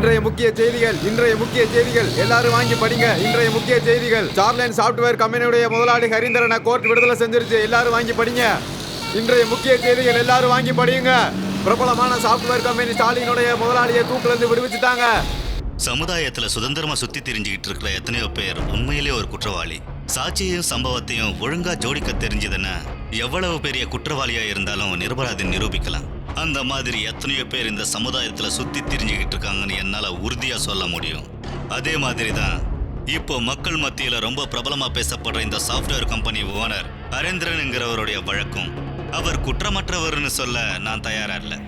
இன்றைய முக்கிய செய்திகள் எல்லாரும் வாங்கி படிங்க. இன்றைய முக்கிய செய்திகள். ஸ்டார்லைன் சாப்ட்வேர் கம்பெனியுடைய முதலாளி ஹரீந்திரனை கோர்ட் விடுதலை செஞ்சிருச்சு. எல்லாரும் வாங்கி படிங்க. இன்றைய முக்கிய செய்திகள் எல்லாரும் வாங்கி படிங்க. பிரபலமான சாப்ட்வேர் கம்பெனி ஸ்டாலினுடைய முதலாளியை தூக்குல இருந்து விடுவிச்சுட்டாங்க. சமுதாயத்துல சுதந்திரமா சுத்தி திரிஞ்சுக்கிட்டு இருக்கிற எத்தனையோ பேர் உண்மையிலே ஒரு குற்றவாளி. சாட்சியையும் சம்பவத்தையும் ஒழுங்கா ஜோடிக்க தெரிஞ்சதுன்னா எவ்வளவு பெரிய குற்றவாளியா இருந்தாலும் நிரபராதி நிரூபிக்கலாம். அந்த மாதிரி எத்தனையோ பேர் இந்த சமுதாயத்துல சுத்தி திரிஞ்சுக்கிட்டு இருக்காங்கன்னு என்னால உறுதியா சொல்ல முடியும். அதே மாதிரி தான் இப்போ மக்கள் மத்தியில ரொம்ப பிரபலமா பேசப்படுற இந்த சாஃப்ட்வேர் கம்பெனி ஓனர் ஹரீந்திரன்ங்கிறவருடைய வழக்கும் அவர் குற்றமற்றவர்னு சொல்ல நான் தயாரா இல்லை.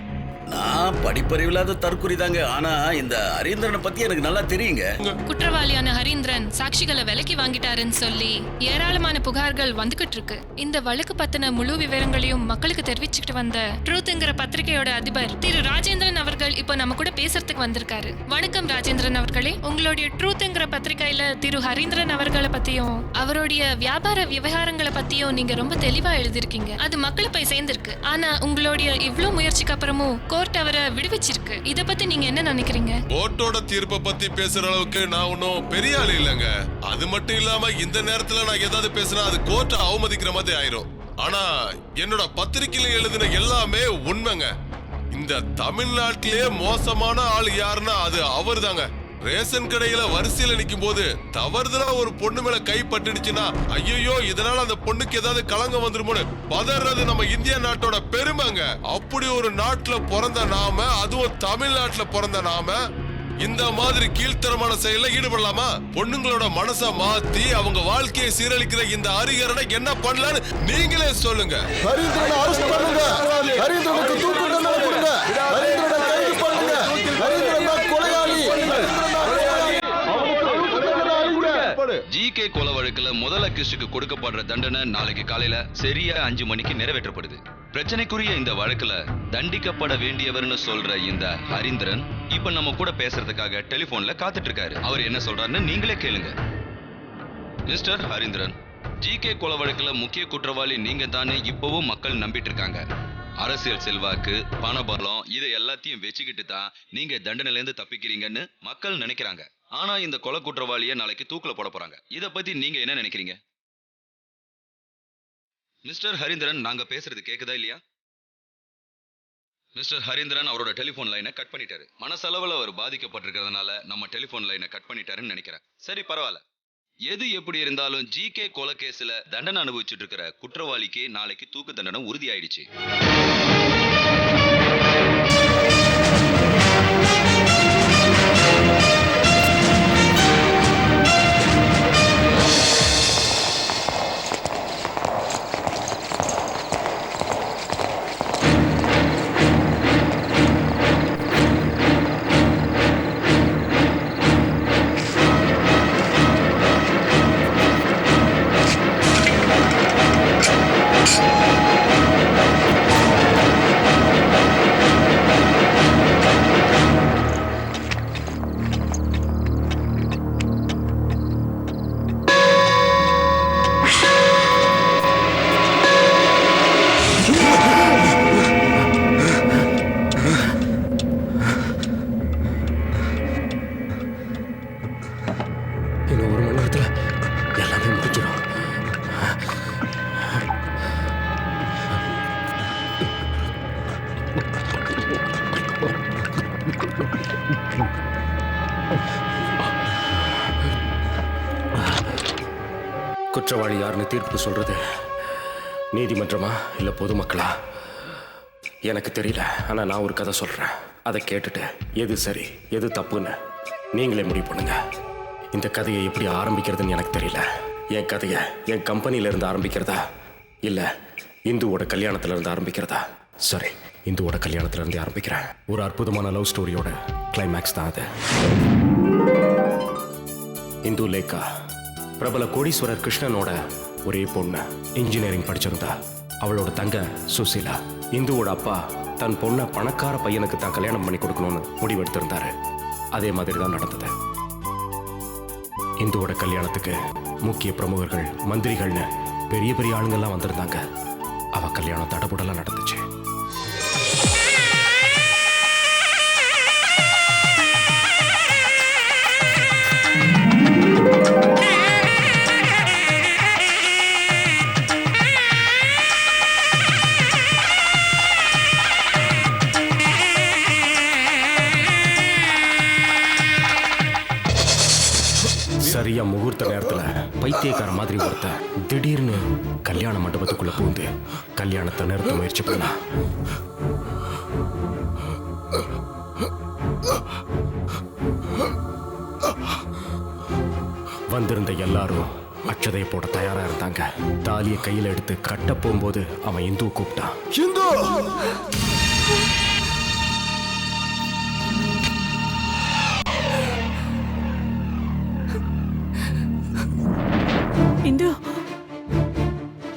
நான் படிப்பறிவில்லாத தற்குறி தாங்க. ஆனா இந்த ஹரீந்திரனை பத்தி எனக்கு நல்லா தெரியுங்க. குற்றவாளியான ஹரீந்திரன் சாட்சிகளை விலைக்கு வாங்கிட்டாருன்னு சொல்லி ஏராளமான புகார்கள் வந்துகிட்டு இருக்கு. இந்த வழக்கு பத்தின முழு விவரங்களையும் மக்களுக்கு தெரிவிச்சுட்டு வந்த ட்ரூத்ங்கிற பத்திரிகையோட அதிபர் திரு ராஜேந்திரன் அவர்கள் இப்போ நம்ம கூட பேசுறதுக்கு வந்திருக்காரு. வணக்கம் ராஜேந்திரன் அவர்களே. உங்களுடைய ட்ரூத்ங்கிற பத்திரிகையில திரு ஹரீந்திரன் அவர்களை பத்தியும் அவருடைய வியாபார விவகாரங்களை பத்தியும் நீங்க ரொம்ப தெளிவா எழுதிருக்கீங்க. அது மக்களை போய் சேர்ந்திருக்கு. ஆனா உங்களுடைய இவ்வளவு முயற்சிக்கு அப்புறமும் கோர்ட் அவரை விடுவிச்சிருக்கு. இத பத்தி நீங்க என்ன நினைக்கிறீங்க? கோர்ட்டோட தீர்ப்பை பத்தி பேசுற அளவுக்கு நான் ஒன்னும் பெரிய ஆளு இல்லைங்க. அது மட்டும் இல்லாம இந்த நேரத்துல நான் ஏதாவது பேசினா அது கோர்ட்டை அவமதிக்கிற மாதிரி ஆயிரும். ஆனா என்னோட பத்திரிகையில எழுதின எல்லாமே உண்மைங்க. இந்த தமிழ்நாட்டிலேயே மோசமான ஆள் யாருன்னா அது அவர் தாங்க. ரேஷன் கடையில வரிசையில நிக்கும் போது தவறுதலா ஒரு பொண்ணு மேல கை பட்டுடுச்சுன்னா ஐயோ இதனால அந்த பொண்ணுக்கு ஏதாவது களங்கம் வந்துருமோன்னு பதறது நம்ம இந்திய நாட்டோட பெருமைங்க. அப்படி ஒரு நாட்டுல பிறந்த நாம, அதுவும் தமிழ்நாட்டுல பிறந்த நாம இந்த மாதிரி கீழ்த்தரமான செயல்ல ஈடுபடலாமா? பொண்ணுங்களோட மனசை மாத்தி அவங்க வாழ்க்கையை சீரழிக்கிற இந்த ஹரிஹரனை என்ன பண்ணலான்னு நீங்களே சொல்லுங்க. ஹரீந்திரனை அரெஸ்ட் பண்ணுங்க. ஹரீந்திரனுக்கு தூக்கு தண்டனை கொடுங்க. ஹரீந்திரனை கைது பண்ணுங்க. ஹரீந்திரன் கொலையாளி. ஜிகே கொலை வழக்குல முதல் அக்யூஸ்டுக்கு கொடுக்கப்படுற தண்டனை நாளைக்கு காலையில சரியா 5 மணிக்கு நிறைவேற்றப்படுது. பிரச்சனைக்குரிய இந்த வழக்குல தண்டிக்கப்பட வேண்டியவர்னு சொல்ற இந்த ஹரீந்திரன் இப்ப நம்ம கூட பேசுறதுக்காக டெலிபோன்ல காத்துட்டு இருக்காரு. அவர் என்ன சொல்றாருன்னு நீங்களே கேளுங்க. மிஸ்டர் ஹரீந்திரன், ஜிகே கொலை வழக்குல முக்கிய குற்றவாளி நீங்க தானே இப்பவும் மக்கள் நம்பிட்டு இருக்காங்க. அரசியல் செல்வாக்கு, பணபலம் இதை எல்லாத்தையும் வச்சுக்கிட்டு தான் நீங்க தண்டனையில இருந்து தப்பிக்கிறீங்கன்னு மக்கள் நினைக்கிறாங்க. ஆனா இந்த கொலை குற்றவாளியை நாளைக்கு தூக்குல போட போறாங்க. இத பத்தி நீங்க என்ன நினைக்கிறீங்க? மிஸ்டர் ஹரீந்திரன், நாங்க பேசுறது கேக்குதா இல்லையா? மிஸ்டர் ஹரீந்திரன் அவரோட டெலிபோன் லைனை கட் பண்ணிட்டாரு. மனசளவுல அவர் பாதிக்கப்பட்டிருக்கிறதுனால நம்ம டெலிபோன் லைனை கட் பண்ணிட்டாருன்னு நினைக்கிறேன். சரி, பரவாயில்ல. எது எப்படி இருந்தாலும் ஜிகே கொலை கேஸ்ல தண்டனை அனுபவிச்சுட்டு இருக்கிற குற்றவாளிக்கு நாளைக்கு தூக்கு தண்டனை உறுதியாயிடுச்சு. குற்றவாளி யாருன்னு தீர்ப்பு சொல்றது நீதிமன்றமா இல்ல பொதுமக்களா எனக்கு தெரியல. ஆனா நான் ஒரு கதை சொல்றேன். அதை கேட்டுட்டு எது சரி எது தப்புன்னு நீங்களே முடிவு பண்ணுங்க. இந்த கதையை எப்படி ஆரம்பிக்கிறதுன்னு எனக்கு தெரியல. என் கதையை என் கம்பெனில இருந்து ஆரம்பிக்கிறதா இல்ல இந்துவோட கல்யாணத்துல இருந்து ஆரம்பிக்கிறதா? சரி, இந்துவோட கல்யாணத்துல இருந்து ஆரம்பிக்கிறேன். ஒரு அற்புதமான லவ் ஸ்டோரியோட கிளைமேக்ஸ் தான் அது. இந்து லேக்கா பிரபல கோடீஸ்வரர் கிருஷ்ணனோட ஒரே பொண்ணு. இன்ஜினியரிங் படிச்சிருந்தா. அவளோட தங்க சுசீலா. இந்துவோட அப்பா தன் பொண்ணை பணக்கார பையனுக்கு தான் கல்யாணம் பண்ணி கொடுக்கணும்னு முடிவெடுத்திருந்தாரு. அதே மாதிரி தான் நடந்தது. இந்துவோட கல்யாணத்துக்கு முக்கிய பிரமுகர்கள், மந்திரிகள்னு பெரிய பெரிய ஆளுங்கள்லாம் வந்திருந்தாங்க. அவ கல்யாணம் தடபுடலாம் நடந்துச்சு. என் முகூர்த்த நேரத்துல பைத்தியக்கார மாதிரி ஒருத்தன் திடீர்னு கல்யாண மண்டபத்துக்குள்ள பூந்து கல்யாணத்தை நிறுத்த முயற்சி பண்ணா. வந்திருந்த எல்லாரும் அட்சதையை போட தயாரா இருந்தாங்க. தாலியை கையில எடுத்து கட்ட போகும்போது அவன் இந்துவை கூப்பிட்டான். இந்து! இந்து!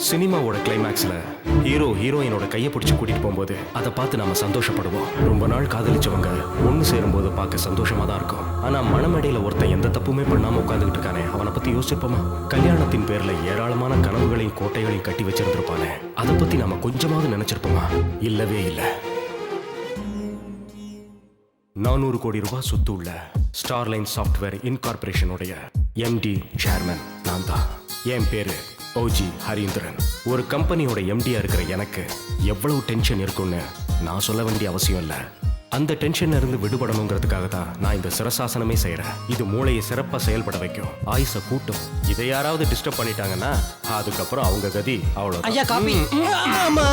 சினிமாவோட கிளைமேக்ஸ்ல ஹீரோ ஹீரோயினோட கையை பிடிச்சு கூட்டிட்டு போகும்போது அதை பார்த்து நாம சந்தோஷப்படுவோம். ரொம்ப நாள் காதலிச்சவங்க ஒன்று சேரும்போது பார்க்க சந்தோஷமா தான் இருக்கும். ஆனா மனமேடையில ஒருத்தன் எந்த தப்புமே பண்ணாம உட்காந்துக்கிட்டு இருக்கானே, அவனை பத்தி யோசிச்சிருப்போமா? கல்யாணத்தின் பேர்ல ஏராளமான கனவுகளையும் கோட்டைகளையும் கட்டி வச்சிருந்திருப்பானே, அதை பத்தி நாம கொஞ்சமாவது நினைச்சிருப்போமா? இல்லவே இல்லை. 400 கோடி ரூபாய் சொத்து உள்ள ஸ்டார்லைன் சாஃப்ட்வேர் இன்கார்பரேஷனுடைய எம்டி சேர்மன் நான் தான். என் பேரு ஓஜி ஹரீந்திரன். ஒரு கம்பெனியோட எம்டியா இருக்கிற எனக்கு எவ்வளவு டென்ஷன் இருக்குன்னு நான் சொல்ல வேண்டிய அவசியம் இல்லை. அந்த டென்ஷன்ல இருந்து விடுபடணுங்கிறதுக்காக தான் நான் இந்த சிரசாசனமே செய்யறேன். இது மூளையை சிறப்பா செயல்பட வைக்கும், ஆயுச கூட்டும். இதை யாராவது டிஸ்டர்ப் பண்ணிட்டாங்கன்னா அதுக்கப்புறம் அவங்க கதி அவ்வளவு. ஐயா காபி. ஆமா.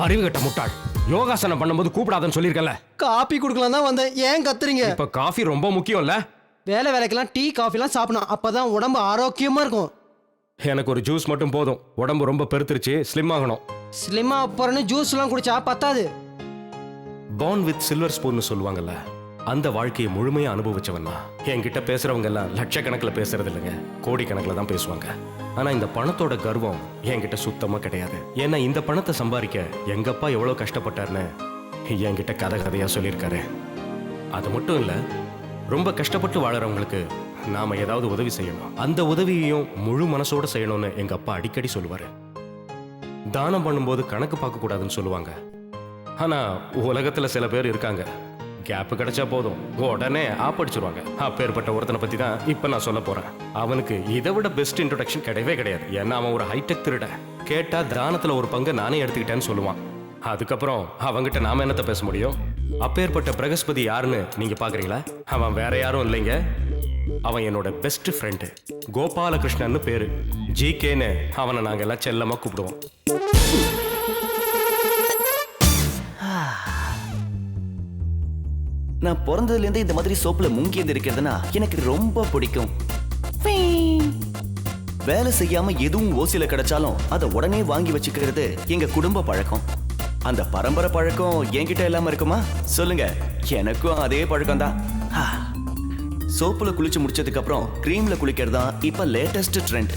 அறிவு கட்ட முட்டாள், யோகாசனம் பண்ணும்போது கூப்பிடாதன்னு சொல்லியிருக்கல. காபி குடுக்கலாம் தான் வந்தேன், ஏன் கத்துறீங்க? இப்ப காஃபி ரொம்ப முக்கியம் இல்ல? வேலைக்கெல்லாம் டீ காஃபிலாம் சாப்பிடணும், அப்பதான் உடம்பு ஆரோக்கியமா இருக்கும். எனக்கு ஒரு ஜூஸ் மட்டும் போதும், உடம்பு ரொம்ப பெருத்துருச்சு, ஸ்லிம் ஆகணும். ஸ்லிம்மா போறன்னு ஜூஸ் எல்லாம் குடிச்சா பத்தாது. பார்ன் வித் சில்வர் ஸ்பூன் சொல்லுவாங்கல்ல, அந்த வாழ்க்கையை முழுமையா அனுபவிச்சவன் தான். என்கிட்ட பேசுறவங்க எல்லாம் லட்சக்கணக்கில் பேசுறது இல்லைங்க, கோடிக்கணக்கில் தான் பேசுவாங்க. ஆனா இந்த பணத்தோட கர்வம் என்கிட்ட சுத்தமா கிடையாது. ஏன்னா இந்த பணத்தை சம்பாதிக்க எங்க அப்பா எவ்வளவு கஷ்டப்பட்டாருன்னு என்கிட்ட கதை கதையா சொல்லியிருக்காரு. அது மட்டும் இல்ல, ரொம்ப கஷ்டப்பட்டு வாழறவங்களுக்கு நாம ஏதாவது உதவி செய்யணும், அந்த உதவியையும் முழு மனசோட செய்யணும்னு எங்க அப்பா அடிக்கடி சொல்லுவாரு. தானம் பண்ணும்போது கணக்கு பார்க்க கூடாதுன்னு சொல்லுவாங்க. ஆனா உலகத்துல சில பேர் இருக்காங்க, கேப் கிடைச்சா போதும் உடனே ஆப்படிச்சிருவாங்க. அப்பேற்பட்ட ஒருத்தனை பத்தி தான் இப்ப நான் சொல்ல போறேன். அவனுக்கு இதை விட பெஸ்ட் இன்ட்ரோடக்ஷன் கிடையவே கிடையாது. ஏன்னா அவன் ஒரு ஹைடெக் திருட. கேட்டா தானத்துல ஒரு பங்கு நானே எடுத்துக்கிட்டேன்னு சொல்லுவான். அதுக்கப்புறம் அவங்கிட்ட நாம என்னத்த பேச முடியும்? அப்பேற்பட்ட பிரகஸ்பதி யாருன்னு நீங்க பாக்குறீங்களா? அவன் வேற யாரும் இல்லைங்க, அவன் என்னோட பெஸ்ட் ஃப்ரெண்டு கோபாலகிருஷ்ணன்னு பேரு. ஜிகேன்னு அவனை நாங்க எல்லாம் செல்லமா கூப்பிடுவோம். நான் பிறந்ததுலேருந்து இந்த மாதிரி சோப்புல முங்கி இருக்கிறதுனா எனக்கு ரொம்ப பிடிக்கும். வேலை செய்யாம எதுவும் ஓசில கிடைச்சாலும் அதை உடனே வாங்கி வச்சுக்கிறது எங்க குடும்ப பழக்கம். அந்த பரம்பரை பழக்கம் என்கிட்ட இல்லாம இருக்குமா சொல்லுங்க? எனக்கும் அதே பழக்கம் தான். சோப்புல குளிச்சு முடிச்சதுக்கு அப்புறம் கிரீம்ல குளிக்கிறதா இப்ப லேட்டஸ்ட் ட்ரெண்ட்.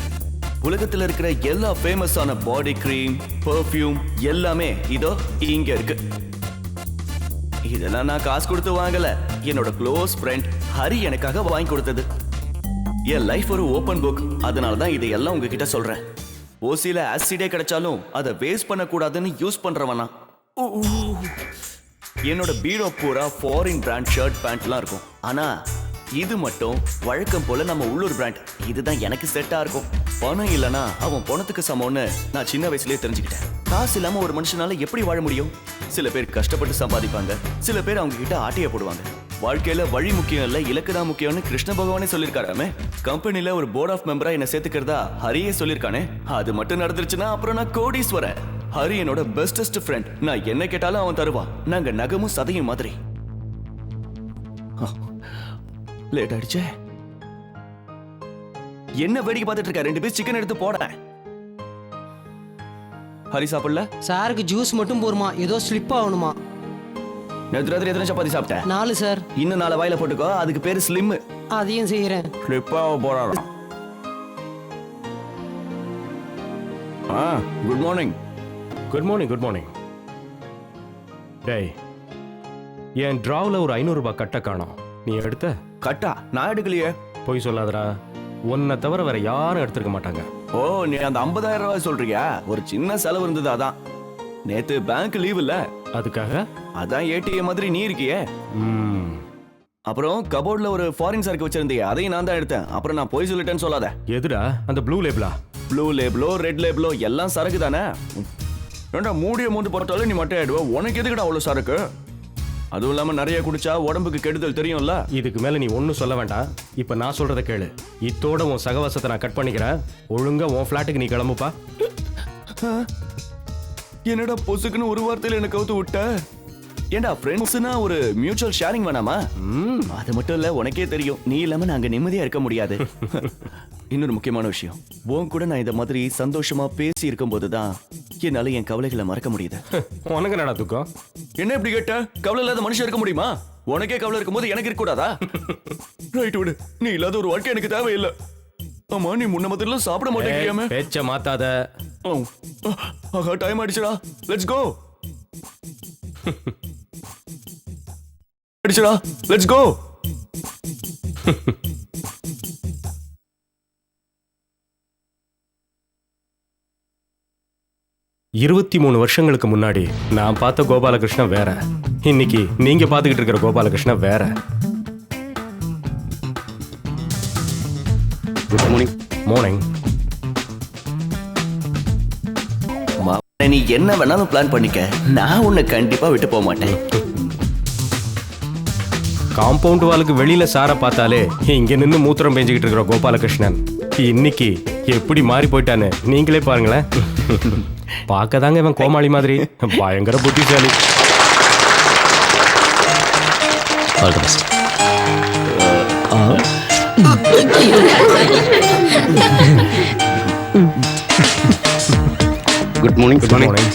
உலகத்துல இருக்கிற எல்லா ஃபேமஸான பாடி கிரீம், பெர்ஃப்யூம் எல்லாமே இதோ இங்க இருக்கு. இதெல்லாம் நான் காசு கொடுத்து வாங்கல, என்னோட க்ளோஸ் ஃப்ரெண்ட் ஹரி எனக்காக வாங்கி கொடுத்தது. என் லைஃப் ஒரு ஓபன் புக், அதனாலதான் இதையெல்லாம் உங்ககிட்ட சொல்றேன். ஓசில ஆசிடே கிடைச்சாலும் அதை வேஸ்ட் பண்ணக்கூடாதுன்னு யூஸ் பண்றவனா. என்னோட பீரோ பூரா ஃபாரின் பிராண்ட் ஷர்ட் பேண்ட்லாம் இருக்கும். ஆனா இது மட்டும் வழக்கம் போல நம்ம உள்ளூர் பிராண்ட். இதுதான் எனக்கு செட்டா இருக்கும். பணம் இல்லைன்னா அவன் பணத்துக்கு சமம்னு நான் சின்ன வயசுலயே தெரிஞ்சுக்கிட்டேன். காசு இல்லாம ஒரு மனுஷனால எப்படி வாழ முடியும்? சில பேர் கஷ்டப்பட்டு சம்பாதிப்பாங்க, சில பேர் அவங்க கிட்ட ஆட்டைய போடுவாங்க. வாழ்க்கையில வழி முக்கியம் இல்ல, இலக்கு தான் முக்கியம்னு கிருஷ்ண பகவானே சொல்லியிருக்காராமே. கம்பெனில ஒரு போர்ட் ஆஃப் மெம்பரா என்ன சேர்த்துக்கிறதா ஹரியே சொல்லியிருக்கானே. அது மட்டும் நடந்துருச்சுன்னா அப்புறம் நான் கோடீஸ்வரன். ஹரி என்னோட பெஸ்டஸ்ட் ஃப்ரெண்ட். நான் என்ன கேட்டாலும் அவன் தருவான். நாங்க நகமும் சதையும் மாதிரி. லேட் ஆயிடுச்சே. என்ன வேடிக்கை பார்த்துட்டு இருக்க? 2 பீஸ் சிக்கன் எடுத்து போட. ஹரி சாப்பிடல? சாருக்கு ஜூஸ் மட்டும் போருமா, ஏதோ ஸ்லிப் ஆகணுமா. நேற்று ராத்திரி எத்தனை சப்பாத்தி சாப்பிட்ட? 4 சார். இன்னும் 4 வாயில போட்டுக்கோ, அதுக்கு பேரு ஸ்லிம். அதையும் செய்யறேன். ஸ்லிப்பாக போறாராம். Good morning. Good morning. Good morning. டேய், என் டிராவில் ஒரு 500 ரூபாய் கட்ட காணோம், நீ எடுத்த? கட்டா? நான் எடுக்கலையே. போய் சொல்லாதடா, உன்னை தவிர வேற யாரும் எடுத்துருக்க மாட்டாங்க. ஓ, நீ அந்த 50,000 ரூபாய் சொல்றியா? ஒரு சின்ன செலவு இருந்தது, அதான். நேத்து பேங்க் லீவ் இல்ல, அதுக்காக அதான் ஏடிஎம் மாதிரி நீ இருக்கியே. அப்புறம் கபோர்ட்ல ஒரு ஃபாரின் சரக்கு வச்சிருந்தியே, அதையும் நான் தான் எடுத்தேன். அப்புறம் நான் போய் சொல்லிட்டேன்னு சொல்லாத. எதுடா அந்த ப்ளூ லேபிளா? ப்ளூ லேபிளோ ரெட் லேபிளோ எல்லாம் சரக்கு தானே. ரெண்டா மூடிய மூந்து போட்டாலும் நீ மட்டும் ஆயிடுவ. உனக்கு எதுக்குடா அவ்வளவு சரக்கு? அதுவும் இல்லாம நிறைய குடிச்சா உடம்புக்கு கெடுதல் தெரியும்ல. இதுக்கு மேல நீ ஒன்றும் சொல்ல வேண்டாம். இப்போ நான் சொல்றத கேளு. இத்தோட உன் சகவாசத்தை நான் கட் பண்ணிக்கிறேன். ஒழுங்கா உன் ஃப்ளாட்டுக்கு நீ கிளம்புப்பா. என்னடா பொசுக்குன்னு ஒரு வார்த்தையில எனக்கு கவுத்து விட்ட. ஏண்டா ஃப்ரெண்ட்ஸ்னா ஒரு மியூச்சுவல் ஷேரிங் வேணாமா? அது மட்டும் இல்ல, உனக்கே தெரியும் நீ இல்லாம நாங்க நிம்மதியா இருக்க முடியாது. இன்னொரு முக்கியமான விஷயம், உன் கூட நான் இந்த மாதிரி சந்தோஷமா பேசி இருக்கும் போதுதான் என்னால என் கவலைகளை மறக்க முடியுது. உனக்கு என்னடா துக்கம்? என்ன இப்படி கேட்ட? கவலை இல்லாத மனுஷன் இருக்க முடியுமா? உனக்கே கவலை இருக்கும்போது எனக்கு இருக்க கூடாதா? ரைட் விடு, நீ இல்லாத ஒரு வாழ்க்கை எனக்கு தேவையில்லை. ஆமா, நீ முன்ன மாதிரிலாம் சாப்பிட மாட்டேங்கிறியாமே. பேச்ச மாத்தாத. ஆஹா, டைம் ஆயிடுச்சுடா. Let's go. அடிச்சடா, லெட்ஸ் கோ. இருபத்தி 3 வருஷங்களுக்கு முன்னாடி நான் பார்த்த கோபாலகிருஷ்ணன் வேற. இன்னைக்கு நீங்க பார்த்துக்கிட்டு இருக்கிற கோபாலகிருஷ்ணன் வேற. Good morning. மார்னிங். நீ என்ன வேணாலும் பிளான் பண்ணிக்க, நான் உன்னை கண்டிப்பா விட்டு போக மாட்டேன். காம்பவுண்ட் வாலுக்கு வெளியில சார பார்த்தாலே இங்க நின்று மூத்திரம் பெஞ்சுக்கிட்டு இருக்கிற கோபாலகிருஷ்ணன் இன்னைக்கு எப்படி மாறி போயிட்டான்னு நீங்களே பாருங்களேன். பார்க்கதாங்க இவன் கோமாளி மாதிரி, பயங்கர புத்திசாலி. Good morning. Good morning.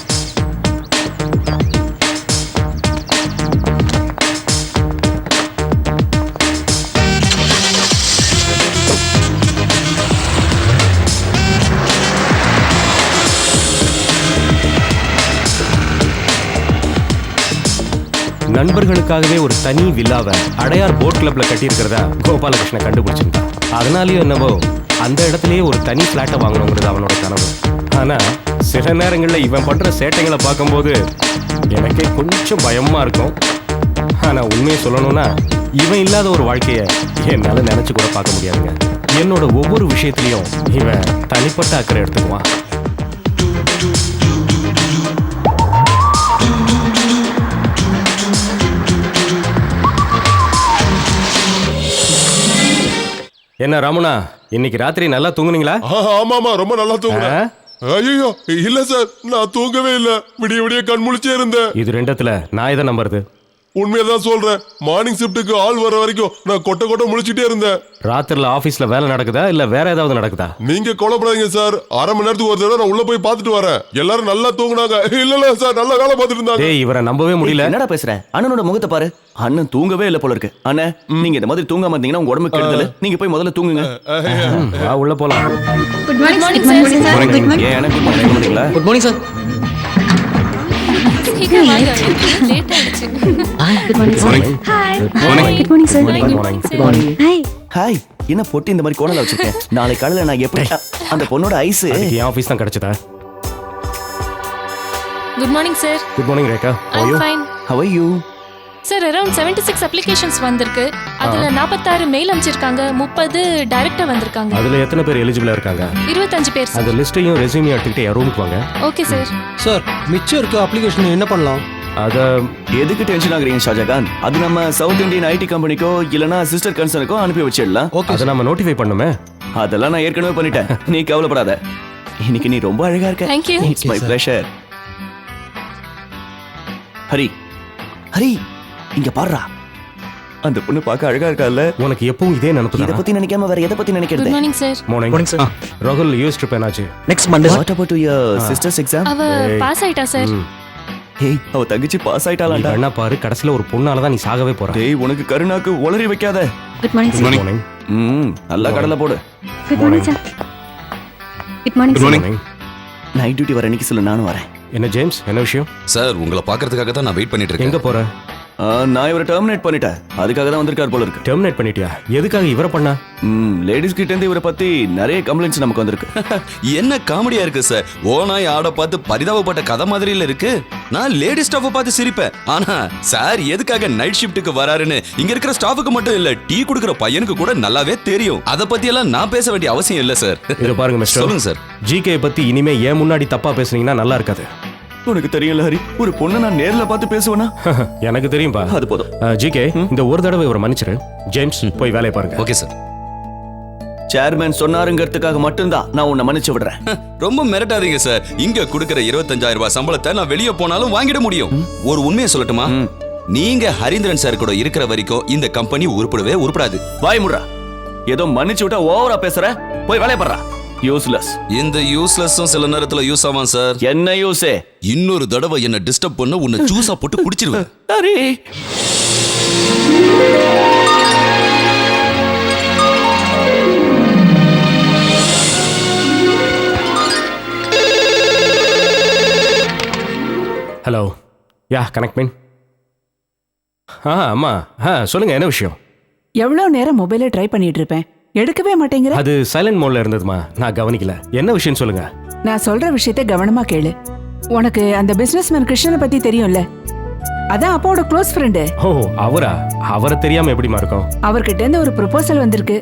நண்பர்களுக்காகவே ஒரு தனி வில்லாவை அடையார் போட் கிளப்ல கட்டியிருக்கிறதா கோபாலகிருஷ்ணன் கண்டுபிடிச்சிருந்தான். அதனாலயும் என்னவோ அந்த இடத்துலயே ஒரு தனி பிளாட்டை வாங்கணுங்கிறது அவனோட கனவு. ஆனா சில நேரங்கள்ல இவன் பண்ற சேட்டைகளை பார்க்கும்போது எனக்கே கொஞ்சம் பயமா இருக்கும். ஆனா உண்மையை சொல்லணும்னா இவன் இல்லாத ஒரு வாழ்க்கைய என்னால நினைச்சு கூட பார்க்க முடியாதுங்க. என்னோட ஒவ்வொரு விஷயத்திலையும் இவன் தனிப்பட்ட அக்கறை எடுத்துக்குவான். என்ன ராமுனா, இன்னைக்கு ராத்திரி நல்லா தூங்குனீங்களா? ஆமாமா, ரொம்ப நல்லா தூங்குறேன். ஐயோ இல்ல சார், நான் தூங்கவே இல்ல. விடிய விடிய கண் முழிச்சே இருந்தேன். இது ரெண்டத்துல நான் எதை நம்புறது? உண்மையதான் சொல்றேன். மார்னிங் ஷிஃப்ட்டுக்கு ஆள் வர வரைக்கும் நான் கொட்ட முழிச்சிட்டே இருந்தேன். ராத்திரில ஆபீஸ்ல வேலை நடக்குதா இல்ல வேற ஏதாவது நடக்குதா? நீங்க கவலைப்படாதீங்க சார். அரை மணி நேரத்துக்கு ஒரு தடவை நான் உள்ள போய் பார்த்துட்டு வரேன். எல்லாரும் நல்லா தூங்குனாங்க. இல்ல சார், நல்லா வேலை பார்த்துட்டு இருந்தாங்க. ஏய், இவரை நம்பவே முடியல. என்னடா பேசுற? அண்ணனோட முகத்தை பாரு. அண்ணன் தூங்கவே இல்ல போல இருக்கு. அண்ணே, நீங்க இந்த மாதிரி தூங்காம இருந்தீங்கன்னா உங்க உடம்புக்கு கெடுதல். நீங்க போய் முதல்ல தூங்குங்க. உள்ள போலாம். Good morning sir. Good morning. ஏன் எனக்கு குட் மார்னிங்களா? Good morning sir. சீக்கிரம் வாங்க, லேட் ஆயிடுச்சு. Good morning sir. Hi. Good morning sir. Hi. Hi. என்ன பொட்டி இந்த மாதிரி கோணல வச்சிருக்கேன்? நாளை காலையில நான் எப்படி அந்த பொண்ணோட ஐஸ் அதுக்கு என் ஆபீஸ் தான் கிடைச்சதா? Good morning sir. Good morning Rekha. I am fine. How are you? Sir, around 76 applications வந்திருக்கு. அதுல 46 மெயில் அனுப்பிச்சிருக்காங்க, 30 டைரக்டா வந்திருக்காங்க. அதுல எத்தனை பேர் எலிஜிபிளா இருக்காங்க? 25 பேர் சார். அந்த லிஸ்டையும் ரெஸ்யூமையும் எடுத்துக்கிட்டு என் ரூமுக்கு வாங்க. Okay sir. சார், மிச்சம் இருக்க அப்ளிகேஷன் என்ன பண்ணலாம்? அத எதுக்கு டென்ஷன் ஆகுறீங்க ஷாஜகான்? அது நம்ம சவுத் இந்தியன் ஐடி கம்பெனிக்கோ இல்லனா சிஸ்டர் கன்சர்னுக்கோ அனுப்பி வச்சிடலாம். அதை நம்ம நோட்டிஃபை பண்ணுமே. அதெல்லாம் நான் ஏற்கனவே பண்ணிட்டேன். நீ கவலைப்படாத. இன்னைக்கு நீ ரொம்ப அழகா இருக்க. Thank you. It's my pleasure. Hari, Hari, இங்க பாருடா. அந்த பொண்ணு பார்க்க அழகா இருக்கா? உனக்கு எப்பவும் இதே நினைப்பு இத பத்தி நினைக்காம வேற எதை பத்தி நினைக்கிறது? Good morning sir. Morning sir. ராகுல் யூஸ் ட்ரிப் என்னாச்சு? Next Monday. What about your sister's exam? அவ பாஸ் ஆயிட்டா சார். ஹேய், அவ தங்கச்சி பாஸ் ஆயிட்டாளாடா. என்ன பாரு, கடைசில ஒரு பொண்ணால தான் நீ சாகவே போற. டேய், உனக்கு கருணாக்கு உளறி வைக்காத. Good morning sir. மார்னிங். நல்லா கடலை போடு. Good morning sir. Good morning. Night duty வர அன்னைக்கு சொல்லு, நானும் வரேன். என்ன ஜேம்ஸ், என்ன விஷயம்? சார், உங்களை பார்க்கறதுக்காக தான் நான் வெயிட் பண்ணிட்டு இருக்கேன். எங்க போற? நான் இவரை டெர்மினேட் பண்ணிட்டேன். அதுக்காக தான் வந்திருக்கார் போல இருக்கு. டெர்மினேட் பண்ணிட்டியா? எதுக்காக இவரை பண்ணா? லேடிஸ் கிட்ட இருந்து இவரை பத்தி நிறைய கம்ப்ளைண்ட்ஸ் நமக்கு வந்திருக்கு. என்ன காமெடியா இருக்கு சார். ஓனாய் ஆட பார்த்து பரிதாபப்பட்ட கதை மாதிரில இருக்கு. நான் லேடி ஸ்டாஃபை பார்த்து சிரிப்பேன். ஆனா சார் எதுக்காக நைட் ஷிஃப்ட்டுக்கு வராருன்னு இங்க இருக்கிற ஸ்டாஃபுக்கு மட்டும் இல்ல, டீ குடுக்குற பையனுக்கு கூட நல்லாவே தெரியும். அத பத்தி எல்லாம் நான் பேச வேண்டிய அவசியம் இல்ல சார். இத பாருங்க மிஸ்டர். சொல்லுங்க சார். ஜிகே பத்தி இனிமே ஏன் முன்னாடி தப்பா பேசுனீங்கன்னா நல்லா இருக்காது. உனக்கு தெரியல ஹரி, ஒரு பொண்ணை நான் நேர்ல பார்த்து பேசுவேனா? எனக்கு தெரியும்பா. அது போதும். ஜிகே, இந்த ஒரு தடவை இவரை மன்னிச்சிரு. ஜேம்ஸ் போய் வேலையை பாருங்க. Okay sir. சேர்மேன் சொன்னாருங்கிறதுக்காக மட்டும்தான் நான் உன்னை மன்னிச்சு விடுறேன். ரொம்ப மிரட்டாதீங்க சார். இங்க கொடுக்கிற 25,000 ரூபாய் சம்பளத்தை நான் வெளியே போனாலும் வாங்கிட முடியும். ஒரு உண்மையை சொல்லட்டுமா? நீங்க ஹரீந்திரன் சார் கூட இருக்கிற வரைக்கும் இந்த கம்பெனி உருப்படவே உருப்படாது. வாய் முடுறா. ஏதோ மன்னிச்சு விட்டா ஓவரா பேசுற. போய் வேலையை பாருடா. யூஸ்லெஸ். இந்த யூஸ்லெஸ்ஸும் சில நேரத்துல யூஸ் ஆவான் சார். என்ன யூஸே? இன்னொரு தடவை என்ன டிஸ்டர்ப் பண்ண உன்னை ஜூஸா போட்டு குடிச்சிருவேன். ஹரி, ஹலோ. யா, கனெக்ட் மீன். அம்மா. சொல்லுங்க, என்ன விஷயம்? எவ்வளவு நேரம் மொபைலை ட்ரை பண்ணிட்டு இருப்பேன், எடுக்கவே மாட்டேங்கிற. அது சைலண்ட் மோட்ல இருந்ததுமா, நான் கவனிக்கல. என்ன விஷயம் சொல்லுங்க. நான் சொல்ற விஷயத்தை கவனமா கேளு. உனக்கு அந்த பிசினஸ்மேன் கிருஷ்ணனை பத்தி தெரியும்ல? அதான் அப்பாவோட க்ளோஸ் ஃப்ரெண்டு. ஓ, அவரா? அவரை தெரியாம எப்படிமா இருக்கும்? அவர்கிட்ட இருந்து ஒரு ப்ரொபோசல் வந்திருக்கு.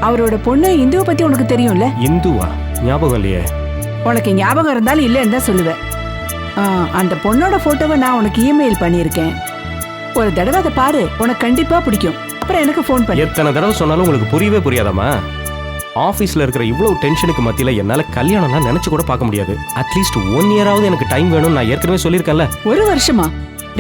அவரோட பொண்ணு இந்துவை பத்தி உனக்கு தெரியும்ல? இந்துவா? ஞாபகம் இல்லையே. உனக்கு ஞாபகம் இருந்தாலும் இல்லைன்னு தான் சொல்லுவேன். அந்த பொண்ணோட போட்டோவை நான் உனக்கு இமெயில் பண்ணியிருக்கேன். ஒரு தடவை அதை பாரு, உனக்கு கண்டிப்பா பிடிக்கும். அப்புறம் எனக்கு ஃபோன் பண்ணு. எத்தனை தடவை சொன்னாலும் உங்களுக்கு புரியவே புரியாதாமா? ஆஃபீஸில் இருக்கிற இவ்வளவு டென்ஷனுக்கு மத்தியில் என்னால் கல்யாணம்லாம் நினச்சி கூட பார்க்க முடியாது. அட்லீஸ்ட் 1 இயராவது எனக்கு டைம் வேணும்னு நான் ஏற்கனவே சொல்லியிருக்கேன்ல. 1 வருஷமா?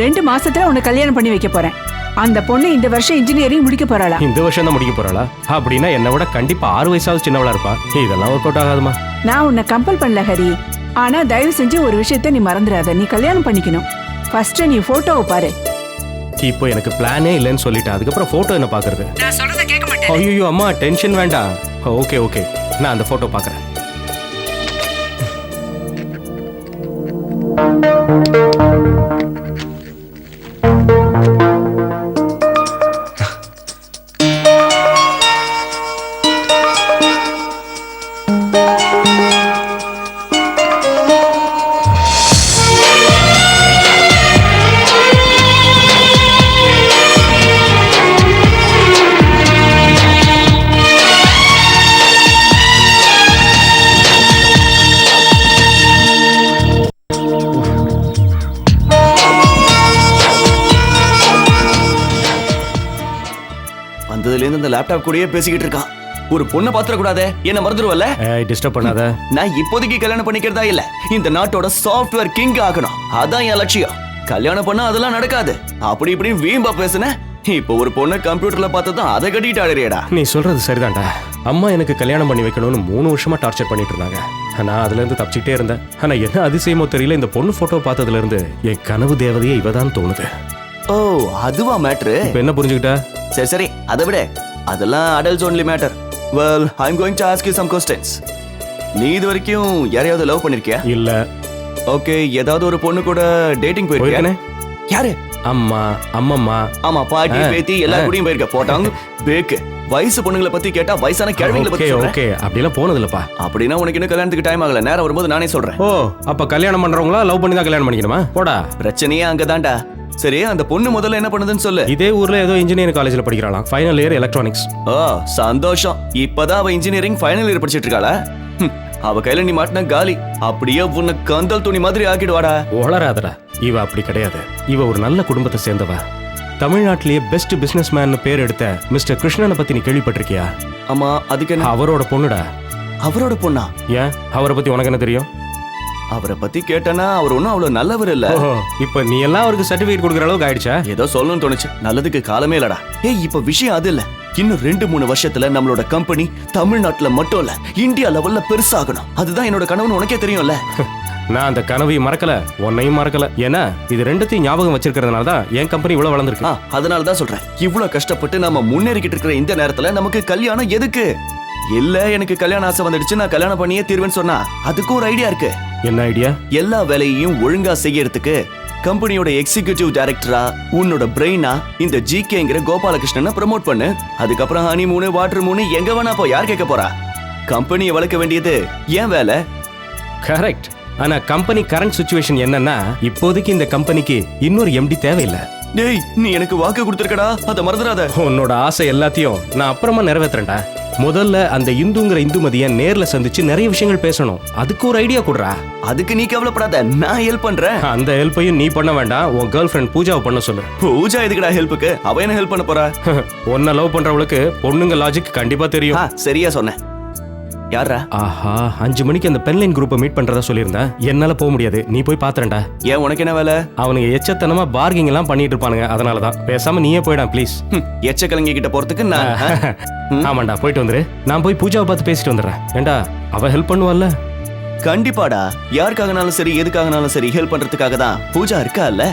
2 மாசத்துல உனக்கு கல்யாணம் பண்ணி வைக்க போறேன். அந்த பொண்ணு இந்த வருஷம் இன்ஜினியரிங் முடிக்க போறாளா? இந்த வருஷம் தான் முடிக்க போறாளா? அப்படின்னா என்னை விட கண்டிப்பா 6 வயசாவது சின்னவளா இருப்பா. இதெல்லாம் ஒர்க் அவுட் ஆகாதுமா. நான் உன்னை கம்பல் பண்ணல ஹரி. ஆனா தயவு செஞ்சு ஒரு விஷயத்த நீ மறந்துடாத. நீ கல்யாணம் பண்ணிக்கணும். ஃபர்ஸ்ட் நீ போட்டோவை பாரு. இப்போ எனக்கு பிளானே இல்லைன்னு சொல்லிட்டேன். அதுக்கப்புறம் போட்டோ என்ன பாக்குறது? நான் சொல்றத கேட்க மாட்டேன். ஐயோ அம்மா, டென்ஷன் வேண்டாம். ஓகே ஓகே, நான் அந்த போட்டோ பாக்குறேன். வந்ததுலேருந்து இந்த லேப்டாப் கூடயே பேசிக்கிட்டு இருக்கான். ஒரு பொண்ணை பாத்திர கூடாதே, என்ன மறந்துடுவல்ல? டிஸ்டர்ப் பண்ணாத. நான் இப்போதைக்கு கல்யாணம் பண்ணிக்கிறதா இல்ல, இந்த நாட்டோட சாஃப்ட்வேர் கிங் ஆகணும். அதான் என் லட்சியம். கல்யாணம் பண்ணா அதெல்லாம் நடக்காது. அப்படி இப்படி வீம்பா பேசுன. இப்போ ஒரு பொண்ணை கம்ப்யூட்டர்ல பார்த்ததும் அதை கட்டிட்டு ஆடுறியடா. நீ சொல்றது சரிதான்டா. அம்மா எனக்கு கல்யாணம் பண்ணி வைக்கணும்னு 3 வருஷமா டார்ச்சர் பண்ணிட்டு இருந்தாங்க. நான் அதுல இருந்து தப்பிச்சுட்டே இருந்தேன். ஆனா என்ன அதிசயமோ தெரியல, இந்த பொண்ணு போட்டோ பார்த்ததுல இருந்து என் கனவு தேவதையே இவதான் தோணுது. ஓ, அதுவா மேட்ரு? இப்போ என்ன புரிஞ்சுக்கிட்ட? சரி சரி, அதை விட அதெல்லாம் adults only matter. Well, I am going to ask you some questions. நீ இது வரைக்கும் யாரையாவது லவ் பண்ணிருக்கியா? இல்ல. ஓகே, ஏதாவது ஒரு பொண்ணு கூட டேட்டிங் போயிருக்கியா? யாரு? அம்மா, அம்மம்மா. ஆமா, பாட்டி, பேத்தி எல்லாரும் கூடயும் போயிருக்க. போட்டாங்க பேக்கு. வயசு பொண்ணுங்களை பத்தி கேட்டா வயசான கிழவிகளை பத்தி சொல்றேன். ஓகே, அப்படிலாம் போனது இல்லப்பா. அப்படின்னா உனக்கு இன்னும் கல்யாணத்துக்கு டைம் ஆகல. நேரம் வரும்போது நானே சொல்றேன். ஓ, அப்ப கல்யாணம் பண்றவங்களா லவ் பண்ணி தான் கல்யாணம் பண்ணிக்கணுமா? போடா. பிரச்சனையே அங்கதான்டா. சரி, அந்த பொண்ணு முதல்ல என்ன பண்ணுதுன்னு சொல்லு. இதே ஊர்ல ஏதோ இன்ஜினியரிங் காலேஜ்ல படிக்கிறாளாம். Final year electronics. ஓ, சந்தோஷம். இப்பதான் அவ இன்ஜினியரிங் ஃபைனல் இயர் படிச்சிட்டு இருக்காளா? அவ கையில நீ மாட்டின காலி. அப்படியே உன்னை கந்தல் துணி மாதிரி ஆக்கிடுவாடா. வளராதடா. இவ அப்படி கிடையாது. இவ ஒரு நல்ல குடும்பத்தை சேர்ந்தவ. தமிழ்நாட்டிலேயே பெஸ்ட் பிசினஸ் மேன் பேர் எடுத்த மிஸ்டர் கிருஷ்ணனை பத்தி நீ கேள்விப்பட்டிருக்கியா? ஆமா, அதுக்கு என்ன? அவரோட பொண்ணுடா. அவரோட பொண்ணா? ஏன், அவரை பத்தி உனக்கு என்ன தெரியும்? அவரை பத்தி கேட்டனா அவர் ஒன்னும் அவ்வளவு நல்லவர் இல்ல. இப்ப நீ எல்லாம் அவருக்கு சர்டிபிகேட் கொடுக்குற அளவுக்கு ஆயிடுச்சா? ஏதோ சொல்லணும்னு தோணுச்சு. நல்லதுக்கு காலமே இல்லடா. ஏய், இப்ப விஷயம் அது இல்ல. இன்னும் 2-3 வருஷத்துல நம்மளோட கம்பெனி தமிழ்நாட்டுல மட்டும் இல்ல, இந்தியா லெவல்ல பெருசாகணும். அதுதான் என்னோட கனவுன்னு உனக்கே தெரியும்ல. நான் அந்த கனவையும் மறக்கல, உன்னையும் மறக்கல. ஏன்னா இது ரெண்டுத்தையும் ஞாபகம் வச்சிருக்கிறதுனால தான் என் கம்பெனி இவ்வளவு வளர்ந்துருக்கு. அதனால தான் சொல்றேன், இவ்வளவு கஷ்டப்பட்டு நம்ம முன்னேறிக்கிட்டு இருக்கிற இந்த நேரத்துல நமக்கு கல்யாணம் எதுக்கு? இல்ல, எனக்கு கல்யாண ஆசை வந்துடுச்சு, நான் கல்யாணம் பண்ணியே தீர்வேன்னு சொன்னா அதுக்கு ஒரு ஐடியா இருக்கு. என்ன ஐடியா? எல்லா வேலையையும் ஒழுங்கா செய்யறதுக்கு கம்பெனியோட எக்ஸிகியூட்டிவ் டைரக்டரா உன்னோட பிரெயினா இந்த ஜிகேங்கிற கோபாலகிருஷ்ணனை ப்ரமோட் பண்ணு. அதுக்கப்புறம் ஹனி மூணு, வாட்டர் மூணு, எங்க வேணா போ. யார் கேட்க போறா? கம்பெனியை வளர்க்க வேண்டியது ஏன் வேலை. கரெக்ட். ஆனா கம்பெனி கரண்ட் சிச்சுவேஷன் என்னன்னா, இப்போதைக்கு இந்த கம்பெனிக்கு இன்னொரு எம்டி தேவையில்லை. டேய் நீ எனக்கு வாக்கு கொடுத்துருக்கடா, அதை மறந்துடாத. உன்னோட ஆசை எல்லாத்தையும் நான் அப்புறமா நிறைவேற்றுறேன்டா. முதல்ல அந்த இந்துங்கிற இந்துமதியை நேர்ல சந்திச்சு நிறைய விஷயங்கள் பேசணும். அதுக்கு ஒரு ஐடியா கொடுறா. அதுக்கு நீ கவலைப்படாத, நான் ஹெல்ப் பண்றேன். அந்த ஹெல்ப்பையும் நீ பண்ண வேண்டாம், உன் கேர்ள் ஃப்ரெண்ட் பூஜாவை பண்ண சொல்லு. பூஜா எதுக்குடா ஹெல்ப்புக்கு? அவ என்ன ஹெல்ப் பண்ண போறா? உன்னை லவ் பண்றவளுக்கு பொண்ணுங்க லாஜிக் கண்டிப்பா தெரியும். சரியா சொன்னேன். யாரா? ஆஹா, 5 மணிக்கு அந்த பென்லைன் குரூப்பை மீட் பண்றதா சொல்லியிருந்தேன். என்னால போக முடியாது, நீ போய் பாத்துறேன்டா. ஏன், உனக்கு என்ன வேலை? அவனுங்க எச்சத்தனமா பார்கிங் எல்லாம் பண்ணிட்டு இருப்பானுங்க, அதனாலதான். பேசாம நீயே போயிடா ப்ளீஸ். எச்சக்கலங்கி கிட்ட போறதுக்கு நான் ஆமாண்டா, போயிட்டு வந்துரு. நான் போய் பூஜாவை பார்த்து பேசிட்டு வந்துடுறேன். ஏண்டா அவ ஹெல்ப் பண்ணுவாள்ல? கண்டிப்பாடா, யாருக்காகனாலும் சரி எதுக்காகனாலும் சரி ஹெல்ப் பண்றதுக்காக தான் பூஜா இருக்கா இல்ல.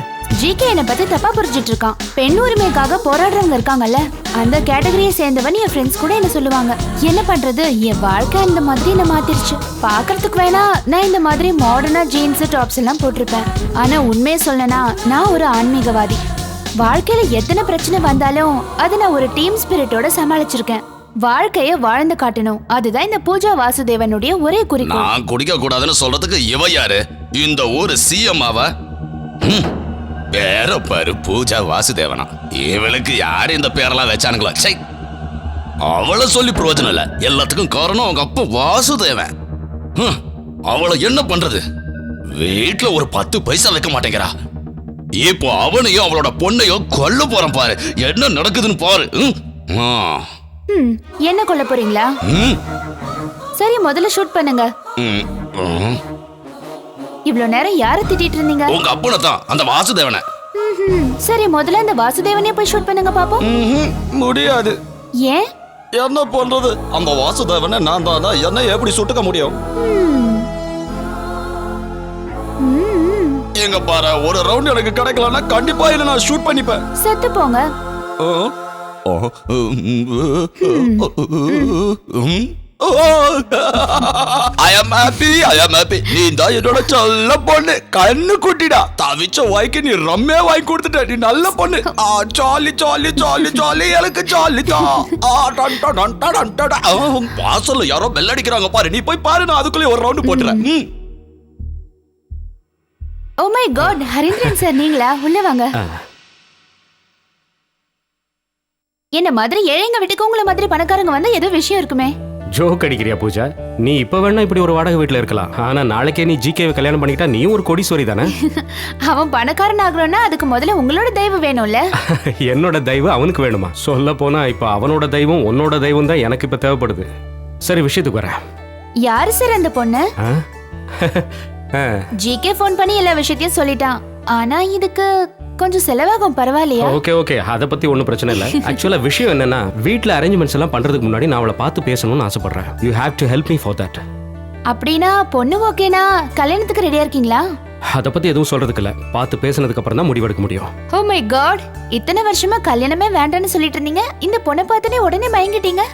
ஜிகே என்ன பத்தி தப்பா புரிஞ்சிட்டு இருக்கான். பெண் உரிமைக்காக போராடுறவங்க இருக்காங்கல்ல, அந்த கேட்டகரியை சேர்ந்தவன் என் ஃப்ரெண்ட்ஸ் கூட என்ன சொல்லுவாங்க. என்ன பண்றது, என் வாழ்க்கை இந்த மாதிரி என்ன மாத்திருச்சு. பாக்குறதுக்கு வேணா நான் இந்த மாதிரி மாடர்னா ஜீன்ஸ் டாப்ஸ் எல்லாம் போட்டிருப்பேன். ஆனா உண்மையை சொல்லனா நான் ஒரு ஆன்மீகவாதி. வாழ்க்கையில எத்தனை பிரச்சனை வந்தாலும் அதை நான் ஒரு டீம் ஸ்பிரிட்டோட சமாளிச்சிருக்கேன். வாழ்க்கைய வாழ்ந்து காட்டணும், அதுதான் இந்த பூஜா வாசுதேவனுடைய ஒரே குறிக்கோள். நான் குடிக்க கூடாதுன்னு சொல்றதுக்கு இவ யாரு? இந்த ஊரு சிஎம் ஆவா? பேர பாரு, பூஜா வாசுதேவனா. இவளுக்கு யாரு இந்த பேரெல்லாம் வச்சானுங்களா? சை, அவளை சொல்லி பிரயோஜனம் இல்ல. எல்லாத்துக்கும் காரணம் அவங்க அப்பா வாசுதேவன். அவளை என்ன பண்றது? வீட்டுல ஒரு 10 பைசா வைக்க மாட்டேங்கிறா. இப்போ அவனையும் அவளோட பொண்ணையும் கொல்ல போறான் பாரு. என்ன நடக்குதுன்னு பாரு. என்ன கொல்ல போறீங்களா? சரி, முதல்ல ஷூட் பண்ணுங்க. இவ்வளவு நேரம் யாரை திட்டிட்டு இருந்தீங்க? உங்க அப்பனை தான், அந்த வாசுதேவனை. சரி, முதல்ல அந்த வாசுதேவனே போய் ஷூட் பண்ணுங்க பாப்போம். முடியாது. ஏன்? என்ன பண்றது, அந்த வாசுதேவனை நான் தானா, என்ன எப்படி சுட்டுக்க முடியும்? எங்க பாரு, ஒரு ரவுண்ட் எனக்கு கிடைக்கலன்னா கண்டிப்பா இல்ல நான் ஷூட் பண்ணிப்பேன். செத்து போங்க. I am happy. நீ தான் என்னோட சொல்ல பொண்ணு, கண்ணு குட்டிடா. தவிச்ச வாய்க்கு நீ ரம்மே வாங்கி கொடுத்துட்ட. நீ நல்ல பொண்ணு. ஜாலி ஜாலி ஜாலி ஜாலி, எனக்கு ஜாலி தான். வாசல்ல யாரோ பெல் அடிக்கிறாங்க பாரு, நீ போய் பாரு. நான் அதுக்குள்ளே ஒரு ரவுண்ட் போட்டுறேன். Oh my God, Harindran sir நீங்களா? உள்ள வாங்க. என்ன மாதிரி ஏழைங்க வீட்டுக்கு உங்களை மாதிரி பணக்காரங்க வந்தா ஏதோ விஷயம் இருக்குமே. ஜோக் அடிக்கிறியா பூஜா? நீ இப்ப வேணா இப்படி ஒரு வாடகை வீட்டுல இருக்கலாம், ஆனா நாளைக்கே நீ ஜிகேவை கல்யாணம் பண்ணிக்கிட்டா நீயும் ஒரு கோடீஸ்வரி தானே? அவன் பணக்காரன் ஆகணும்னா அதுக்கு முதல்ல உங்களோட தெய்வம் வேணும்ல. என்னோட தெய்வம் அவனுக்கு வேணுமா? சொல்ல போனா இப்ப அவனோட தெய்வம் உன்னோட தெய்வம் தான் எனக்கு இப்ப தேவைப்படுது. சரி, விஷயத்துக்கு வரேன். யாரு சார் அந்த பொண்ணு? ஜிகே போன் பண்ணி எல்லா விஷயத்தையும் சொல்லிட்டான். ஆனா இதுக்கு கொஞ்சம் செலவாகும், பரவாயில்லையா? ஓகே, அத பத்தி ஒன்றும் பிரச்சனை இல்லை. ஆக்சுவலா விஷயம் என்னன்னா, வீட்ல அரேஞ்ச்மெண்ட்ஸ் எல்லாம் பண்றதுக்கு முன்னாடி நான் அவளை பார்த்து பேசணும்னு ஆசைப்படுறேன். You have to help me for that. அப்படின்னா பொண்ணு ஓகேனா கல்யாணத்துக்கு ரெடியா இருக்கீங்களா? அத பத்தி எதுவும் சொல்றதுக்கு இல்ல, பார்த்து பேசினதுக்கு அப்புறம் தான் முடிவெடுக்க முடியும். ஓ மை காட், இத்தனை வருஷமா கல்யாணமே வேண்டாம்னு சொல்லிட்டு இருந்தீங்க, இந்த பொண்ணை பார்த்தனே உடனே மயங்கிட்டீங்க.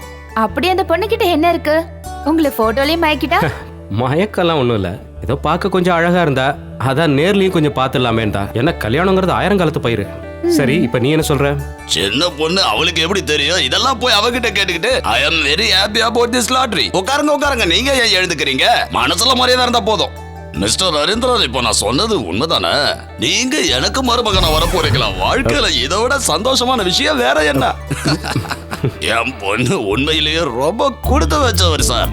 அப்படி அந்த பொண்ணு கிட்ட என்ன இருக்கு? உங்களை போட்டோலயே மயக்கிட்டா? மயக்கெல்லாம் ஒண்ணும் இல்ல, ஏதோ பார்க்க கொஞ்சம் அழகா இருந்தா, அதான் நேர்லயும் கொஞ்சம் பார்த்துடலாமேன்னு தான். ஏன்னா கல்யாணங்கிறது 1000 காலத்து பயிர். சரி, இப்ப நீ என்ன சொல்ற? சின்ன பொண்ணு, அவளுக்கு எப்படி தெரியும்? இதெல்லாம் போய் அவகிட்ட கேட்டுக்கிட்டு I am very happy about this lottery. உட்காருங்க, நீங்க ஏன் எழுந்துக்கிறீங்க? மனசுல மரியாதை இருந்தா போதும். மிஸ்டர் ஹரிந்திரன், இப்போ நான் சொன்னது உண்மைதானே? நீங்க எனக்கு மருமகனா வர போறீங்களா? வாழ்க்கையில இதை விட சந்தோஷமான விஷயம் வேற என்ன? என் பொண்ணு உண்மையிலேயே ரொம்ப கொடுத்து வச்சவர் சார்.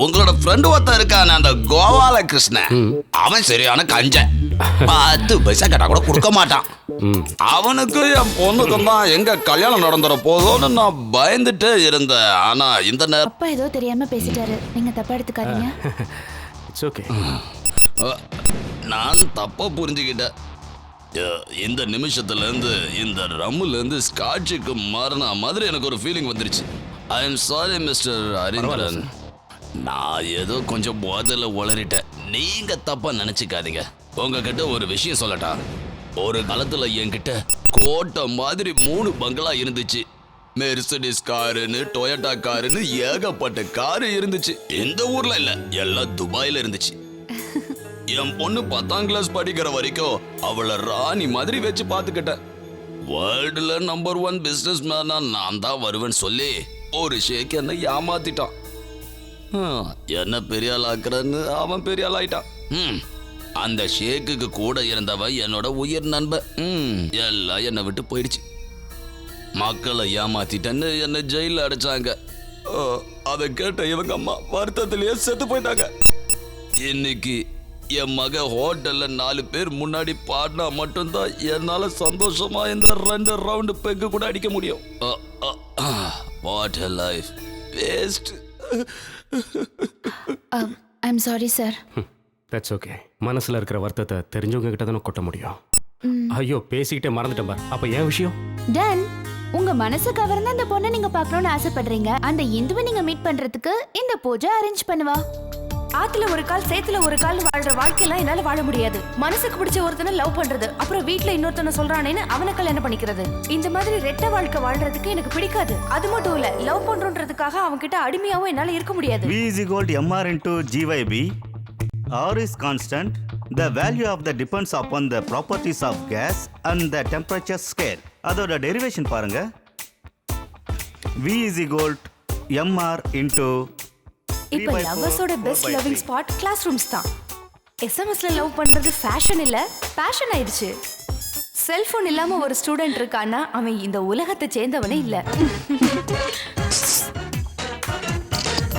உங்களோட ஃப்ரெண்டு ஒருத்தன் இருக்கான, அந்த கோபால கிருஷ்ணன், அவன் சரியான கஞ்சன். 10 பைசா கேட்டா கூட கொடுக்க மாட்டான். அவனுக்கு என் பொண்ணுக்கும் தான் எங்க கல்யாணம் நடந்துற போதும்னு நான் பயந்துட்டே இருந்தேன். ஆனா இந்த நேரம் அப்பா ஏதோ தெரியாம பேசிட்டாரு, நீங்க தப்பா எடுத்துக்காதீங்க. It's okay. நான் தப்பா புரிஞ்சுக்கிட்டேன். இந்த நிமிஷத்துல இருந்து இந்த ரம்முல இருந்து ஸ்காட்சுக்கு மாறின மாதிரி எனக்கு ஒரு ஃபீலிங் வந்துருச்சு. I am sorry mister Harindran, நான் ஏதோ கொஞ்சம் போதையில உளறிட்டேன். நீங்க தப்பா நினைச்சுக்காதீங்க. உங்ககிட்ட ஒரு விஷயம் சொல்லட்டா? ஒரு காலத்துல என்கிட்ட கோட்டை மாதிரி 3 பங்களா இருந்துச்சு. மெர்சிடிஸ் காருன்னு, டொயோட்டா காருன்னு ஏகப்பட்ட காரு இருந்துச்சு. இந்த ஊர்ல இல்ல, எல்லாம் துபாயில இருந்துச்சு. என் பொண்ணு 10ஆம் கிளாஸ் படிக்கிற வரைக்கும் அவளை ராணி மாதிரி வச்சு பாத்துக்கிட்டேன். வேர்ல்டுல நம்பர் 1 பிசினஸ் மேனா நான் தான் வருவேன்னு சொல்லி ஒரு ஷேக் என்ன ஏமாத்திட்டான். என்ன பெரிய ஆள் ஆக்குறன்னு அவன் பெரிய ஆள் ஆயிட்டான். அந்த ஷேக்குக்கு கூட இருந்தவன் என்னோட உயிர் நண்பன். எல்லாம் என்னை விட்டு போயிடுச்சு. மக்களை ஏமாத்திட்டேன்னு என்னை ஜெயில அடைச்சாங்க. அதை கேட்ட இவங்க அம்மா வருத்தத்திலேயே செத்து போயிட்டாங்க. இன்னைக்கு என் மக ஹோட்டல்ல 4 பேர் முன்னாடி பாடினா மட்டும்தான் என்னால சந்தோஷமா இந்த 2 ரவுண்டு பெக்கு கூட அடிக்க முடியும். What a life waste. I'm sorry sir. That's okay. மனசுல இருக்கிற வருத்தத்தை தெரிஞ்சவங்க கிட்ட தானே கொட்ட முடியும். ஐயோ பேசிக்கிட்டே மறந்துட்டேன் பார். அப்ப ஏன் விஷயம்? டன், உங்க மனசு கவர்ந்த அந்த பொண்ணை நீங்க பார்க்கணும்னு ஆசைப்படுறீங்க. அந்த இந்துவை நீங்க மீட் பண்றதுக்கு இந்த பூஜை அரேஞ்ச் பண்ணுவா. ஆத்துல ஒரு கால் சேத்துல ஒரு கால் வாழ்ற வாழ்க்கையெல்லாம் என்னால வாழ முடியாது. மனசுக்கு பிடிச்ச ஒருத்தனை லவ் பண்றது, அப்புறம் வீட்டுல இன்னொருத்தனை சொல்றானேன்னு அவனை கல்யாணம் பண்ணிக்கிறது, இந்த மாதிரி ரெட்ட வாழ்க்கை வாழ்றதுக்கு எனக்கு பிடிக்காது. அது மட்டும் இல்ல, லவ் பண்றோன்றதுக்காக அவங்க கிட்ட அடிமையாவும் என்னால இருக்க முடியாது. V is equal to MR into GYB. R is constant. The value of the depends upon the properties of gas and the temperature scale. அதோட derivation பாருங்க. V is equal to MR into இப்ப லவ்வர்ஸோட best loving spot classrooms தான். எஸ்எம்எஸ்ல love பண்றது fashion இல்ல, passion ஆயிடுச்சு. Cellphone இல்லாம ஒரு ஸ்டூடெண்ட் இருக்கான்னா அவன் இந்த உலகத்தை சேர்ந்தவனே இல்ல.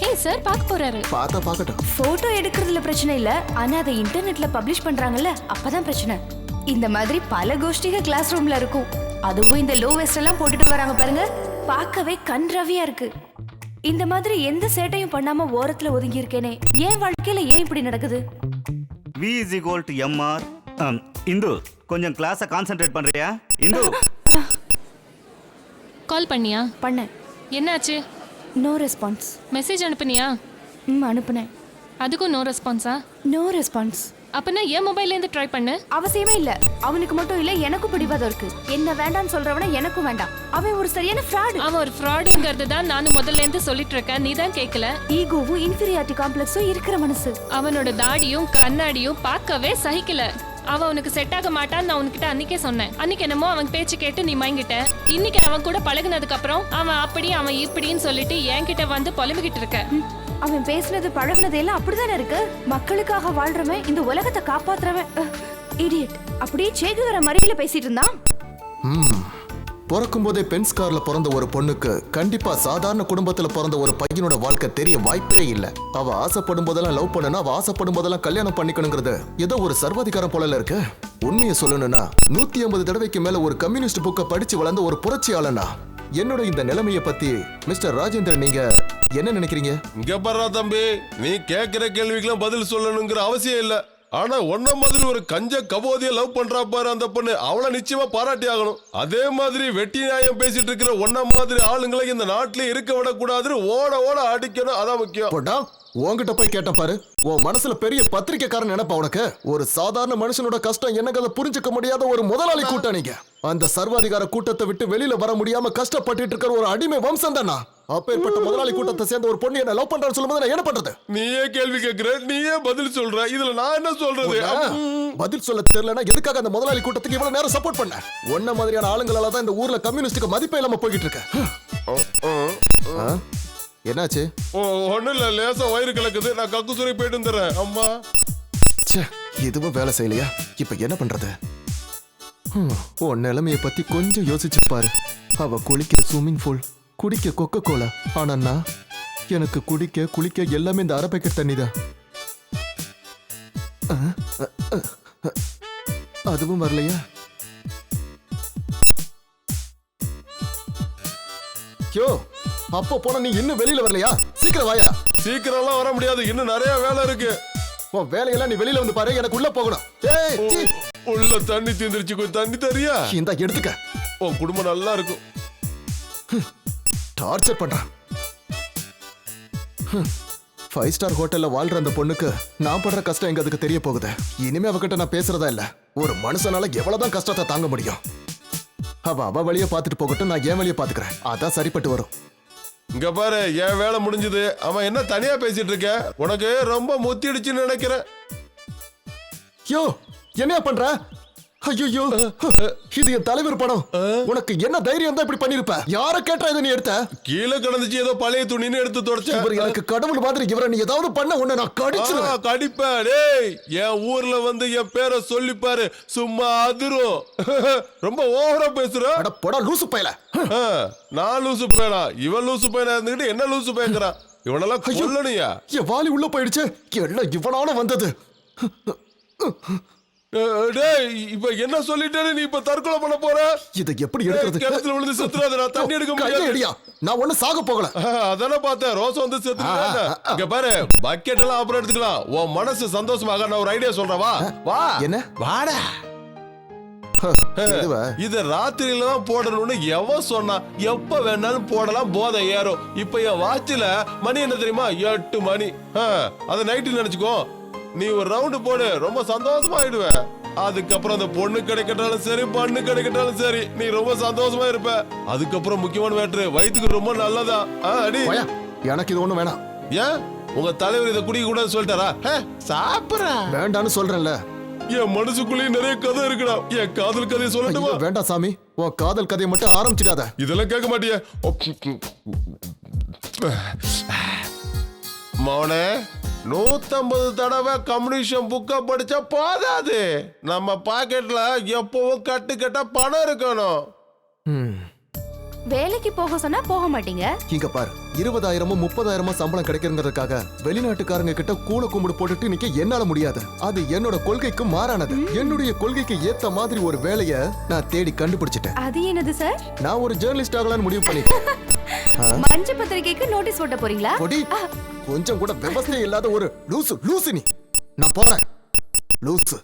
ஏய் சார் பார்க்க போறாரு. பார்க்கட்டும். போட்டோ எடுக்கிறதுல பிரச்சனை இல்ல, ஆனா அதை இன்டர்நெட்ல பப்ளிஷ் பண்றாங்கல்ல, அப்பதான் பிரச்சனை. இந்த மாதிரி பல கோஷ்டிக கிளாஸ் ரூம்ல இருக்கும். அதுவும் இந்த லோ வெஸ்ட் எல்லாம் போட்டுட்டு வராங்க பாருங்க, பார்க்கவே கண்ரவியா இருக்கு. இந்த மாதிரி எந்த சேட்டையும் பண்ணாம ஓரத்துல ஒதுங்கி இருக்கேனே, ஏன் வாழ்க்கையில ஏன் இப்படி நடக்குது? V is equal to MR. Hindu, கொஞ்சம் கிளாஸை கான்சென்ட்ரேட் பண்றியா? இந்து, கால் பண்ணியா? பண்ணேன். என்னாச்சு? No response. மெசேஜ் அனுப்புனியா? அனுப்புனேன். அதுக்கும் நோ ரெஸ்பான்ஸா? No response. அப்பனா என் மொபைல்ல இருந்து ட்ரை பண்ணு. அவசியமே இல்ல. அவனுக்கு மட்டும் இல்ல, எனக்கும் பிடிவாதம் இருக்கு. என்ன வேண்டாம்னு சொல்றவன எனக்கும் வேண்டாம். அவன் ஒரு சரியான ஃப்ராட். அவன் ஒரு ஃப்ராடுங்கிறது தான் நானும் முதல்ல இருந்து சொல்லிட்டு இருக்கேன், நீ தான் கேட்கல. ஈகோவும் இன்ஃபீரியாரிட்டி காம்ப்ளெக்ஸும் இருக்கிற மனசு. அவனோட தாடியும் கண்ணாடியும் பார்க்கவே சகிக்கல. அவன் உனக்கு செட் ஆக மாட்டான்னு நான் உனக்கிட்ட அன்னைக்கே சொன்னேன். அன்னைக்கு என்னமோ அவன் பேச்சு கேட்டு நீ மயங்கிட்ட. இன்னைக்கு அவன் கூட பழகுனதுக்கு அப்புறம் அவன் அப்படி அவன் இப்படின்னு சொல்லிட்டு என்கிட்ட வந்து புலம்பிக்கிட்டு இருக்க. அவன் பேசுனது பழகுனது எல்லாம் அப்படிதானே இருக்கு. மக்களுக்காக வாழ்றவன், இந்த உலகத்தை காப்பாத்துறவன். இடியட். அப்படியே சேகுவர மறியல பேசிட்டு இருந்தான். பிறக்கும் போதே பென்ஸ் கார்ல பிறந்த ஒரு பொண்ணுக்கு கண்டிப்பா சாதாரண குடும்பத்துல பிறந்த ஒரு பையனோட வாழ்க்கை தெரிய வாய்ப்பே இல்ல. அவ ஆசைப்படும் போதெல்லாம் லவ் பண்ணணும், அவ ஆசைப்படும் போதெல்லாம் கல்யாணம் பண்ணிக்கணுங்கிறது ஏதோ ஒரு சர்வாதிகாரம் போல இருக்கு. உண்மையை சொல்லணும்னா 150 தடவைக்கு மேல ஒரு கம்யூனிஸ்ட் புக்கை படிச்சு வளர்ந்த ஒரு புரட்சியாளனா என்னோட இந்த நிலைமைய பத்தி மிஸ்டர் ராஜேந்திரன் நீங்க என்ன நினைக்கிறீங்க? இங்க பாரு தம்பி, நீ கேட்கிற கேள்விக்கெல்லாம் பதில் சொல்லணுங்கிற அவசியம் இல்ல. ஆனா ஒன்ன மாதிரி ஒரு கஞ்ச கபோதிய லவ் பண்றா பாரு அந்த பொண்ணு, அவளை நிச்சயமா பாராட்டி ஆகணும். அதே மாதிரி வெட்டி நியாயம் பேசிட்டு இருக்கிற ஒன்ன மாதிரி ஆளுங்களை இந்த நாட்டிலே இருக்க விடக்கூடாதுன்னு ஓட ஓட அடிக்கணும், அதான் முக்கியம். உன்கிட்ட போய் கேட்ட பாரு, உன் மனசுல பெரிய பத்திரிக்கைக்காரன் நினைப்பா உனக்கு. ஒரு சாதாரண மனுஷனோட கஷ்டம் என்னங்கதை புரிஞ்சுக்க முடியாத ஒரு முதலாளி கூட்டம் நீங்க. அந்த சர்வாதிகார கூட்டத்தை விட்டு வெளியில வர முடியாம கஷ்டப்பட்டு இருக்கிற ஒரு அடிமை வம்சம் தானா. அப்பேற்பட்ட முதலாளி கூட்டத்தை சேர்ந்த ஒரு பொண்ணு என்ன லவ் பண்றான்னு சொல்லும்போது நான் என்ன பண்றது? நீயே கேள்வி கேட்கிற, நீயே பதில் சொல்ற, இதுல நான் என்ன சொல்றது? பதில் சொல்ல தெரியலனா எதுக்காக அந்த முதலாளி கூட்டத்துக்கு இவ்வளவு நேரம் சப்போர்ட் பண்ண? ஒன்ன மாதிரியான ஆளுங்களால தான் இந்த ஊர்ல கம்யூனிஸ்டுக்கு மதிப்பே இல்லாம போயிட்டு இருக்கு. என்னாச்சு? ஒண்ணு இல்ல, லேசா வயிறு கலக்குது, நான் கக்குசுரை போயிட்டு வந்துறேன். அம்மா எதுவும் வேலை செய்யலையா? இப்ப என்ன பண்றது? உன் நிலைமைய பத்தி கொஞ்சம் யோசிச்சு பாரு. அவ குளிக்கிற ஸ்விம்மிங் பூல், குடிக்க கொக்கோ கோலா. ஆனா எனக்கு குடிக்க குளிக்க எல்லாமே இந்த அரை பேக்கெட் தண்ணி தான். அதுவும் வரலையா? யோ, அப்போ போன நீ இன்னும் வெளியில வரலையா? சீக்கிரம் வாயா. சீக்கிரம்லாம் வர முடியாது, இன்னும் நிறைய வேலை இருக்கு. உன் வேலையெல்லாம் நீ வெளியில வந்து பாரு, எனக்கு உள்ள போகணும். உள்ள தண்ணி தீந்துருச்சு, கொஞ்சம் தண்ணி தரியா? இந்த எடுத்துக்க. உன் குடும்பம் நல்லா இருக்கும். டார்ச்சர் பண்றான். 5 ஸ்டார் ஹோட்டல்ல வாழ்ற அந்த பொண்ணுக்கு நான் படுற கஷ்டம் எங்க அதுக்கு தெரிய போகுது. இனிமே அவகிட்ட நான் பேசுறதா இல்ல. ஒரு மனுஷனால எவ்வளவுதான் கஷ்டத்தை தாங்க முடியும்? அவ வழிய பாத்துட்டு போகட்டும், நான் என் வழிய பாத்துக்கிறேன். அதான் சரிப்பட்டு வரும். இங்க பாரு, என் வேலை முடிஞ்சது. அவன் என்ன தனியா பேசிட்டு இருக்க? உனக்கு ரொம்ப முத்திடுச்சுன்னு நினைக்கிறேன். யோ, என்னையா பண்ற? ஐயோ, இது என் தலைவர் படம். உனக்கு என்ன தைரியம் தான் இப்படி பண்ணிருப்ப? யார கேட்டா இதை நீ எடுத்த? கீழே கிடந்துச்சு, ஏதோ பழைய துணின்னு எடுத்து தொடச்சேன். இவர் எனக்கு கடவுள் மாதிரி. இவரை நீ ஏதாவது பண்ண உன்னை நான் கடிச்சிருவேன். கடிப்பேன். டேய், என் ஊர்ல வந்து என் பேரை சொல்லிப்பாரு, சும்மா அதிரும். ரொம்ப ஓவரா பேசுற. போடா லூசு பயல. நான் லூசு பயலா? இவன் லூசு பயலா இருந்துகிட்டு என்ன லூசு பயங்கிறான்? இவனெல்லாம் கொல்லணுயா? என் வாலி உள்ள போயிடுச்சு. எல்லாம் இவனால வந்தது. டேய், இப்ப என்ன சொல்லிட்டேன்னு நீ இப்ப தற்கொலை பண்ண போற? இதை எப்படி எடுக்கிறது? கிணத்துல விழுந்து செத்துறாதடா, தண்ணி எடுக்க முடியாது. நான் ஒண்ணு சாக போகல. அதானே பார்த்தேன், ரோஸ் வந்து செத்துறாத. இங்க பாரு, பக்கெட் எல்லாம் அப்புறம் எடுத்துக்கலாம். உன் மனசு சந்தோஷமாக நான் ஒரு ஐடியா சொல்றேன். வா வா. என்ன? வாடா. இத ராத்திரியில தான் போடணும்னு எவன் சொன்னா? எப்ப வேணாலும் போடலாம், போதை ஏறும். இப்ப என் வாட்சில மணி என்ன தெரியுமா? 8 மணி. அத நைட்டு நினைச்சுக்கோ. நீ ஒரு ரவுண்டு போடு, ரொம்ப சந்தோஷமா ஆயிடுவ. அதுக்கப்புறம் அந்த பொண்ணு கிடைக்கட்டாலும் சரி, பண்ணு கிடைக்கட்டாலும் சரி, நீ ரொம்ப சந்தோஷமா இருப்ப. அதுக்கப்புறம் முக்கியமான மேட்ரு, வயிற்றுக்கு ரொம்ப நல்லதா. அடி, எனக்கு இது ஒண்ணு வேணாம். ஏன் உங்க தலைவர் இதை குடிக்க கூடாதுன்னு சொல்லிட்டாரா? சாப்பிடுற வேண்டான்னு சொல்றேன்ல. என் மனசுக்குள்ளேயே நிறைய கதை இருக்குடா. என் காதல் கதையை சொல்லட்டுமா? வேண்டாம் சாமி, உன் காதல் கதையை மட்டும் ஆரம்பிச்சிடாத. இதெல்லாம் கேட்க மாட்டிய மௌனே. 150 தடவை கம்யூனிஷன் புக்க படிச்சா போதாது. நம்ம பாக்கெட்ல எப்பவும் கட்டு கட்டா பணம் இருக்கணும். வேலைக்கு போக சொன்னா போக மாட்டீங்க. இங்க பாரு, 20,000 30,000 சம்பளம் கிடைக்கிறதுக்காக வெளிநாட்டுக்காரங்க கிட்ட கூல கும்பிடு போட்டுட்டு நிக்க என்னால முடியாது. அது என்னோட கொள்கைக்கு மாறானது. என்னுடைய கொள்கைக்கு ஏத்த மாதிரி ஒரு வேலைய நான் தேடி கண்டுபிடிச்சிட்டேன். அது என்னது சார்? நான் ஒரு ஜேர்னலிஸ்ட் ஆகலாம்னு முடிவு பண்ணிட்டேன். மஞ்ச பத்திரிகைக்கு நோட்டீஸ் போட்ட போறீங்களா? கொஞ்சம் கூட விவசாய இல்லாத ஒரு லூசு நீ. நான் போறேன். லூசு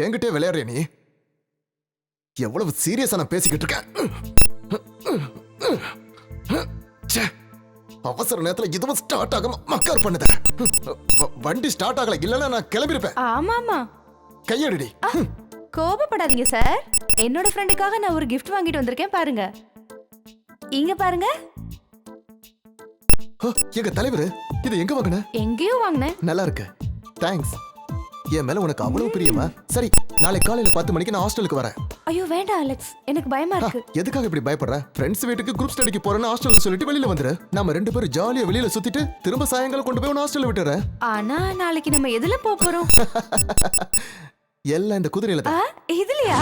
என்கிட்ட விளையாடுற நீ. எவ்வளவு சீரியஸா நான் பேசிக்கிட்டு இருக்கேன். அவசர நேரத்துல இதுவும் ஸ்டார்ட் ஆகாம மக்கார் பண்ணுத. வண்டி ஸ்டார்ட் ஆகல, இல்லன்னா நான் கிளம்பிருப்பேன். ஆமாமா. கையடிடி. கோபப்படாதீங்க சார். என்னோட ஃப்ரெண்டுக்காக நான் ஒரு gift வாங்கிட்டு வந்திருக்கேன், பாருங்க. இங்க பாருங்க. எங்க தலைவர் இது எங்க வாங்குன? எங்கேயோ வாங்குனேன். நல்லா இருக்கு, தேங்க்ஸ். என் மேல உனக்கு அவ்வளவு பிரியமா? சரி, நாளை காலையில 10 மணிக்கு நான் ஹாஸ்டலுக்கு வரேன். ஐயோ வேண்டாம் அலெக்ஸ், எனக்கு பயமா இருக்கு. எதுக்காக இப்படி பயப்படுற? ஃப்ரெண்ட்ஸ் வீட்டுக்கு குரூப் ஸ்டடிக்கு போறேன்னு ஹாஸ்டல்ல சொல்லிட்டு வெளியில வந்துரு. நாம 2 பேரும் ஜாலியா வெளியில சுத்திட்டு திரும்ப சாயங்காலம் கொண்டு போய் உன் ஹாஸ்டல்ல விட்டுறேன். ஆனா நாளைக்கு நம்ம எதுல போறோம்? எல்லாம் இந்த குதிரையில தான். இதுலயா?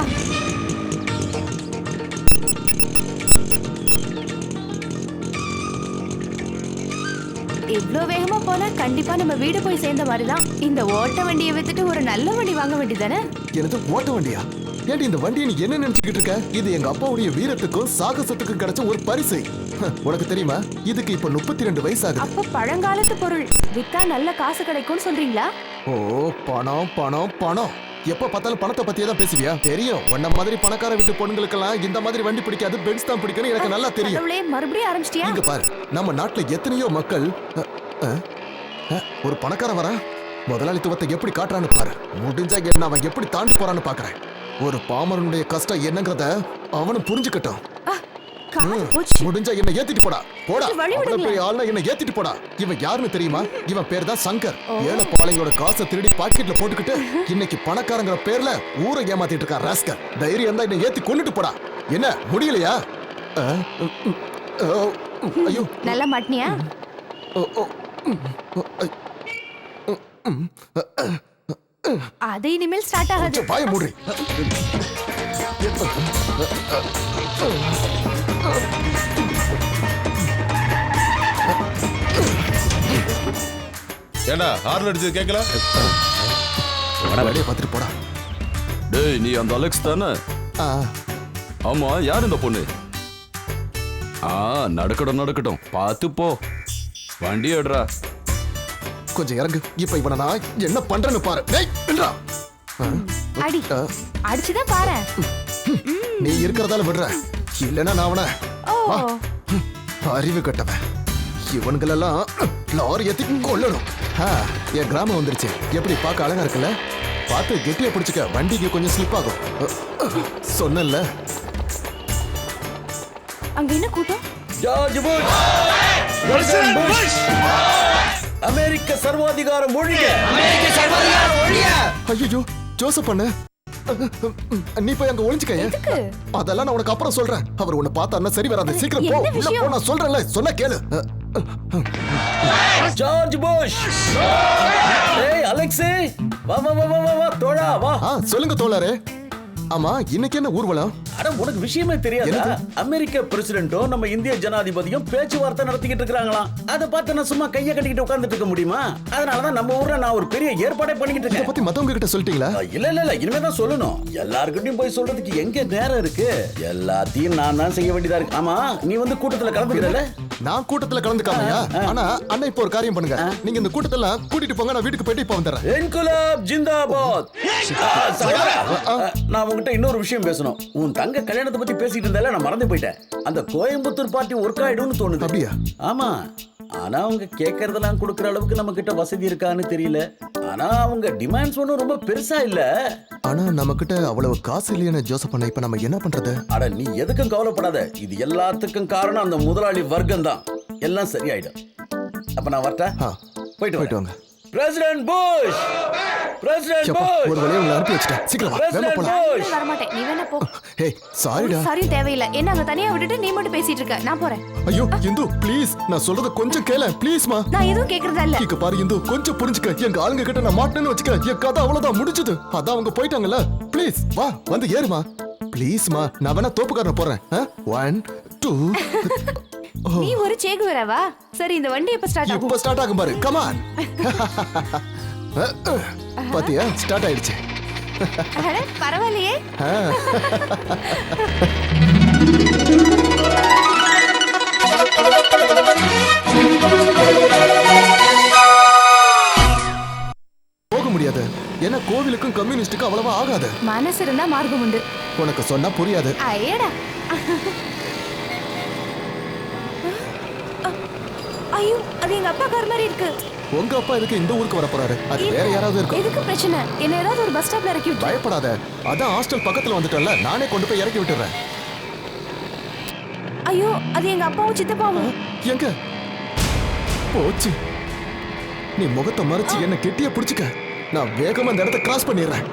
இவ்ளோ வேகமா போனா கண்டிப்பா நம்ம வீடு போய் சேர்ந்த மாதிரிதான். இந்த ஓட்ட வண்டியை வித்துட்டு ஒரு நல்ல வண்டி வாங்க வேண்டியதானே? எனது ஓட்ட வண்டியா? ஏன்டி இந்த வண்டியை நீ என்ன நினைச்சுக்கிட்டு இருக்க? இது எங்க அப்பாவுடைய வீரத்துக்கும் சாகசத்துக்கும் கிடைச்ச ஒரு பரிசு. உனக்கு தெரியுமா, இதுக்கு இப்ப 32 வயசு ஆகுது. அப்ப பழங்காலத்து பொருள் வித்தா நல்ல காசு கிடைக்கும்னு சொல்றீங்களா? ஓ, பணம் பணம் பணம். எப்ப பார்த்தாலும் பணத்தை பத்தியே தான் பேசுவியா? தெரியும், உன்ன மாதிரி பணக்கார வீட்டு பொண்ணுங்களுக்கெல்லாம் இந்த மாதிரி வண்டி பிடிக்காது, பென்ஸ் தான் பிடிக்கும். எனக்கு நல்லா தெரியும். மறுபடியும் ஆரம்பிச்சிட்டியா? இங்க பாரு, நம்ம நாட்டுல எத்தனையோ மக்கள். ஒரு பணக்காரன் வரா, முதலாளித்துவத்தை எப்படி காட்டுறான்னு பாரு. முடிஞ்சா என்ன அவன் எப்படி தாண்டி போறான்னு பாக்குறேன். ஒரு பாமரனுடைய கஷ்டம் என்னங்கறத அவனும் புரிஞ்சுக்கட்டும். முடிஞ்சா என்ன ஏத்திட்டு போடா. போடா, அவ்வளவு பெரிய ஆள்னா என்ன ஏத்திட்டு போடா. இவன் யாருன்னு தெரியுமா? இவன் பேர் தான் சங்கர். ஏழை பாளையங்களோட காசை திருடி பாக்கெட்ல போட்டுக்கிட்டு இன்னைக்கு பணக்காரங்கிற பேர்ல ஊரை ஏமாத்திட்டு இருக்கான் ராஸ்கல். தைரியம் தான் என்ன ஏத்தி கொண்டுட்டு போடா. என்ன முடியலையா? ஐயோ, நல்லா மாட்டினியா? அது இனிமேல் ஸ்டார்ட் ஆகாது. பாய மூடி. ஏண்டா ஹார்ன் அடிச்சது கேட்கல? வண்டியை பார்த்துட்டு போடா. டேய், நீ அந்த அலெக்ஸ் தானே? ஆமா, யார் இந்த பொண்ணு? நடக்கட்டும், பார்த்து போ. வண்டி எடுறா. கொஞ்சம் இறங்கு. இப்ப இவனை நான் என்ன பண்றேன்னு பாரு. அடி, அடிச்சுதான் பாரு. நீ இருக்கிறதால விடுற, இல்லன்னா நான் அவனை. அறிவு கட்டவன். இவன்களெல்லாம் லாரி ஏத்தி கொல்லணும். என் கிராமம் வந்துருச்சு. எப்படி பார்க்க அழகா இருக்குல்ல? பார்த்து கெட்டியா பிடிச்சுக்க, வண்டிக்கு கொஞ்சம் ஸ்லிப் ஆகும். சொன்னல. அங்க என்ன கூட்டம்? ஜார்ஜ் புஷ், அமெரிக்க சர்வாதிகாரம் ஒழிக. ஐயோ, ஜோசப் பண்ண நீ போய் அங்க ஒளிஞ்சுக்க. அதெல்லாம் நான் உனக்கு அப்புறம் சொல்றேன். அவர் உன்னை பார்த்தா சரி வராது. சீக்கிரம் போ. உள்ள போ, நான் சொல்றேன்ல, சொன்னா கேளு. George Bush. ஏய் அலெக்ஸ், வா வா வா வா வா தோழா வா. சொல்லுங்க தோழரே. ஆமா, இன்னைக்கு என்ன ஊர்வலம்? அட உனக்கு விஷயமே தெரியாதா? அமெரிக்க பிரசிடென்ட்டும் நம்ம இந்திய ஜனாதிபதியும் பேச்சுவார்த்தை நடத்திக்கிட்டு இருக்காங்களாம். அதை பார்த்து நான் சும்மா கையை கட்டிக்கிட்டு உட்கார்ந்துட்டு இருக்க முடியுமா? அதனாலதான் நம்ம ஊர்ல நான் ஒரு பெரிய ஏற்பாடே பண்ணிக்கிட்டு இருக்கேன். இத பத்தி மத்தவங்க கிட்ட சொல்லிட்டீங்களா? இல்ல இல்ல இல்ல, இனிமே தான் சொல்லணும். எல்லார்கிட்டயும் போய் சொல்றதுக்கு எங்க நேரம் இருக்கு? எல்லாத்தையும் நான் தான் செய்ய வேண்டியதா இருக்கு. ஆமா, நீ வந்து கூட்டத்துல கலந்துக்கிறல? நான் கூட்டத்துல கலந்துக்காமையா? ஆனா அண்ணா இப்போ ஒரு காரியம் பண்ணுங்க. நீங்க இந்த கூட்டத்துல கூட்டிட்டு போங்க, நான் வீட்டுக்கு போயிட்டு இப்ப வந்துறேன். இன்குலாப் ஜிந்தாபாத். நான் உங்ககிட்ட இன்னொரு விஷயம் பேசணும். உன் தங்க கல்யாணத்தை பத்தி பேசிட்டு இருந்தால நான் மறந்து போயிட்டேன். அந்த கோயம்புத்தூர் பார்ட்டி ஒர்க் ஆயிடும்னு தோணுது. அப்படியா? ஆமா. ஆனா அவங்க கேட்கறதெல்லாம் கொடுக்கற அளவுக்கு நம்ம கிட்ட வசதி இருக்கான்னு தெரியல. ஆனா அவங்க டிமாண்ட்ஸ் ஒன்றும் ரொம்ப பெருசா இல்ல. ஆனா நம்ம கிட்ட அவ்வளவு காசு இல்லைன்னு ஜோசப் பண்ண, இப்ப நம்ம என்ன பண்றது? அட நீ எதுக்கும் கவலைப்படாத. இது எல்லாத்துக்கும் காரணம் அந்த முதலாளி வர்க்கம் தான். எல்லாம் சரியாயிடும். அப்ப நான் வரட்டா? போயிட்டு வாங்க. President Bush. President Bush. ஒரு வழியா உங்களை அனுப்பி வச்சிட்டேன். சீக்கிரம் வா. வேகமா போலாம். வர மாட்டேன். நீ வேணா போ. ஏய் சாரிடா. சாரி தேவையில்லை. என்ன அங்க தனியா விட்டுட்டு நீ மட்டும் பேசிட்டு இருக்க. நான் போறேன். ஐயோ இந்து ப்ளீஸ், நான் சொல்றத கொஞ்சம் கேள ப்ளீஸ் மா. நான் எதுவும் கேக்குறதா இல்ல. இங்க பாரு இந்து, கொஞ்சம் புரிஞ்சுக்க. எங்க ஆளுங்க கிட்ட நான் மாட்டேன்னு வச்சுக்க, என் கதை அவ்வளவுதான் முடிஞ்சது. அதான் அவங்க போயிட்டாங்கல்ல. ப்ளீஸ் வா, வந்து ஏறுமா ப்ளீஸ் மா. நான் வேணா தோப்புக்காரன போறேன். 1 2. நீ ஒரு சேகுவரவா? சரி, இந்த வண்டி எப்ப ஸ்டார்ட் ஆகும்? இப்ப ஸ்டார்ட் ஆகும் பாரு. Come on. பாத்தியா, ஸ்டார்ட் ஆயிடுச்சு. அட பரவாயில்லையே. போக முடியாது. ஏன்னா கோவிலுக்கும் கம்யூனிஸ்டுக்கும் அவ்வளவா ஆகாது. மனசு இருந்தா மார்க்கம் உண்டு. உனக்கு சொன்னா புரியாது. ஐயடா. ஐயோ, அது எங்க அப்பா கார் மாதிரி இருக்கு. உங்க அப்பா எதுக்கு இந்த ஊருக்கு வர போறாரு? அது வேற யாராவது இருக்கும். எதுக்கு பிரச்சனை? என்ன ஏதாவது ஒரு பஸ் ஸ்டாப்ல இறக்கி விட்டு. பயப்படாத, அதான் ஹாஸ்டல் பக்கத்துல வந்துட்டல, நானே கொண்டு போய் இறக்கி விட்டுறேன். ஐயோ, அது எங்க அப்பாவும் சித்தப்பாவும். எங்க போச்சு? நீ முகத்தை மறைச்சு என்ன கெட்டியா பிடிச்சுக்க. நான் வேகமா இந்த இடத்தை கிராஸ் பண்ணிடுறேன்.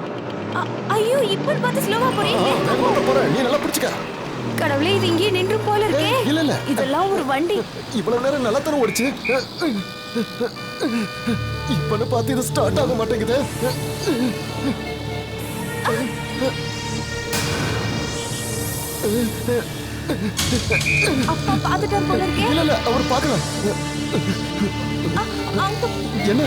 ஐயோ, இப்ப பார்த்து ஸ்லோவா போறேன். நீ நல்லா பிடிச்சுக்க. கடவுளே, இது இங்கே நின்று போல இருக்கே. இல்ல இல்ல, இதெல்லாம் ஒரு வண்டி. இவ்வளவு நேரம் நல்லா தானே ஓடிச்சு. இப்பன்னு பார்த்து இது ஸ்டார்ட் ஆக மாட்டேங்குது. அப்பா பாத்துட்டார் போல இருக்கே. இல்ல இல்ல, அவர் பார்க்கல. என்ன?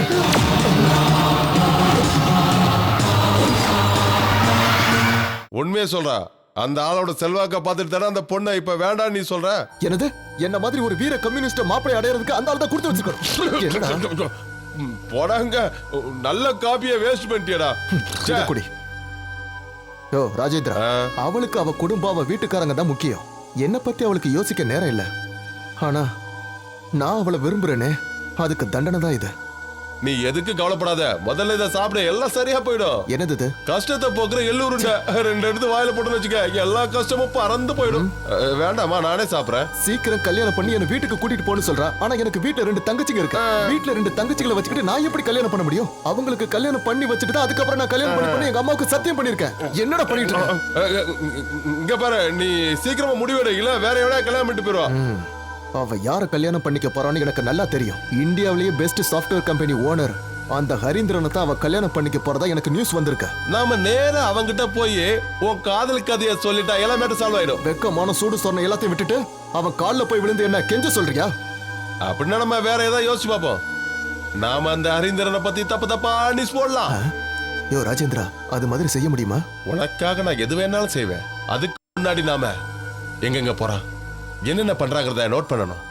உண்மையே சொல்றா. அந்த ஆளோட செல்வாக்க பார்த்துட்டு தானே அந்த பொண்ணை இப்ப வேண்டாம் நீ சொல்ற. என்னது? என்ன மாதிரி ஒரு வீர கம்யூனிஸ்ட் மாப்பிளை அடையறதுக்கு அந்த ஆள் தான் கொடுத்து வச்சிருக்கணும். போடாங்க, நல்ல காப்பியை வேஸ்ட் பண்ணிட்டியடா. குடி. ஓ ராஜேந்திரா, அவளுக்கு அவ குடும்பம், அவ வீட்டுக்காரங்க தான் முக்கியம். என்ன பத்தி அவளுக்கு யோசிக்க நேரம் இல்ல. ஆனா நான் அவளை விரும்புறேனே, அதுக்கு தண்டனை தான் இது. நீ எதுக்கு கவலைப்படாத. முதல்ல இதை சாப்பிட, எல்லாம் சரியா போயிடும். என்னது? கஷ்டத்தை போக்குற எள்ளூருண்ட 2 எடுத்து வாயில போட்டு வச்சுக்க, எல்லா கஷ்டமும் பறந்து போயிடும். வேண்டாமா, நானே சாப்பிடுறேன். சீக்கிரம் கல்யாணம் பண்ணி என்ன வீட்டுக்கு கூட்டிட்டு போன்னு சொல்றா. ஆனா எனக்கு வீட்டுல 2 தங்கச்சிங்க இருக்கு. வீட்டுல 2 தங்கச்சிகளை வச்சுக்கிட்டு நான் எப்படி கல்யாணம் பண்ண முடியும்? அவங்களுக்கு கல்யாணம் பண்ணி வச்சுட்டு தான் அதுக்கப்புறம் நான் கல்யாணம் பண்ணி எங்க அம்மாவுக்கு சத்தியம் பண்ணிருக்கேன். என்னடா பண்ணிட்டு இருக்க? இங்க பாரு, நீ சீக்கிரமா முடிவெடு, இல்ல வேற எவனா கல்யாணம் பண்ணிட்டு போயிடுவா. அவ யார கல்யாணம் பண்ணிக்க போறான்னு எனக்கு நல்லா தெரியும். இந்தியாவிலேயே பெஸ்ட் சாஃப்ட்வேர் கம்பெனி ஓனர் அந்த ஹரீந்திரனை தான் அவ கல்யாணம் பண்ணிக்க போறதா எனக்கு நியூஸ் வந்திருக்கு. நாம நேரா அவங்கிட்ட போய் உன் காதல் கதையை சொல்லிட்டா எல்லாம் மேட்டர் சால்வ் ஆயிடும். வெக்கமான சூடு சொன்ன எல்லாத்தையும் விட்டுட்டு அவன் கால்ல போய் விழுந்து என்ன கெஞ்ச சொல்றியா? அப்படின்னா நம்ம வேற ஏதாவது யோசிச்சு பார்ப்போம். நாம அந்த ஹரீந்திரனை பத்தி தப்பா நியூஸ் போடலாம். யோ ராஜேந்திரா, அது மாதிரி செய்ய முடியுமா? உனக்காக நான் எது வேணாலும் செய்வேன். அதுக்கு முன்னாடி நாம எங்கெங்க போறான், என்னென்ன பண்றாங்கிறத நோட் பண்ணணும்.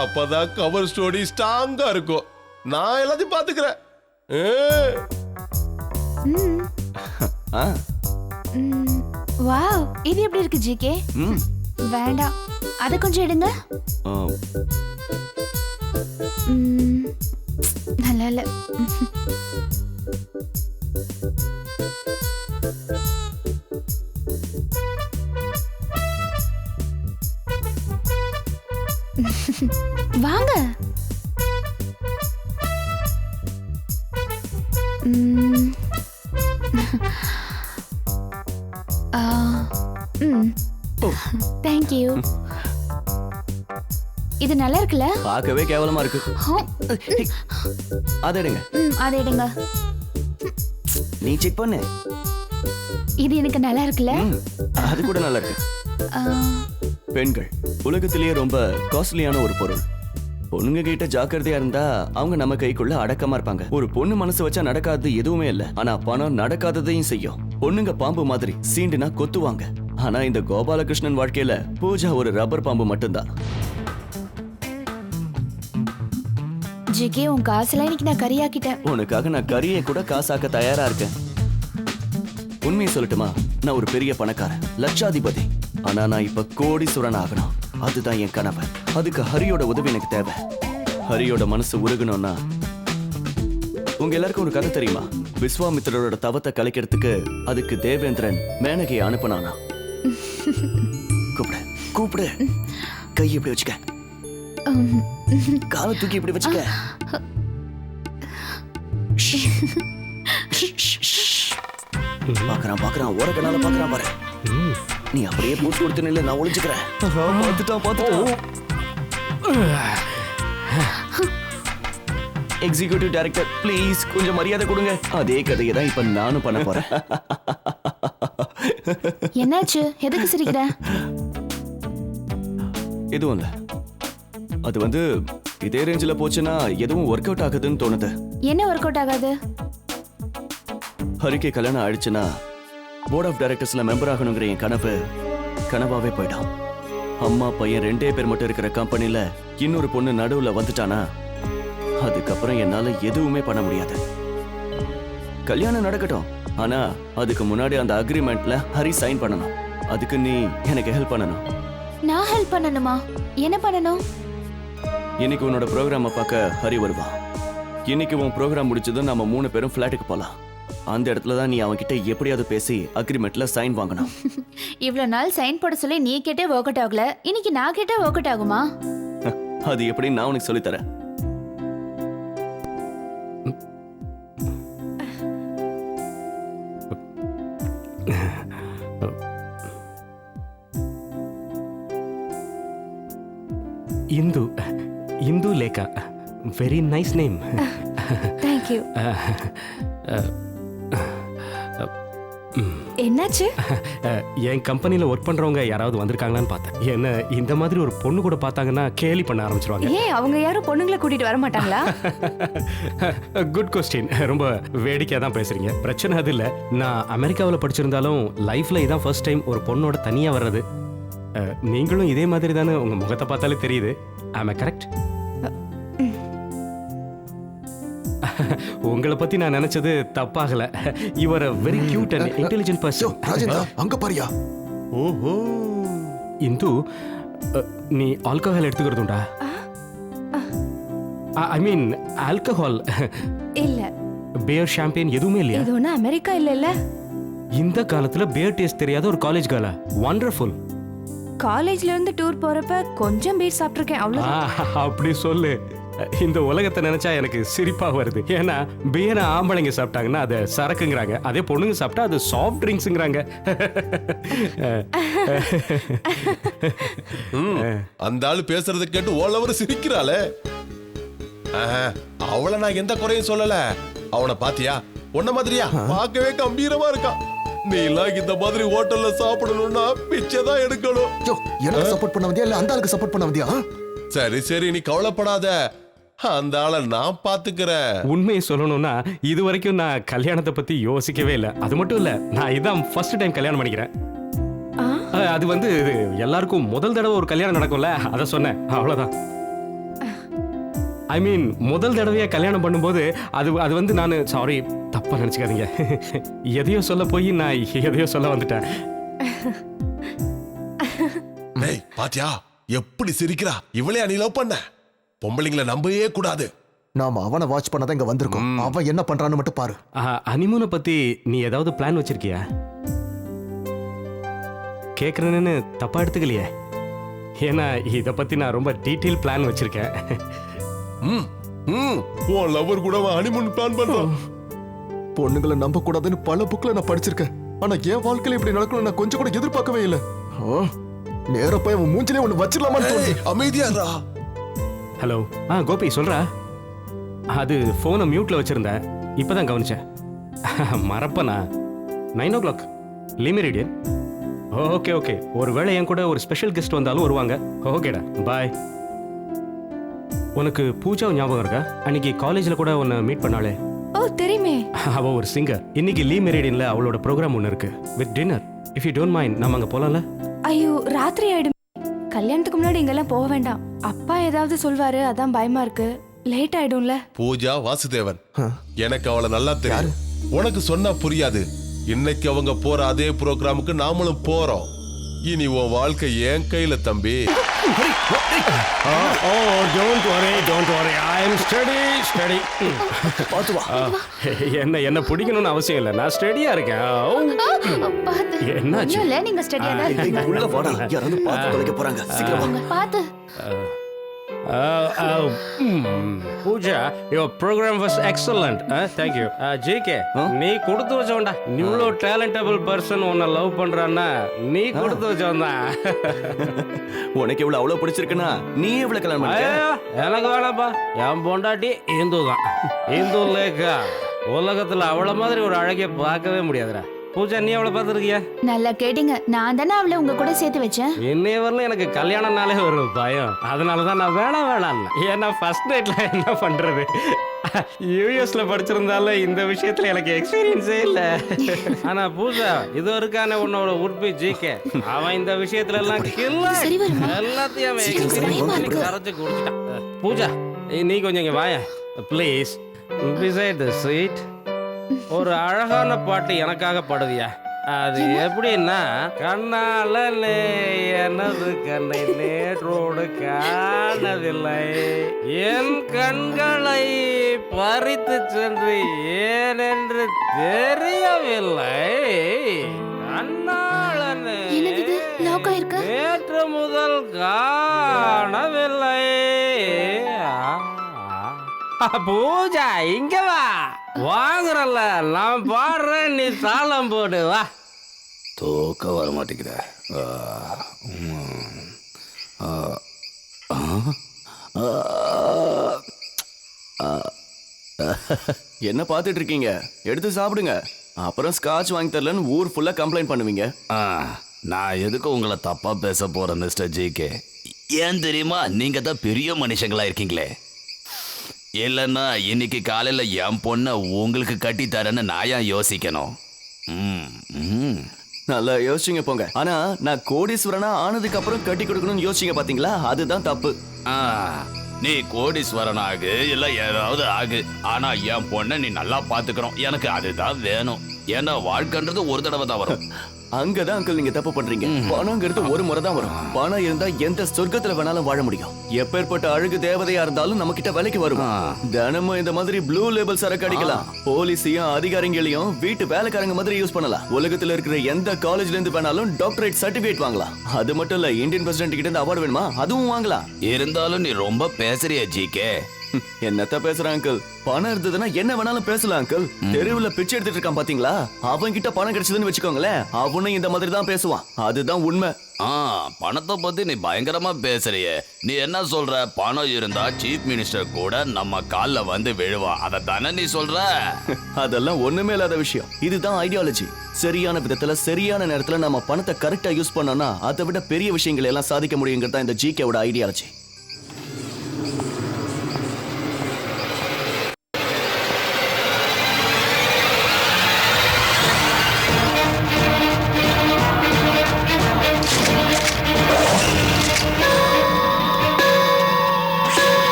அப்பதான் கவர் ஸ்டோரி ஸ்ட்ராங்கா இருக்கும். நான் எல்லாத்தையும் பாத்துக்கிறேன். வாவ், இது எப்படி இருக்கு ஜிகே? வேண்டாம், அது கொஞ்சம் எடுங்க. நல்லா இல்ல. வாங்க. தேங்க்யூ. இது நல்லா இருக்குல்ல? பார்க்கவே கேவலமா இருக்கு. அதை எடுங்க. அதை எடுங்க. நீ செக் பண்ணு. இது எனக்கு நல்லா இருக்குல்ல? அது கூட நல்லா இருக்கு. பெண்கள் உலகத்திலேயே ரொம்ப காஸ்ட்லியான ஒரு பொருள். பொண்ணுங்க கிட்ட ஜாக்கிரதையா இருந்தா அவங்க நம்ம கைக்குள்ள அடக்கமா இருப்பாங்க. ஒரு பொண்ணு மனசு வச்சா நடக்காதது எதுவுமே இல்ல. ஆனா பணம் நடக்காததையும் செய்யும். பொண்ணுங்க பாம்பு மாதிரி சீண்டுனா கொத்துவாங்க. ஆனா இந்த கோபாலகிருஷ்ணன் வாழ்க்கையில பூஜா ஒரு ரப்பர் பாம்பு மட்டும்தான். ஜிகே, உன் காசுல இன்னைக்கு நான் கறியாக்கிட்டேன். உனக்காக நான் கறியை கூட காசாக்க தயாரா இருக்கேன். உண்மையை சொல்லட்டுமா, நான் ஒரு பெரிய பணக்காரன், லட்சாதிபதி. ஆனா நான் இப்ப கோடீஸ்வரன் ஆகணும். அதுதான் என் கனவு. அதுக்கு ஹரியோட உதவி எனக்கு தேவை. ஹரியோட மனசு உருகணும்னா, உங்க எல்லாருக்கும் ஒரு கதை தெரியுமா? விஸ்வாமித்திரரோட தவத்தை கலைக்கிறதுக்கு அதுக்கு தேவேந்திரன் மேனகையை அனுப்பினானா. கூப்பிடு கூப்பிடு. கை இப்படி வச்சுக்க, காலை தூக்கி இப்படி வச்சுக்க. பாக்குறான் பாக்குறான், ஓர கண்ணால பாக்குறான் பாரு. நீ அப்படியே பூச்சி கொடுத்து நில்ல, நான் ஒளிஞ்சுக்கிறேன். பார்த்துட்டான். எக்ஸிகியூட்டிவ் டைரக்டர் ப்ளீஸ் கொஞ்சம் மரியாதை கொடுங்க. அதே கதையை தான் இப்ப நானும் பண்ண போறேன். என்னாச்சு? எதுக்கு சிரிக்கிற? எதுவும் இல்ல. அது இதே ரேஞ்சில் போச்சுன்னா எதுவும் ஒர்க் அவுட் ஆகுதுன்னு தோணுது. என்ன ஒர்க் அவுட் ஆகாது? ஹரிக்கு கல்யாணம் ஆயிடுச்சுன்னா போர்ட் ஆஃப் டைரக்டர்ஸ்ல மெம்பர் ஆகணுங்கிற என் கனவு கனவாவே போயிடும். அம்மா பையன் 2 பேர் மட்டும் இருக்கிற கம்பெனில இன்னொரு பொண்ணு நடுவுல வந்துட்டானா அதுக்கப்புறம் என்னால எதுவுமே பண்ண முடியாது. கல்யாணம் நடக்கட்டும், ஆனா அதுக்கு முன்னாடி அந்த அக்ரிமெண்ட்ல ஹரி சைன் பண்ணணும். அதுக்கு நீ எனக்கு ஹெல்ப் பண்ணணும். நான் ஹெல்ப் பண்ணணுமா? என்ன பண்ணணும்? இன்னைக்கு உன்னோட ப்ரோக்ராமை பார்க்க ஹரி வருவான். இன்னைக்கு உன் ப்ரோக்ராம் முடிச்சதும் நம்ம 3 பேரும் ஃபிளாட்டுக்கு போலாம். அந்த இடத்துல தான் நீ அவன்கிட்ட எப்படியாவது பேசி அக்ரிமெண்ட்ல சைன் வாங்கணும். இவ்வளவு நாள் சைன் போட சொல்லி நீ கேட்டே ஒர்க் அவுட் ஆகல, இன்னைக்கு நான் கேட்டே ஒர்க் அவுட் ஆகுமா? அது எப்படி நான் உனக்கு சொல்லி தரேன். Hindu Lekha, very nice name. Thank you. என்னாச்சு? என் கம்பெனியில் ஒர்க் பண்ணுறவங்க யாராவது வந்திருக்காங்களான்னு பார்த்தேன். என்ன இந்த மாதிரி ஒரு பொண்ணு கூட பார்த்தாங்கன்னா கேலி பண்ண ஆரம்பிச்சிருவாங்க. ஏன் அவங்க யாரும் பொண்ணுங்களை கூட்டிட்டு வர மாட்டாங்களா? Good question. ரொம்ப வேடிக்கையாக தான் பேசுறீங்க. பிரச்சனை அது இல்லை. நான் அமெரிக்காவில் படிச்சிருந்தாலும் லைஃப்பில் இதான் ஃபர்ஸ்ட் டைம் ஒரு பொண்ணோட தனியாக வர்றது. நீங்களும் இதே மாதிரி தானே, உங்கள் முகத்தை பார்த்தாலே தெரியுது. ஆமா கரெக்ட்? உங்களை பத்தி நான் நினைச்சது தப்பாகல. You are a very cute and intelligent person. Rajendra, அங்க பாரியா. ஓஹோ. இந்து, நீ ஆல்கஹால் எடுத்துக்கிறதுண்டா? ஐ மீன் ஆல்கஹால் இல்ல. பியர், ஷாம்பெயின் எதுவுமே இல்லையா? இது ஒண்ணு அமெரிக்கா இல்ல. இந்த காலத்துல பியர் டேஸ்ட் தெரியாத ஒரு காலேஜ் கேர்ளா? வண்டர்ஃபுல். காலேஜ்ல இருந்து டூர் போறப்ப கொஞ்சம் பீர் சாப்பிட்டிருக்கேன், அவ்வளவு. அப்படி சொல்லு. இந்த உலகத்தை நினைச்சா எனக்கு சிரிப்பா வருது. ஏன்னா பியரை ஆம்பளைங்க சாப்பிட்டாங்கன்னா அதை சரக்குங்கிறாங்க, அதே பொண்ணுங்க சாப்பிட்டா அது சாஃப்ட் ட்ரிங்க்ஸுங்கிறாங்க. அந்த ஆளு பேசுறத கேட்டு ஓலவர் சிரிக்கிறாளே. அவளை நான் எந்த குறையும் சொல்லல. அவனை பாத்தியா? உன்ன மாதிரியா? பார்க்கவே கம்பீரமா இருக்கான். நீ எல்லாம் இந்த மாதிரி ஹோட்டல்ல சாப்பிடணும்னா பிச்சை தான் எடுக்கணும். எனக்கு சப்போர்ட் பண்ண வந்தியா இல்ல அந்த ஆளுக்கு சப்போர்ட் பண்ண வந்தியா? சரி சரி, நீ கவலைப்படாத, அந்த ஆளை நான் பாத்துக்கிறேன். உண்மையை சொல்லணும்னா இது வரைக்கும் நான் கல்யாணத்தை பத்தி யோசிக்கவே இல்லை. அது மட்டும் இல்ல, நான் இதான் ஃபர்ஸ்ட் டைம் கல்யாணம் பண்ணிக்கிறேன். அது எல்லாருக்கும் முதல் தடவை ஒரு கல்யாணம் நடக்கும்ல, அதை சொன்னேன், அவ்வளவுதான். ஐ மீன் முதல் தடவையா கல்யாணம் பண்ணும்போது அது நான் சாரி, தப்பா நினைச்சுக்காதீங்க. எதையோ சொல்ல போய் நான் எதையோ சொல்ல வந்துட்டேன். பாத்தியா எப்படி சிரிக்கிறா? இவளே நீ லவ் பண்ண? பொம்பளைங்களை நம்பவே கூடாது. நாம அவனை வாட்ச் பண்ணதான் இங்க வந்திருக்கோம். அவன் என்ன பண்றான்னு மட்டும் பாரு. ஹனிமூனை பத்தி நீ ஏதாவது பிளான் வச்சிருக்கியா? கேக்குறேன்னு தப்பா எடுத்துக்கலையே. ஏன்னா இத பத்தி நான் ரொம்ப டீடைல் பிளான் வச்சிருக்கேன். உன் லவர் கூட ஹனிமூன் பிளான் பண்றான். பொண்ணுங்களை நம்ப கூடாதுன்னு பல புக்ல நான் படிச்சிருக்கேன். ஆனா என் வாழ்க்கையில இப்படி நடக்கணும் நான் கொஞ்சம் கூட எதிர்பார்க்கவே இல்லை. நேரா போய் அவன் மூஞ்சிலே ஒண்ணு வச்சிடலாமான்னு தோணுது. அமைதியாரா. ஹலோ கோபி சொல்றா. அது ஃபோனை மியூட்ல வச்சிருந்தேன், இப்பதான் கவனிச்சேன். மறப்பனா 9 o'clock லிமிரிடியன். ஓகே ஓகே, ஒருவேளை என் கூட ஒரு ஸ்பெஷல் கெஸ்ட் வந்தாலும் வருவாங்க. ஓகேடா, பாய். உனக்கு பூஜா ஞாபகம் இருக்கா? அன்னைக்கு காலேஜில் கூட உன்னை மீட் பண்ணாலே. ஓ தெரியுமே. அவ ஒரு சிங்கர். இன்னைக்கு லீ மெரிடியன்ல அவளோட ப்ரோக்ராம் ஒன்று இருக்கு with dinner. If you don't mind நம்ம அங்கே போகலாம்ல? ஐயோ ராத்திரி ஆயிடும். கல்யாணத்துக்கு முன்னாடி இங்கெல்லாம் போக வேண்டாம். அப்பா ஏதாவது சொல்வாரு, அதான் பயமா இருக்கு. லேட் ஆயிடும்ல. பூஜா வாசுதேவன், எனக்கு அவளை நல்லா தெரியும். உனக்கு சொன்னா புரியாது. இன்னைக்கு அவங்க போற அதே ப்ரோக்ராமுக்கு நாமளும் போறோம். இனி உன் வாழ்க்கை என் கையில தம்பி. என்ன பிடிக்கணும்னு அவசியம் இல்லை, நான் ஸ்டடியா இருக்கேன். என்னாச்சு? இல்ல நீங்க ஸ்டடியா தான் இருக்கீங்க. உள்ள வாடா, யாராவது பார்த்து தொலைக்க போறாங்க. சீக்கிரம் பாத்து. Pooja, your program was excellent. Thank you. JK, நீ கொடுத்து வச்சவன்டா. இவ்வளோ டேலண்டபிள் பர்சன் உன்னை லவ் பண்றான்னா நீ கொடுத்து வச்சவன் தான். உனக்கு இவ்வளவு அவ்வளவு பிடிச்சிருக்குன்னா நீ எவ்வளவு கல்யாணம் பண்ணிக்க? எனக்கு வேணாப்பா, என் பொண்டாட்டி இந்து தான். இந்து லேக்கா உலகத்துல அவள மாதிரி ஒரு அழகிய பார்க்கவே முடியாதுடா. பூஜா, நீ அவளை பார்த்துருக்கியா? நல்லா கேட்டீங்க. நான் தானே அவளை உங்க கூட சேர்த்து வச்சேன். இன்னைய வரல எனக்கு கல்யாணம்னாலே ஒரு பயம். அதனாலதான் நான் வேணாம். ஏன்னா ஃபர்ஸ்ட் நைட்ல என்ன பண்றது? யூஎஸ்ல படிச்சிருந்தாலும் இந்த விஷயத்துல எனக்கு எக்ஸ்பீரியன்ஸே இல்ல. ஆனா பூஜா, இது இருக்கான உன்னோட உட்பி ஜிகே, அவன் இந்த விஷயத்துல எல்லாம் எல்லாத்தையும் கரைச்சு குடிச்சிட்டான். பூஜா, நீ கொஞ்சம் இங்க வாய ப்ளீஸ். பிசைட் த சீட் ஒரு அழகான பாட்டு எனக்காக பாடுவியா? அது எப்படின்னா, கண்ணால எனது கண்ணை நேற்றோடு காணவில்லை, என் கண்களை பறித்து சென்று ஏனென்று தெரியவில்லை, கண்ணாளனே நேற்று முதல் காணவில்லை. பூஜா, இங்க வா. வாங்குறல நான் பாடுறேன், நீ தாளம் போடு. வா. தூக்க வர மாட்டேங்கிற. என்ன பார்த்துட்டு இருக்கீங்க? எடுத்து சாப்பிடுங்க. அப்புறம் ஸ்காட்ச் வாங்கி தரலன்னு ஊர் ஃபுல்லா கம்ப்ளைண்ட் பண்ணுவீங்க. நான் எதுக்கு உங்களை தப்பா பேச போறேன் மிஸ்டர் ஜிகே? ஏன் தெரியுமா, நீங்க தான் பெரிய மனுஷங்களா இருக்கீங்களே. இல்லைன்னா இன்னைக்கு காலையில என் பொண்ணை உங்களுக்கு கட்டி தரேன்னு நான் ஏன் யோசிக்கணும்? நல்லா யோசிச்சுங்க போங்க. ஆனா நான் கோடீஸ்வரனா ஆனதுக்கு அப்புறம் கட்டி கொடுக்கணும்னு யோசிச்சுங்க பாத்தீங்களா? அதுதான் தப்பு. நீ கோடீஸ்வரன் ஆகு, இல்ல ஏதாவது ஆகு, ஆனா என் பொண்ணை நீ நல்லா பாத்துக்கணும். எனக்கு அதுதான் வேணும். ஏன்னா வாழ்க்கைன்றது ஒரு தடவை தான் வரும். அங்கதான் அங்கிள் நீங்க தப்பு பண்றீங்க. பணங்கிறது ஒரு முறை தான் வரும். பணம் இருந்தா எந்த சொர்க்கத்துல வேணாலும் வாழ முடியும். எப்பேற்பட்ட அழகு தேவதையா இருந்தாலும் நம்ம கிட்ட வேலைக்கு வரும். தினமும் இந்த மாதிரி ப்ளூ லேபிள் சரக்கு அடிக்கலாம். போலீஸையும் அதிகாரிகளையும் வீட்டு வேலைக்காரங்க மாதிரி யூஸ் பண்ணலாம். உலகத்துல இருக்கிற எந்த காலேஜ்ல இருந்து வேணாலும் டாக்டரேட் சர்டிபிகேட் வாங்கலாம். அது மட்டும் இல்ல, இந்தியன் பிரசிடென்ட் கிட்ட இருந்து அவார்டு வேணுமா அதுவும் வாங்கலாம். இருந்தாலும் நீ ரொம்ப பேசுறிய ஜிகே. என்னத்த பேசுற அங்கிள்? பணம் இருந்ததுன்னா என்ன வேணாலும் பேசலாம் அங்கிள். தெருவுல பிச்சை எடுத்துட்டு இருக்கான் பாத்தீங்களா? அவன் கிட்ட பணம் கிடைச்சதுன்னு வச்சுக்கோங்களேன், அவனும் இந்த மாதிரி தான் பேசுவான். அதுதான் உண்மை. பணத்தை பத்தி நீ பயங்கரமா பேசுறிய. நீ என்ன சொல்ற? பணம் இருந்தா சீஃப் மினிஸ்டர் கூட நம்ம கால்ல வந்து விழுவான். அதை தானே நீ சொல்ற? அதெல்லாம் ஒண்ணுமே இல்லாத விஷயம். இதுதான் ஐடியாலஜி. சரியான விதத்துல சரியான நேரத்துல நம்ம பணத்தை கரெக்டா யூஸ் பண்ணோம்னா அதை விட பெரிய விஷயங்களை எல்லாம் சாதிக்க முடியுங்கிறது தான் இந்த ஜிகேவோட ஐடியாலஜி.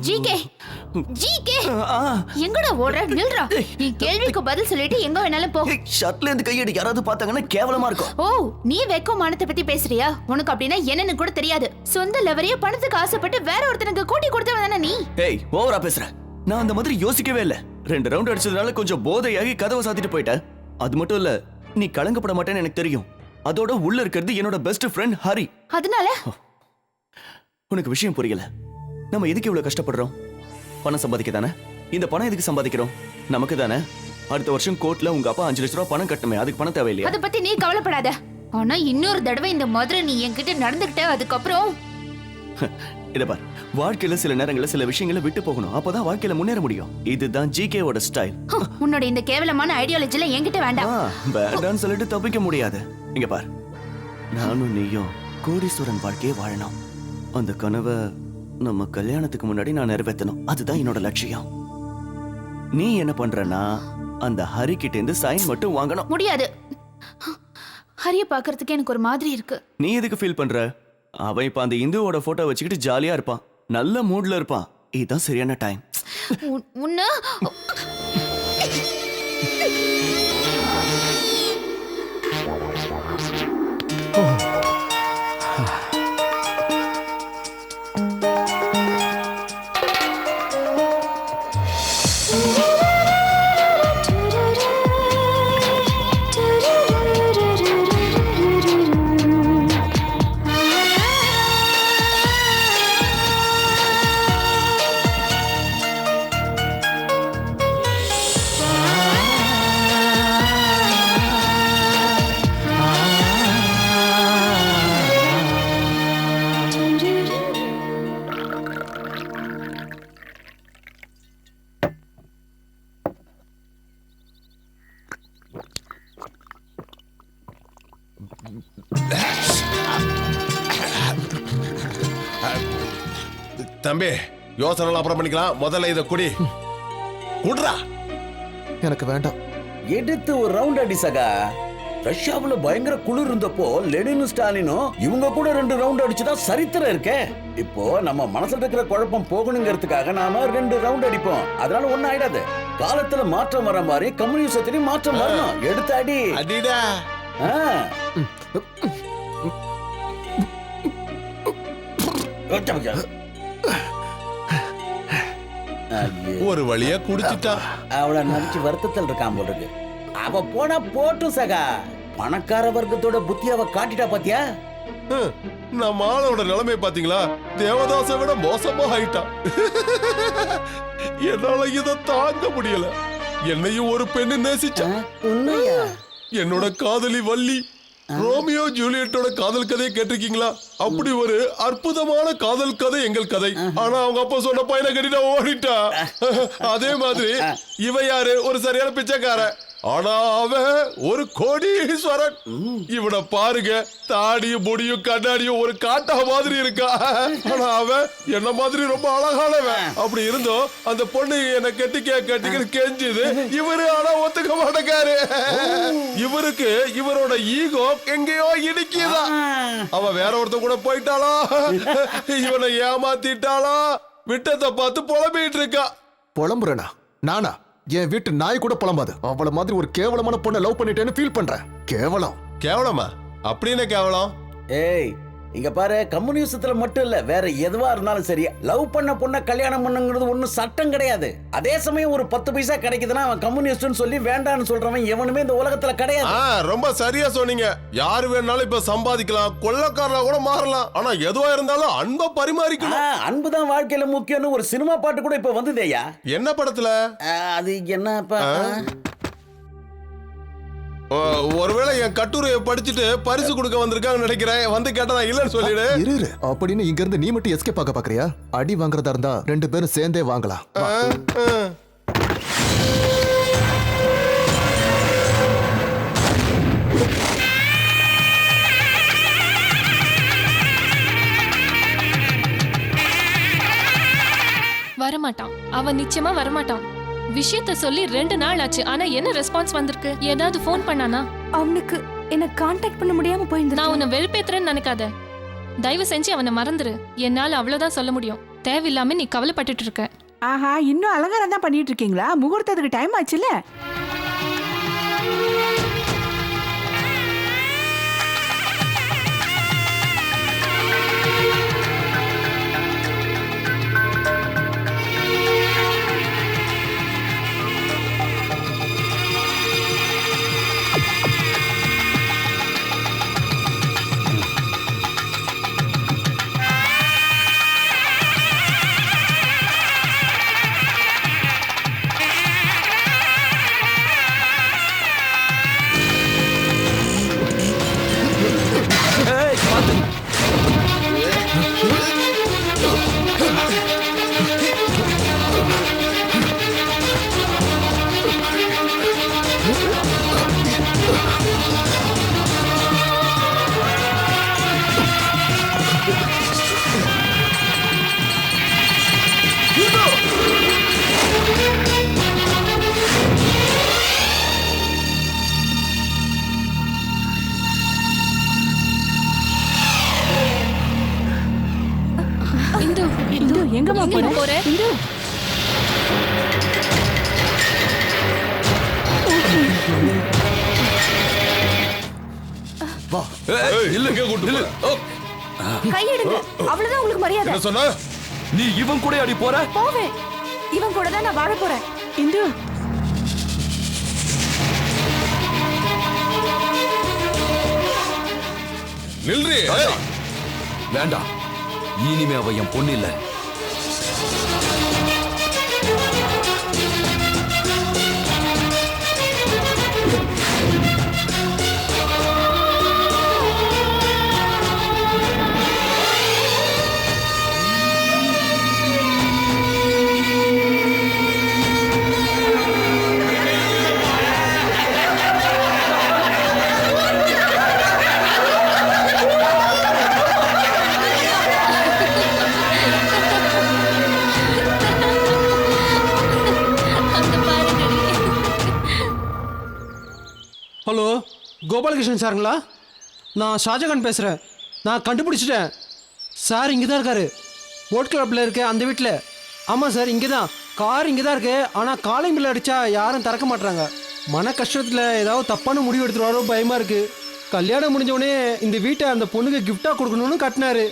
ஜிகே, ஜிகே, எங்கடா ஓடுற? நில்றா. என் கேள்விக்கு பதில் சொல்லிட்டு எங்க வேணாலும் போ. ஷர்ட்ல இருந்து கையடி யாராவது பார்த்தாங்கன்னா கேவலமா இருக்கும். ஓ, நீ வெக்கம் மானத்தை பத்தி பேசுறியா? உனக்கு அப்படின்னா என்னன்னு கூட தெரியாது. சொந்த லவரைய பணத்துக்கு ஆசைப்பட்டு வேற ஒருத்தனுக்கு கூட்டி கொடுத்தவன் தானே நீ? ஏய், ஓவரா பேசுற. நான் அந்த மாதிரி யோசிக்கவே இல்ல. 2 ரவுண்ட் அடிச்சதுனால கொஞ்சம் போதையாகி கதவை சாத்திட்டு போயிட்டேன். அது மட்டும் இல்ல, நீ கலங்கப்பட மாட்டேன்னு எனக்கு தெரியும். அதோட உள்ள இருக்கிறது என்னோட பெஸ்ட் ஃப்ரெண்ட் ஹரி. அதனால உனக்கு விஷயம் புரியல. நம்ம எதுக்கு இவ்வளவு கஷ்டப்படுறோம்? பணம் சம்பாதிக்க தானே. இந்த பணம் எதுக்கு சம்பாதிக்கிறோம்? நமக்கு தானே. அடுத்த வருஷம் கோர்ட்ல உங்க அப்பா 5 லட்ச ரூபாய் பணம் கட்டணுமே, அதுக்கு பணம் தேவையில்லையா? அத பத்தி நீ கவலைப்படாத. ஆனா இன்னொரு தடவை இந்த மாதிரி நீ என்கிட்ட நடந்துக்கிட்ட அதுக்கப்புறம் இத பார், வாழ்க்கையில சில நேரங்கள்ல சில விஷயங்களை விட்டு போகணும், அப்பதான் வாழ்க்கையில முன்னேற முடியும். இதுதான் ஜிகேவோட ஸ்டைல். உன்னோட இந்த கேவலமான ஐடியாலஜில என்கிட்ட வேண்டாம். வேண்டான்னு சொல்லிட்டு தப்பிக்க முடியாது. இங்க பார், நானும் நீயும் கோடீஸ்வரன் வாழ்க்கையை வாழணும். அந்த கனவை நம்ம கல்யாணத்துக்கு முன்னாடி நான் நிறைவேற்றணும். அதுதான் என்னோட லட்சியம். நீ என்ன பண்றனா, அந்த ஹரி கிட்ட இருந்து சைன் மட்டும் வாங்கணும். முடியாது. ஹரிய பாக்குறதுக்கு எனக்கு ஒரு மாதிரி இருக்கு. நீ எதுக்கு ஃபீல் பண்ற? அவன் இப்ப அந்த இந்துவோட போட்டோ வச்சுக்கிட்டு ஜாலியா இருப்பான், நல்ல மூட்ல இருப்பான். இதுதான் சரியான டைம். உன்ன தம்பி, யோசனை அப்புறம் பண்ணிக்கலாம். முதல்ல இத குடி. குடுறா. எனக்கு வேண்டாம். எடுத்து ஒரு ரவுண்ட் அடி சகா. ரஷ்யாவுல பயங்கர குளிர் இருந்தப்போ லெனினும் ஸ்டாலினும் இவங்க கூட 2 ரவுண்ட் அடிச்சுதான் சரித்திரம் இருக்கே. இப்போ நம்ம மனசுல இருக்கிற குழப்பம் போகணுங்கிறதுக்காக நாம 2 ரவுண்ட் அடிப்போம். அதனால ஒண்ணும் ஆயிடாது. காலத்துல மாற்றம் வர மாதிரி கம்யூனிசத்திலையும் மாற்றம் வரணும். எடுத்து அடி. அடிடா. ஒரு வழியா குடிச்சிட்டா. அவளை நினைச்சு வருத்தத்தில் இருக்கான் போல இருக்கு. அவ போனா போட்டும் சகா. பணக்கார வர்க்கத்தோட புத்தி அவ காட்டிட்டா பாத்தியா? நம்ம ஆளோட நிலைமை பாத்தீங்களா? தேவதாசை விட மோசமா ஆயிட்டான். என்னால இத தாங்க முடியல. என்னையும் ஒரு பெண்ணு நேசிச்சா. என்னோட காதலி வள்ளி. ரோமியோ ஜூலியட்டோட காதல் கதையை கேட்டிருக்கீங்களா? அப்படி ஒரு அற்புதமான காதல் கதை எங்கள் கதை. ஆனா அவங்க அப்பா சொன்ன பையனை கட்டிட்டு ஓடிட்டா. அதே மாதிரி இவ யாரு? ஒரு சரியான பிச்சைக்கார. ஆனா அவன் ஒரு கோடீஸ்வரன். இவனை பாருங்க, தாடியும் முடியும் கண்ணாடியும் ஒரு காட்டா மாதிரி இருக்கா. ஆனா அவன் என்ன மாதிரி ரொம்ப அழகானவன். அப்படி இருந்தோம் அந்த பொண்ணு என்ன கெட்டிக்க கெஞ்சுது. இவரு ஆனா ஒத்துக்க மாட்டேங்காரு. இவருக்கு இவரோட ஈகோ எங்கேயோ இடிக்குதா. அவ வேற ஒருத்த கூட போயிட்டாளா, இவனை ஏமாத்திட்டாளா, விட்டத்தை பார்த்து புலம்பிட்டு இருக்கா. புலம்புறனா? நானா? என் வீட்டு நாய் கூட புலம்பாது. அவளை மாதிரி ஒரு கேவலமான பொண்ணை லவ் பண்ணிட்டேன்னு ஃபீல் பண்றேன். கேவலம். கேவலமா? அப்படி என்ன கேவலம்? ஏய், இங்க பாரு, கம்யூனிசத்துல மட்டும் இல்ல, வேற எதுவா இருந்தாலும் சரி, லவ் பண்ண பொண்ண கல்யாணம் பண்ணுங்கிறது ஒன்னும் சட்டம் கிடையாது. அதே சமயம் ஒரு 10 பைசா கிடைக்குதுன்னா அவன் கம்யூனிஸ்ட்னு சொல்லி வேண்டான்னு சொல்றவன் எவனுமே இந்த உலகத்துல கிடையாது. ரொம்ப சரியா சொன்னீங்க. யாரு வேணாலும் இப்ப சம்பாதிக்கலாம், கொள்ளக்காரனா கூட மாறலாம். ஆனா எதுவா இருந்தாலும் அன்பை பரிமாறிக்கணும். அன்புதான் வாழ்க்கையில முக்கியம்னு ஒரு சினிமா பாட்டு கூட இப்ப வந்ததேயா. என்ன படத்துல? அது என்ன? ஒருவேளை என் கட்டுரையை படிச்சுட்டு பரிசு கொடுக்க வந்திருக்காங்க நினைக்கிறேன். வந்து கேட்டா நான் இல்லன்னு சொல்லிடு. இரு அப்படின்னு இங்க இருந்து நீ மட்டும் எஸ்கேப் ஆக பாக்குறியா? அடி வாங்குறதா இருந்தா 2 பேரும் சேர்ந்தே வாங்கலாம். வரமாட்டான். அவன் நிச்சயமா வரமாட்டான். விஷயத்த சொல்லி 2 நாள் ஆச்சு. ஆனா என்ன ரெஸ்பான்ஸ் வந்திருக்கு? ஏதாவது ஃபோன் பண்ணானா? அவனுக்கு என்ன காண்டாக்ட் பண்ண முடியாம போயிருந்து. நான் உன்னை வெறுப்பேத்துறேன்னு நினைக்காத. தயவு செஞ்சு அவனை மறந்துரு. என்னால அவ்வளவுதான் சொல்ல முடியும். தேவையில்லாம நீ கவலைப்பட்டுட்டு இருக்க. ஆஹா, இன்னும் அலங்காரம் தான் பண்ணிட்டு இருக்கீங்களா? முகூர்த்தத்துக்கு டைம் ஆச்சுல. எங்கம்மா போற இந்து வா இல்லங்க கூட்டு கையெடுங்க, அவ்வளவுதான் உங்களுக்கு மரியாதை. என்ன சொன்ன? நீ இவன் கூட அடி போற? போவேன், இவன் கூட தான் நான் வாழ போறேன். இந்து நில்றி. வேண்டாம், இனிமே அவ என் பொண்ணு இல்ல. ஹலோ, கோபாலகிருஷ்ணன் சாருங்களா? நான் ஷாஜகான் பேசுகிறேன். நான் கண்டுபிடிச்சிட்டேன். சார் இங்கே தான் இருக்காரு. போட் கிளப்பில் இருக்க அந்த வீட்டில். ஆமாம் சார், இங்கே தான். கார் இங்கே தான் இருக்கு. ஆனால் காலிங் பில் அடித்தா யாரும் திறக்க மாட்டாங்க. மன கஷ்டத்தில் ஏதாவது தப்பான முடிவு எடுத்துருவாரோ பயமாக இருக்குது. கல்யாணம் முடிஞ்சவொடனே இந்த வீட்டை அந்த பொண்ணுக்கு கிஃப்டாக கொடுக்கணும்னு கட்டினாரு.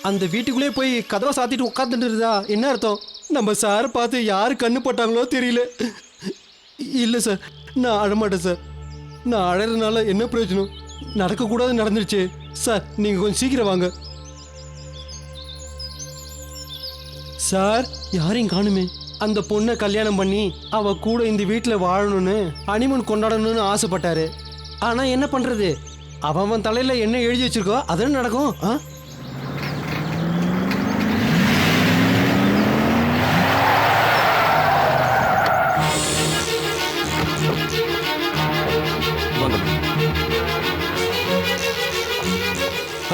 அந்த வீட்டுக்குள்ளேயே போய் கதவை சாத்திட்டு உட்காந்துட்டு இருந்தா என்ன அர்த்தம்? நம்ம சாரை பார்த்து யார் கண்ணு போட்டாங்களோ தெரியல. இல்லை சார், நான் அழமாட்டேன் சார். நான் அழறதுனால என்ன பிரயோஜனம்? நடக்கக்கூடாது நடந்துருச்சு சார். நீங்கள் கொஞ்சம் சீக்கிரம் வாங்க சார். யாரையும் காணுமே. அந்த பொண்ணை கல்யாணம் பண்ணி அவ கூட இந்த வீட்டில் வாழணும்னு ஹனிமூன் கொண்டாடணும்னு ஆசைப்பட்டாரு. ஆனால் என்ன பண்ணுறது? அவன் தலையில் என்ன எழுதி வச்சிருக்கோ அதானே நடக்கும்.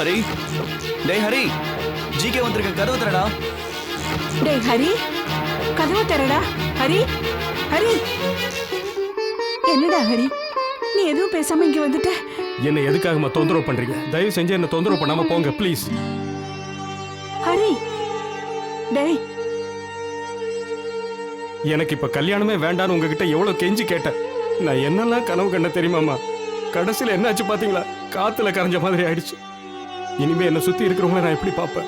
ஹரி, டேய் ஹரி, ஜிகே வந்திருக்க, கதவு தரடா. டேய் ஹரி, கதவு தரடா. ஹரி, ஹரி, என்னடா ஹரி, நீ எதுவும் பேசாம இங்க வந்துட்ட? என்ன எதுக்காக தொந்தரவு பண்றீங்க? தயவு செஞ்சு என்ன தொந்தரவு பண்ணாம போங்க ப்ளீஸ். ஹரி, டேய், எனக்கு இப்ப கல்யாணமே வேண்டான்னு உங்ககிட்ட எவ்வளவு கெஞ்சி கேட்டேன். நான் என்னெல்லாம் கனவு கண்ட தெரியுமாமா? கடைசியில் என்னாச்சு பாத்தீங்களா? காத்துல கரைஞ்ச மாதிரி ஆயிடுச்சு. இனிமே என்னை சுத்தி இருக்கிறவங்கள நான் எப்படி பார்ப்பேன்?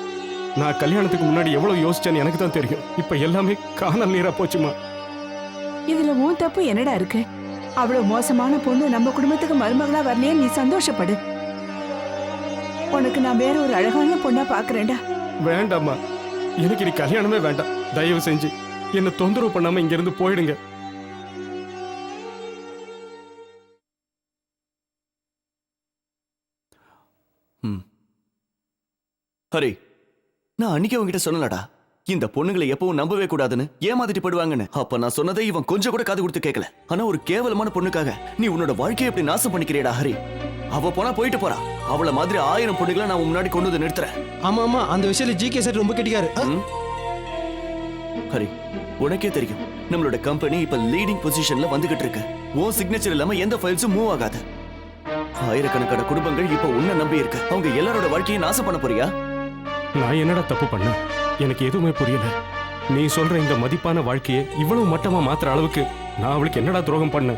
நான் கல்யாணத்துக்கு முன்னாடி எவ்வளவு யோசிச்சேன்னு எனக்கு தான் தெரியும். இப்ப எல்லாமே காணல் நீரா போச்சுமா. இதுல உன் தப்பு என்னடா இருக்கு? அவ்வளவு மோசமான பொண்ணு நம்ம குடும்பத்துக்கு மருமகளா வரலையே, நீ சந்தோஷப்படு. உனக்கு நான் வேற ஒரு அழகான பொண்ணா பாக்குறேன்டா. வேண்டாம்மா, எனக்கு நீ கல்யாணமே வேண்டாம். தயவு செஞ்சு என்ன தொந்தரவு பண்ணாம இங்க இருந்து போயிடுங்க. ஹரி, நான் அன்னைக்கு உங்ககிட்ட சொன்னலடா, இந்த பொண்ணுங்களை எப்பவும் நம்பவே கூடாதுன்னு, ஏமாத்திட்டு போடுவாங்கன்னு. அப்ப நான் சொன்னதை இவன் கொஞ்சம் கூட காது கொடுத்து கேட்கல. ஆனா ஒரு கேவலமான பொண்ணுக்காக நீ உன்னோட வாழ்க்கையை எப்படி நாசம் பண்ணிக்கிறியடா ஹரி. அவ போனா போயிட்டு போறா. அவளை மாதிரி 1000 பொண்ணுகளை நான் முன்னாடி கொண்டு வந்து நிறுத்துறேன். ஆமா ஆமா, அந்த விஷயத்துல ஜிகே சார் ரொம்ப கெட்டிக்காரு. ஹரி, உனக்கே தெரியும் நம்மளோட கம்பெனி இப்ப லீடிங் பொசிஷன்ல வந்துகிட்டு இருக்கு. உன் சிக்னேச்சர் இல்லாம எந்த ஃபைல்ஸும் மூவ் ஆகாது. ஆயிரக்கணக்கான குடும்பங்கள் இப்ப உன்னை நம்பி இருக்கு. அவங்க எல்லாரோட வாழ்க்கையை நாசம் பண்ண போறியா? நான் என்னடா தப்பு பண்ண? எனக்கு எதுவுமே புரியல. நீ சொல்ற இந்த மதிப்பான வாழ்க்கையை இவ்வளவு மட்டமா மாத்துற அளவுக்கு நான் அவளுக்கு என்னடா துரோகம் பண்ண?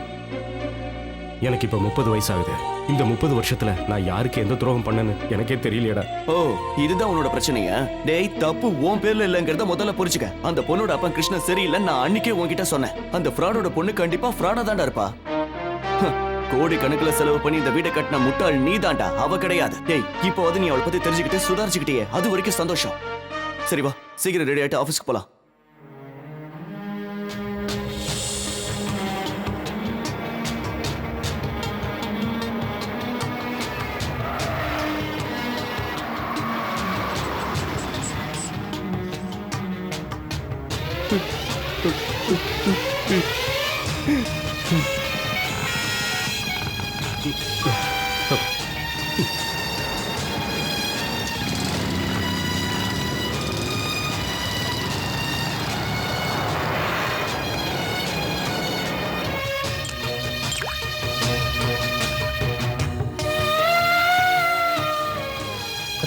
எனக்கு இப்ப 30 வயசாகுது. இந்த 30 வருஷத்துல நான் யாருக்கு எந்த துரோகம் பண்ணேன்னு எனக்கே தெரியலையடா. ஓ, இதுதான் உன்னோட பிரச்சனையா? டேய், தப்பு உன் பேர்ல இல்லங்கறத முதல்ல புரிஞ்சுக்க. அந்த பொண்ணோட அப்பா கிருஷ்ணன் சரியில்லை, நான் அன்னைக்கே உன்கிட்ட சொன்னேன். அந்த ஃப்ராடோட பொண்ணு கண்டிப்பா ஃப்ராடா தான்டா இருப்பா. கோடி கணக்குல செலவு பண்ணி இந்த வீட்டை கட்டின முட்டாள் நீ தாண்டா, அவ கிடையாது. டேய், இப்போ அது நீ அவளை பத்தி தெரிஞ்சுக்கிட்டு சுதாரிச்சுக்கிட்டே, அது வரைக்கும் சந்தோஷம். சரி வா, சீக்கிரம் ரெடி ஆயிட்டு ஆபீஸ்க்கு போலாம்.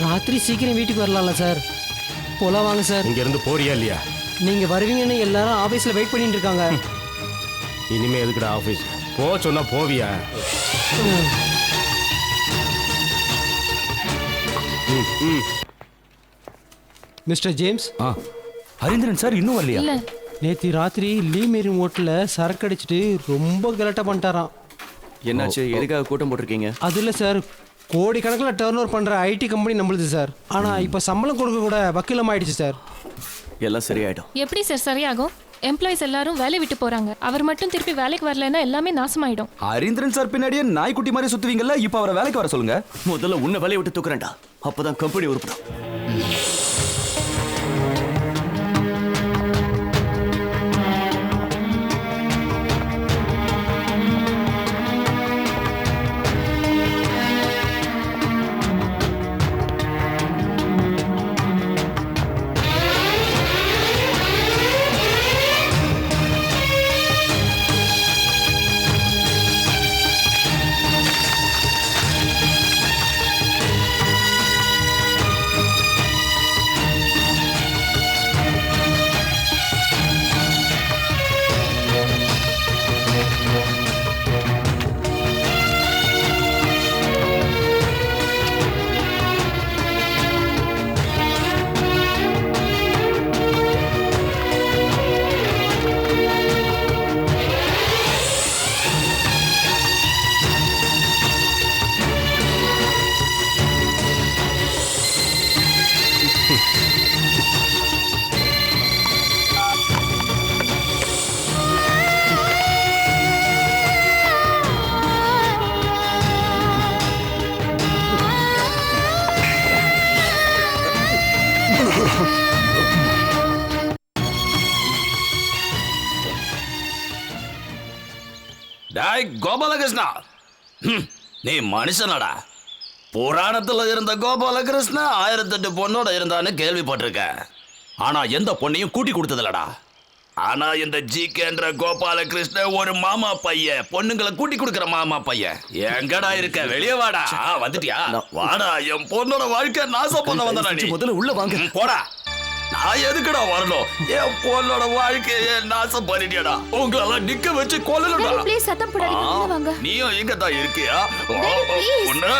ராத்திரி சீக்கிரம் வீட்டுக்கு வரலாம்ல சார்? போலாம் வாங்க சார். இங்க இருந்து போறியா இல்லையா? நீங்க வருவீங்கன்னு எல்லாரும் ஆபீஸ்ல வெயிட் பண்ணிட்டு இருக்காங்க. இனிமே எதுக்குடா ஆபீஸ்? போ சொன்னா போவியா? Mister James. ஹரீந்திரன் சார் இன்னும் வரலையா? இல்ல. நேற்று ராத்திரி லீ மேரி ஹோட்டல்ல சரக்கு அடிச்சுட்டு ரொம்ப கலட்டா பண்ணிட்டாராம். என்னாச்சு? எதுக்காக கூட்டம் போட்டிருக்கீங்க? அது இல்லை சார், கோடிக்கணக்கில் டர்ன் ஓவர் பண்ணுற ஐடி கம்பெனி நம்மளுது சார். ஆனால் இப்போ சம்பளம் கொடுக்க கூட வக்கீலம் ஆயிடுச்சு சார். எல்லாம் சரியாயிடும். எப்படி சார் சரியாகும்? எம்ப்ளாயிஸ் எல்லாரும் வேலை விட்டு போறாங்க. அவர் மட்டும் திருப்பி வேலைக்கு வரலன்னா எல்லாமே நாசமாயிடும். ஹரீந்திரன் சார் பின்னாடியே நாய்க்குட்டி மாதிரி சுத்துவீங்கல்ல, இப்போ அவரை வேலைக்கு வர சொல்லுங்க. முதல்ல உன்னை வேலையை விட்டு தூக்குறேன்டா, அப்பதான் கம்பெனி உருப்படும். டாய் கோபாலகிருஷ்ணா, நீ மனுஷனடா? புராணத்துல இருந்த கோபாலகிருஷ்ணா 1008 பொண்ணோட இருந்தான்னு கேள்விப்பட்டிருக்க. ஆனா எந்த பொண்ணையும் கூட்டி கொடுத்ததில்லடா. ஆனா இந்த ஜிகேன்ற கோபாலகிருஷ்ண ஒரு மாமா பையன், பொண்ணுங்களை கூட்டி கொடுக்கிற மாமா பையன். எங்கடா இருக்க? வெளியே வாடா. வந்துட்டியா? வாடா, என் பொண்ணோட வாழ்க்கை நாசம் பண்ண வந்தடா நீ. முதல்ல உள்ள வாங்க. போடா. நான் எதுக்குடா வரணும்? என் பொண்ணோட வாழ்க்கையை நாசம் பண்ணிட்டியடா. உங்களெல்லாம் நிக்க வச்சு கொல்லணும்டா. ப்ளீஸ் சத்தம் போடாதீங்க, உள்ள வாங்க. நீயும் இங்க தான் இருக்கியா? please. உன்ன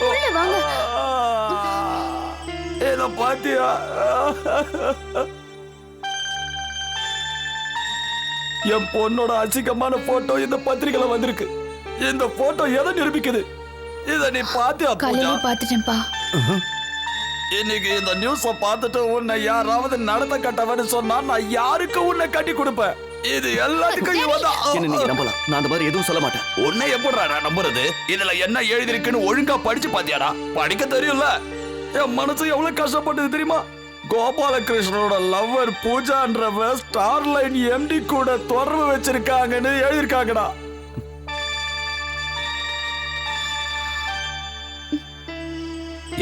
உள்ள வாங்க. இத பாத்தியா? என் பொண்ணோட அசிங்கமான போட்டோ இந்த பத்திரிகையில வந்திருக்கு. இந்த போட்டோ எதை நிரூபிக்குது? இத நீ பாத்தியா? காலையில பாத்துட்டேன்ப்பா. இன்னைக்கு இந்த நியூஸ பார்த்துட்டு உன்னை யாராவது நடத்த கட்டவன்னு சொன்னா நான் யாருக்கு உன்னை கட்டி கொடுப்பேன்? இது எல்லாத்துக்கும் என்ன நீங்க நம்பலாம். நான் அந்த மாதிரி எதுவும் சொல்ல மாட்டேன். உன்னை எப்படிடா நான் நம்புறது? இதுல என்ன எழுதி இருக்குன்னு ஒழுங்கா படிச்சு பாத்தியாடா? படிக்க தெரியும்ல. என் மனசு எவ்வளவு கஷ்டப்பட்டது தெரியுமா? கோபாலகிருஷ்ணனோட லவ்வர் பூஜான்றவ ஸ்டார்லைன் எம்டி கூட தொடர்பு வச்சிருக்காங்கன்னு எழுதிருக்காங்கடா.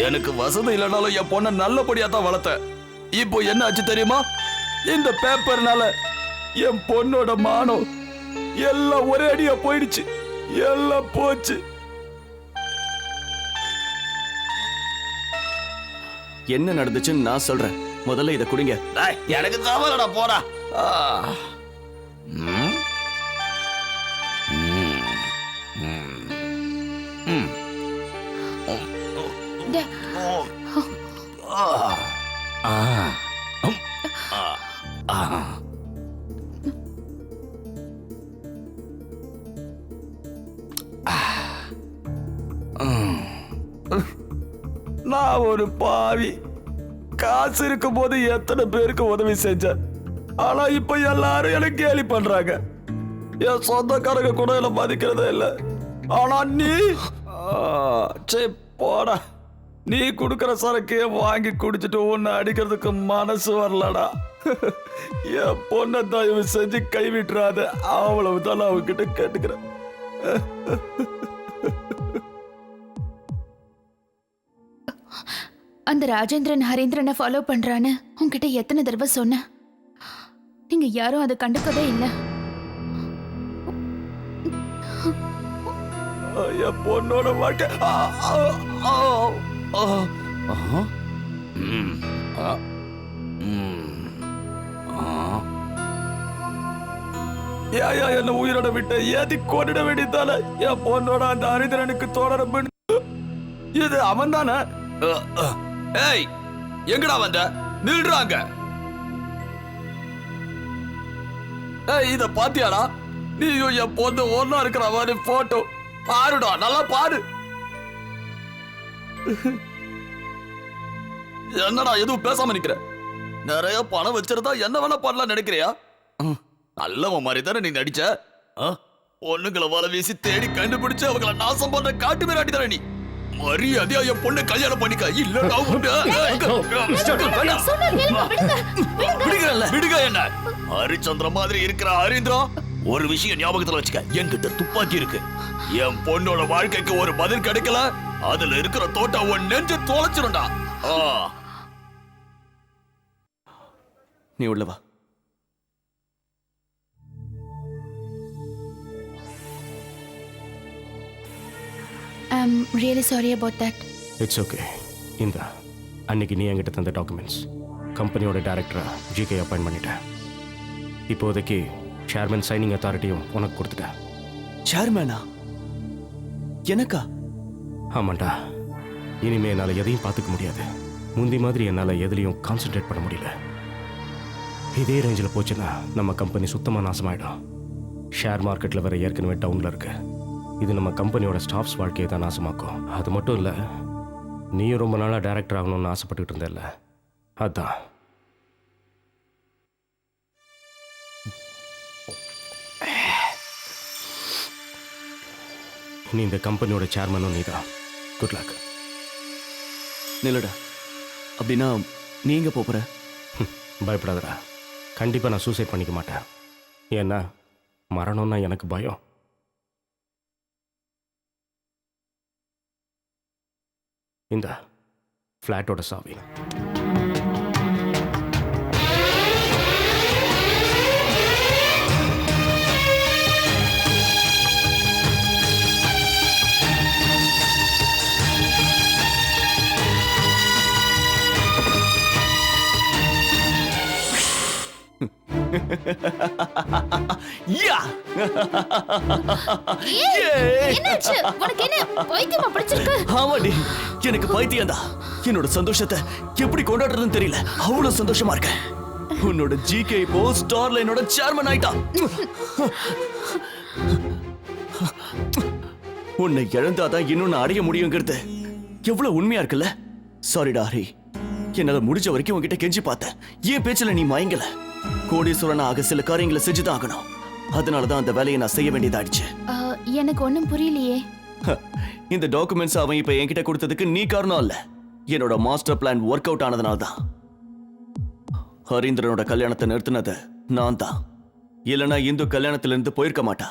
எனக்கு வசதி இல்லைனாலும் என் பொண்ணை நல்லபடியா தான் வளர்த்தேன். இப்போ என்ன ஆச்சு தெரியுமா? இந்த பேப்பர்னால என் பொண்ணோட மானம் எல்லாம் ஒரே அடியா போயிடுச்சு. எல்லாம் போச்சு. என்ன நடந்துச்சுன்னு நான் சொல்றேன். முதல்ல இத குடிங்க. எனக்கு தவறடா, போடா. நான் ஒரு பாவி. காசு இருக்கும் போது எத்தனை பேருக்கு உதவி செஞ்சேன். ஆனா இப்ப எல்லாரும் எனக்கு கேலி பண்றாங்க. என் சொந்தக்காரங்க கூட என்ன மதிக்கிறதே இல்ல. ஆனா நீ போடா. நீ குடுக்கற சரக்கையே வாங்கி குடிச்சிட்டு உன்னை அடிக்கிறதுக்கு மனசு வரலடா. என் பொண்ணை தயவு செஞ்சு கைவிட்டுறாத. அவ்வளவுதான் நான் அவகிட்ட கேட்டுக்கிறேன். அந்த ராஜேந்திரன் ஹரீந்திரனை ஃபாலோ பண்றான்னு உன்கிட்ட எத்தனை தடவை சொன்ன? நீங்க யாரும் அதை கண்டுக்கவே இல்லை. என் பொண்ணோட வாழ்க்கை ஏயா என்ன உயிரோட விட்ட ஏதி கொண்டுட வேண்டியதால என் பொண்ணோட அந்த ஹரிந்திரனுக்கு தொடர இது அவன் தானே? ஏய் எங்கடா வந்த? நில்றாங்க. ஏய் இத பாத்தியாடா? நீயும் என் பொண்ணு ஒன்னா இருக்கிற மாதிரி போட்டோ பாருடா, நல்லா பாரு. என்னடா எதுவும் பேசாம நிக்கிற? நிறைய பணம் வச்சிருந்தா என்ன வேணா பண்ணலாம் நினைக்கிறியா? நல்லவன் மாதிரி தானே நீ நடிச்ச. பொண்ணுங்களை வலை வீசி தேடி கண்டுபிடிச்சு அவங்கள நாசம் பண்ற காட்டு மிராட்டி தானே நீ. மரியாதையா என் பொண்ணு கல்யாணம் பண்ணிக்க. இல்லடா விடுங்க என்ன. ஹரிச்சந்திர மாதிரி இருக்கிற ஹரீந்திரா, ஒரு விஷயம் ஞாபகத்துல வச்சுக்க. என்கிட்ட துப்பாக்கி இருக்கு. என் பொண்ணோட வாழ்க்கைக்கு ஒரு பதில் கிடைக்கல, அதுல இருக்கிற தோட்டா உன் நெஞ்சு தொலைச்சிருண்டா. நீ உள்ளவா. I'm really sorry about that. It's okay. இந்த அன்னைக்கு நீ என்கிட்ட தந்த டாக்குமெண்ட்ஸ் கம்பெனியோட டைரக்டரா ஜிகே அப்பாயிண்ட் பண்ணிட்டேன். இப்போதைக்கு சேர்மன் சைனிங் அத்தாரிட்டியும் உனக்கு கொடுத்துட்டேன். சேர்மனா? எனக்கா? ஆமாண்டா. இனிமே என்னால் எதையும் பார்த்துக்க முடியாது. முந்தி மாதிரி என்னால் எதுலையும் கான்சென்ட்ரேட் பண்ண முடியல. இதே ரேஞ்சில் போச்சுன்னா நம்ம கம்பெனி சுத்தமாக நாசமாயிடும். ஷேர் மார்க்கெட்டில் வேற ஏற்கனவே டவுனில் இருக்கு. இது நம்ம கம்பெனியோட ஸ்டாஃப்ஸ் வாழ்க்கையை தான் நாசமாக்கும். அது மட்டும் இல்லை, நீயும் ரொம்ப நாளாக டைரக்டர் ஆகணும்னு ஆசைப்பட்டுக்கிட்டு இருந்தல, அதான். நீ இந்த கம்பெனியோட சேர்மனும் நீ தான். Good luck. நில்லடா. அப்படின்னா நீ எங்க போற? பயப்படாதடா. கண்டிப்பாக நான் சூசைட் பண்ணிக்க மாட்டேன். ஏன்னா மரணம்னா எனக்கு பயம். இந்த ஃப்ளாட்டோட சாவி. என்னாச்சு? உனக்கு என்ன பைத்தியமா பிடிச்சிருக்கு? ஆமாடி, எனக்கு பைத்தியம்தான். என்னோட சந்தோஷத்தை எப்படி கொண்டாடுறதுன்னு தெரியல. அவ்வளவு சந்தோஷமா இருக்கேன். உன்னோட ஜிகே இப்போ ஸ்டார் லைனோட சேர்மன் ஆயிட்டான். உன்னை இழந்தாதான் இன்னொன்னு அடைய முடியுங்கிறது எவ்வளவு உண்மையா இருக்குல்ல. சாரிடா ஹரி, என்னால முடிஞ்ச வரைக்கும் உன்கிட்ட கெஞ்சி பார்த்தேன். ஏன் பேச்சுல நீ மயங்கல. கோடீஸ்வரன் ஆக சில காரியங்களை செஞ்சுதான் ஆகணும். அதனாலதான் அந்த வேலையை நான் செய்ய வேண்டியதாயிடுச்சு. எனக்கு ஒன்றும் புரியலையே. இந்த டாக்குமெண்ட்ஸ் அவன் இப்ப என்கிட்ட கொடுத்ததுக்கு நீ காரணம் இல்ல. என்னோட மாஸ்டர் பிளான் ஒர்க் அவுட் ஆனதுனால தான். ஹரீந்திரனோட கல்யாணத்தை நிறுத்தினது நான் தான். இல்லைன்னா இந்து கல்யாணத்திலிருந்து போயிருக்க மாட்டா.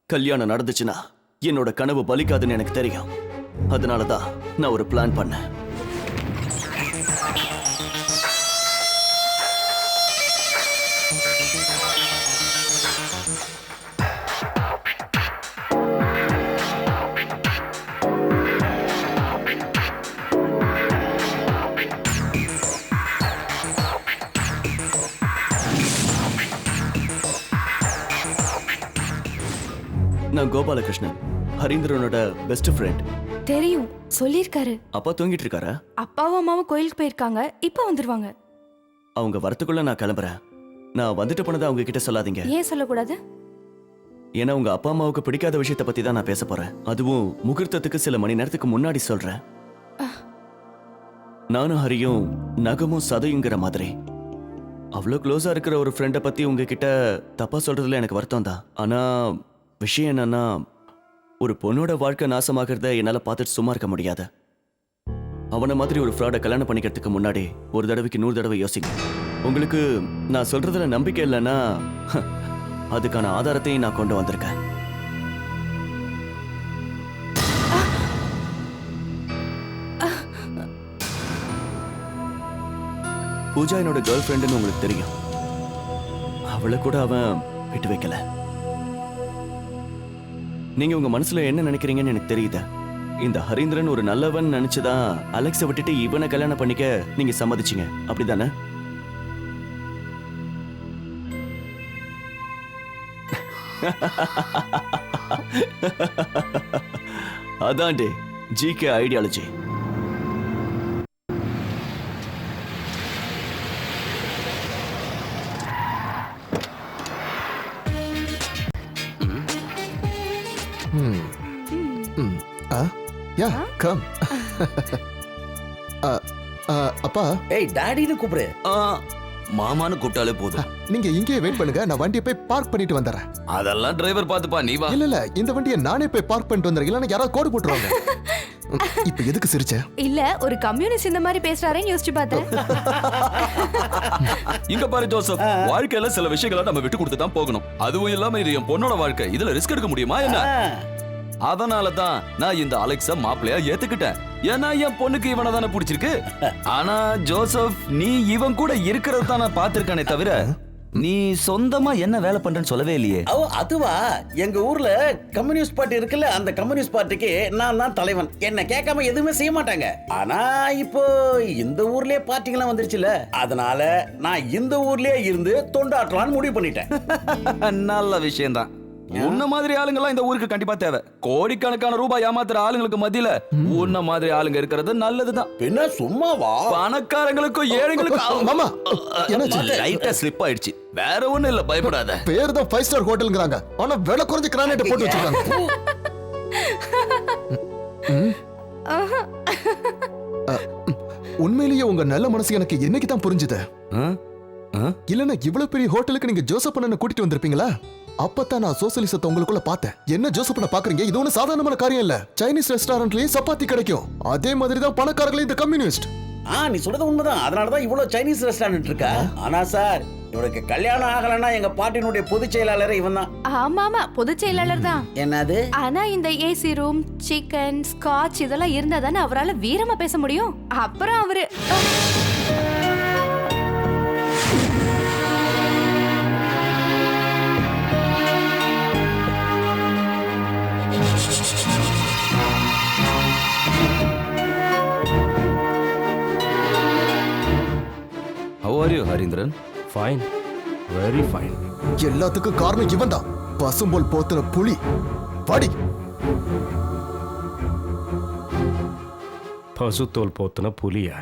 கல்யாணம் நடந்துச்சுன்னா என்னோட கனவு பலிக்காதுன்னு எனக்கு தெரியும். அதனாலதான் நான் ஒரு பிளான் பண்ணேன். நான் கோபாலகிருஷ்ணன், ஹரீந்திரனோட பெஸ்ட் ஃப்ரெண்ட். தெரியும், சொல்லியிருக்காரு. அப்பா தூங்கிட்டு இருக்காரா? அப்பாவும் அம்மாவும் கோயிலுக்கு போயிருக்காங்க, இப்ப வந்துருவாங்க. அவங்க வரத்துக்குள்ள நான் கிளம்புறேன். நான் வந்துட்டு போனதை அவங்க கிட்ட சொல்லாதீங்க. ஏன் சொல்லக்கூடாது? ஏன்னா உங்க அப்பா அம்மாவுக்கு பிடிக்காத விஷயத்தை பத்தி தான் நான் பேச போறேன். அதுவும் முகூர்த்தத்துக்கு சில மணி நேரத்துக்கு முன்னாடி சொல்றேன். நானும் ஹரியும் நகமும் சதையுங்கிற மாதிரி. அவ்வளோ க்ளோஸா இருக்கிற ஒரு ஃப்ரெண்டை பத்தி உங்ககிட்ட தப்பா சொல்றதுல எனக்கு வருத்தம் தான். ஆனா விஷயம் என்னன்னா, ஒரு பொண்ணோட வாழ்க்கை நாசமாகிறத என்னால பார்த்துட்டு சும்மா இருக்க முடியாது. அவனை மாதிரி ஒரு ஃப்ராடை கல்யாணம் பண்ணிக்கிறதுக்கு முன்னாடி ஒரு தடவைக்கு 100 தடவை யோசிங்க. உங்களுக்கு நான் சொல்றதுல நம்பிக்கை இல்லைன்னா அதுக்கான ஆதாரத்தையும் நான் கொண்டு வந்திருக்கேன். பூஜா என்னோட கேர்ள் ஃப்ரெண்டுன்னு உங்களுக்கு தெரியும். அவளை கூட அவன் விட்டு வைக்கல. நீங்க உங்க மனசுல என்ன நினைக்கிறீங்கன்னு எனக்கு தெரியுது. இந்த ஹரீந்திரன் ஒரு நல்லவன் நினைச்சுதான் அலெக்ஸை விட்டுட்டு இவனை கல்யாணம் பண்ணிக்க நீங்க சம்மதிச்சீங்க அப்படிதானே? அதான்டே ஜிகே ஐடியாலஜி. கம். அப்பா. ஏய் டாடின்னு கூப்பிடு. மாமான்னு கூப்பிட்டாலே போதும். நீங்க இங்கே வெயிட் பண்ணுங்க, நான் வண்டியை போய் பார்க் பண்ணிட்டு வந்துறேன். அதெல்லாம் டிரைவர் பாத்துப்பா, நீ வா. இல்ல இந்த வண்டியை நானே போய் பார்க் பண்ணிட்டு வந்துறேன், இல்லன்னா யாராவது கோடு போட்டுருவாங்க. இப்ப எதுக்கு சிரிச்ச? இல்ல ஒரு கம்யூனிஸ்ட் இந்த மாதிரி பேசுறாரேன்னு யோசிச்சு பார்த்தேன். இங்க பாரு ஜோசப், வாழ்க்கையில சில விஷயங்களை நம்ம விட்டு கொடுத்து தான் போகணும். அதுவும் இல்லாம இது என் பொண்ணோட வாழ்க்கை, இதுல ரிஸ்க் எடுக்க முடியுமா என்ன? அதனாலதான் நான் இந்த அலெக்ஸ மாப்பிள்ளையா ஏத்துக்கிட்டேன். ஏன்னா என் பொண்ணுக்கு இவனை தானே பிடிச்சிருக்கு. ஆனா ஜோசப், நீ இவன் கூட இருக்கிறது தான் நான் பாத்திருக்கானே தவிர நீ சொந்தமா என்ன வேலை பண்றேன்னு சொல்லவே இல்லையே. அதுவா, எங்க ஊர்ல கம்யூனிஸ்ட் பார்ட்டி இருக்குல்ல, அந்த கம்யூனிஸ்ட் பார்ட்டிக்கு நான் தான் தலைவன். என்ன கேட்காம எதுவுமே செய்ய மாட்டாங்க. ஆனா இப்போ இந்த ஊர்லயே பார்ட்டிங்கெல்லாம் வந்துருச்சுல, அதனால நான் இந்த ஊர்லயே இருந்து தொண்டாற்றலான்னு முடிவு பண்ணிட்டேன். நல்ல விஷயம் தான். உன்ன மாதிரி ஆளுங்கெல்லாம் இந்த ஊருக்கு கண்டிப்பா தேவை. கோடிக்கணக்கான ரூபாய் ஏமாத்துற ஆளுங்களுக்கு மத்தியில உன்ன மாதிரி ஆளுங்க இருக்கிறது நல்லதுதான். பின்ன சும்மாவா? பணக்காரங்களுக்கும் ஏழைங்களுக்கும் மாமா லைட்டா ஸ்லிப் ஆயிடுச்சு, வேற ஒண்ணும் இல்ல, பயப்படாத. பேர் தான் 5 ஸ்டார் ஹோட்டல்ங்கறாங்க, ஆனா விலை குறைஞ்ச கிரானைட் போட்டு வச்சிருக்காங்க. உண்மையிலேயே உங்க நல்ல மனசு எனக்கு என்னைக்கு தான் புரிஞ்சுது. இல்லன்னா இவ்வளவு பெரிய ஹோட்டலுக்கு நீங்க ஜோசப் அண்ணனை கூட்டிட்டு வந்திருப்பீங்களா? அப்பதான் நான் சோசியலிசத்தை உங்களுக்குள்ள பார்த்தேன். என்ன ஜோசப் அண்ணா பாக்குறீங்க? இது ஒன்னும் சாதாரணமான காரியம் இல்ல. சைனீஸ் ரெஸ்டாரண்ட்லயும் சப்பாத்தி கிடைக்கும், அதே மாதிரி தான் பணக்காரங்களே இந்த கம்யூனிஸ்ட். நீ சொல்றது உண்மைதான். அதனாலதான் இவ்வளவு சைனீஸ் ரெஸ்டாரண்ட் இருக்கா. ஆனா சார், இவனுக்கு கல்யாணம் ஆகலன்னா எங்க பார்ட்டியினுடைய பொதுச் செயலாளர் இவன் தான். ஆமா பொதுச் செயலாளர் தான். என்னது? ஆனா இந்த ஏசி ரூம், சிக்கன், ஸ்காட்ச் இதெல்லாம் இருந்தா தானே அவரால் வீரமா பேச முடியும். அப்புறம் அவரு How are you, Harindran? Fine, very fine. எல்லாத்துக்கும் காரணம் இவன் தான், பசும்போல் போத்துன புலி. பாடி. பசுத்தோல் போத்துன புலியா?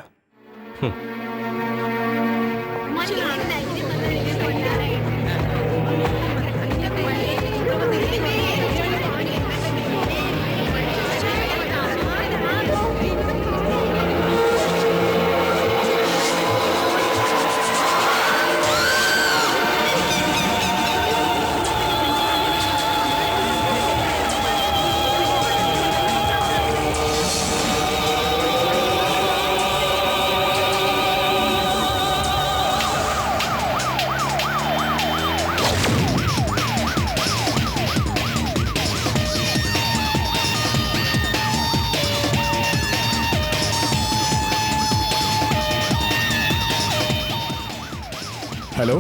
Hello?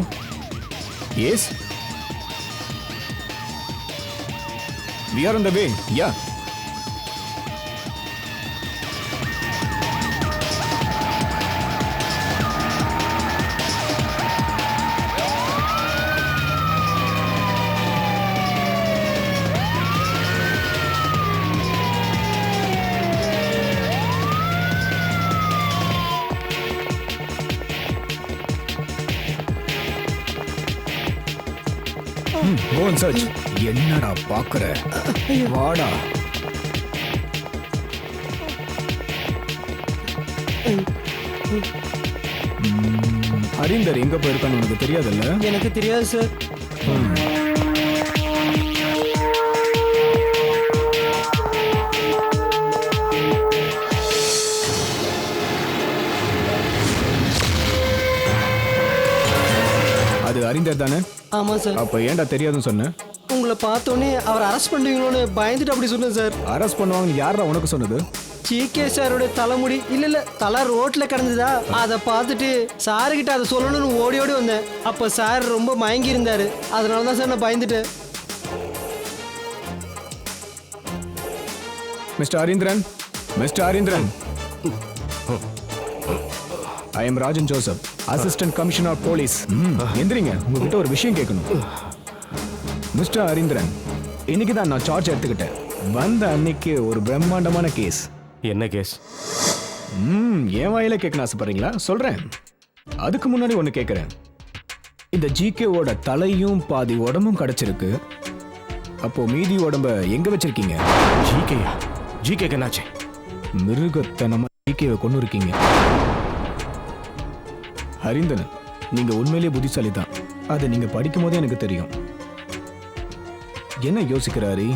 Yes? We are on the way. Yeah. Go and search. என்னடா பாக்குற? வாடா. ஹரீந்தர் எங்க போயிருக்கான்னு உனக்கு தெரியாதுல்ல? எனக்கு தெரியாது சார். அது ஹரீந்தர் தானே? ஆமா சார். அப்ப ஏன்டா தெரியாதுன்னு சொன்ன? உங்களை பார்த்தோன்னே அவர் அரெஸ்ட் பண்ணுவீங்களோன்னு பயந்துட்டு அப்படி சொன்னேன் சார். அரெஸ்ட் பண்ணுவாங்கன்னு யாரா உனக்கு சொன்னது? ஜிகே சாரோட தலைமுடி இல்ல தலை ரோட்ல கிடந்ததா, அதை பார்த்துட்டு சாருக்கிட்ட அதை சொல்லணும்னு ஓடி ஓடி வந்தேன். அப்ப சார் ரொம்ப மயங்கி இருந்தாரு, அதனாலதான் சார் நான் பயந்துட்டேன். Mister Harindran, mister Harindran, I am Rajan Joseph, assistant commissioner police. எந்திரிங்க, உங்ககிட்ட ஒரு விஷயம் கேட்கணும். மிஸ்டர் ஹரீந்திரன், இன்னைக்கு தான் நான் சார்ஜ் எடுத்துக்கிட்டேன். வந்த அன்னைக்கு ஒரு பிரம்மாண்டமான கேஸ். என்ன கேஸ்? என் வாயில கேட்கணும் ஆசைப்படுறீங்களா? சொல்றேன். அதுக்கு முன்னாடி ஒன்று கேட்குறேன். இந்த ஜிகேவோட தலையும் பாதி உடம்பும் கிடைச்சிருக்கு. அப்போ மீதி உடம்ப எங்க வச்சிருக்கீங்க? ஜிகேயா? ஜிகேக்கு என்னாச்சு? மிருகத்தனமா ஜிகேவை கொண்டு இருக்கீங்க. ஹரிந்தன், நீங்க உண்மையிலேயே புத்திசாலி தான். அதை நீங்க படிக்கும் போதே எனக்கு தெரியும். என்ன யோசிக்கிறாரு?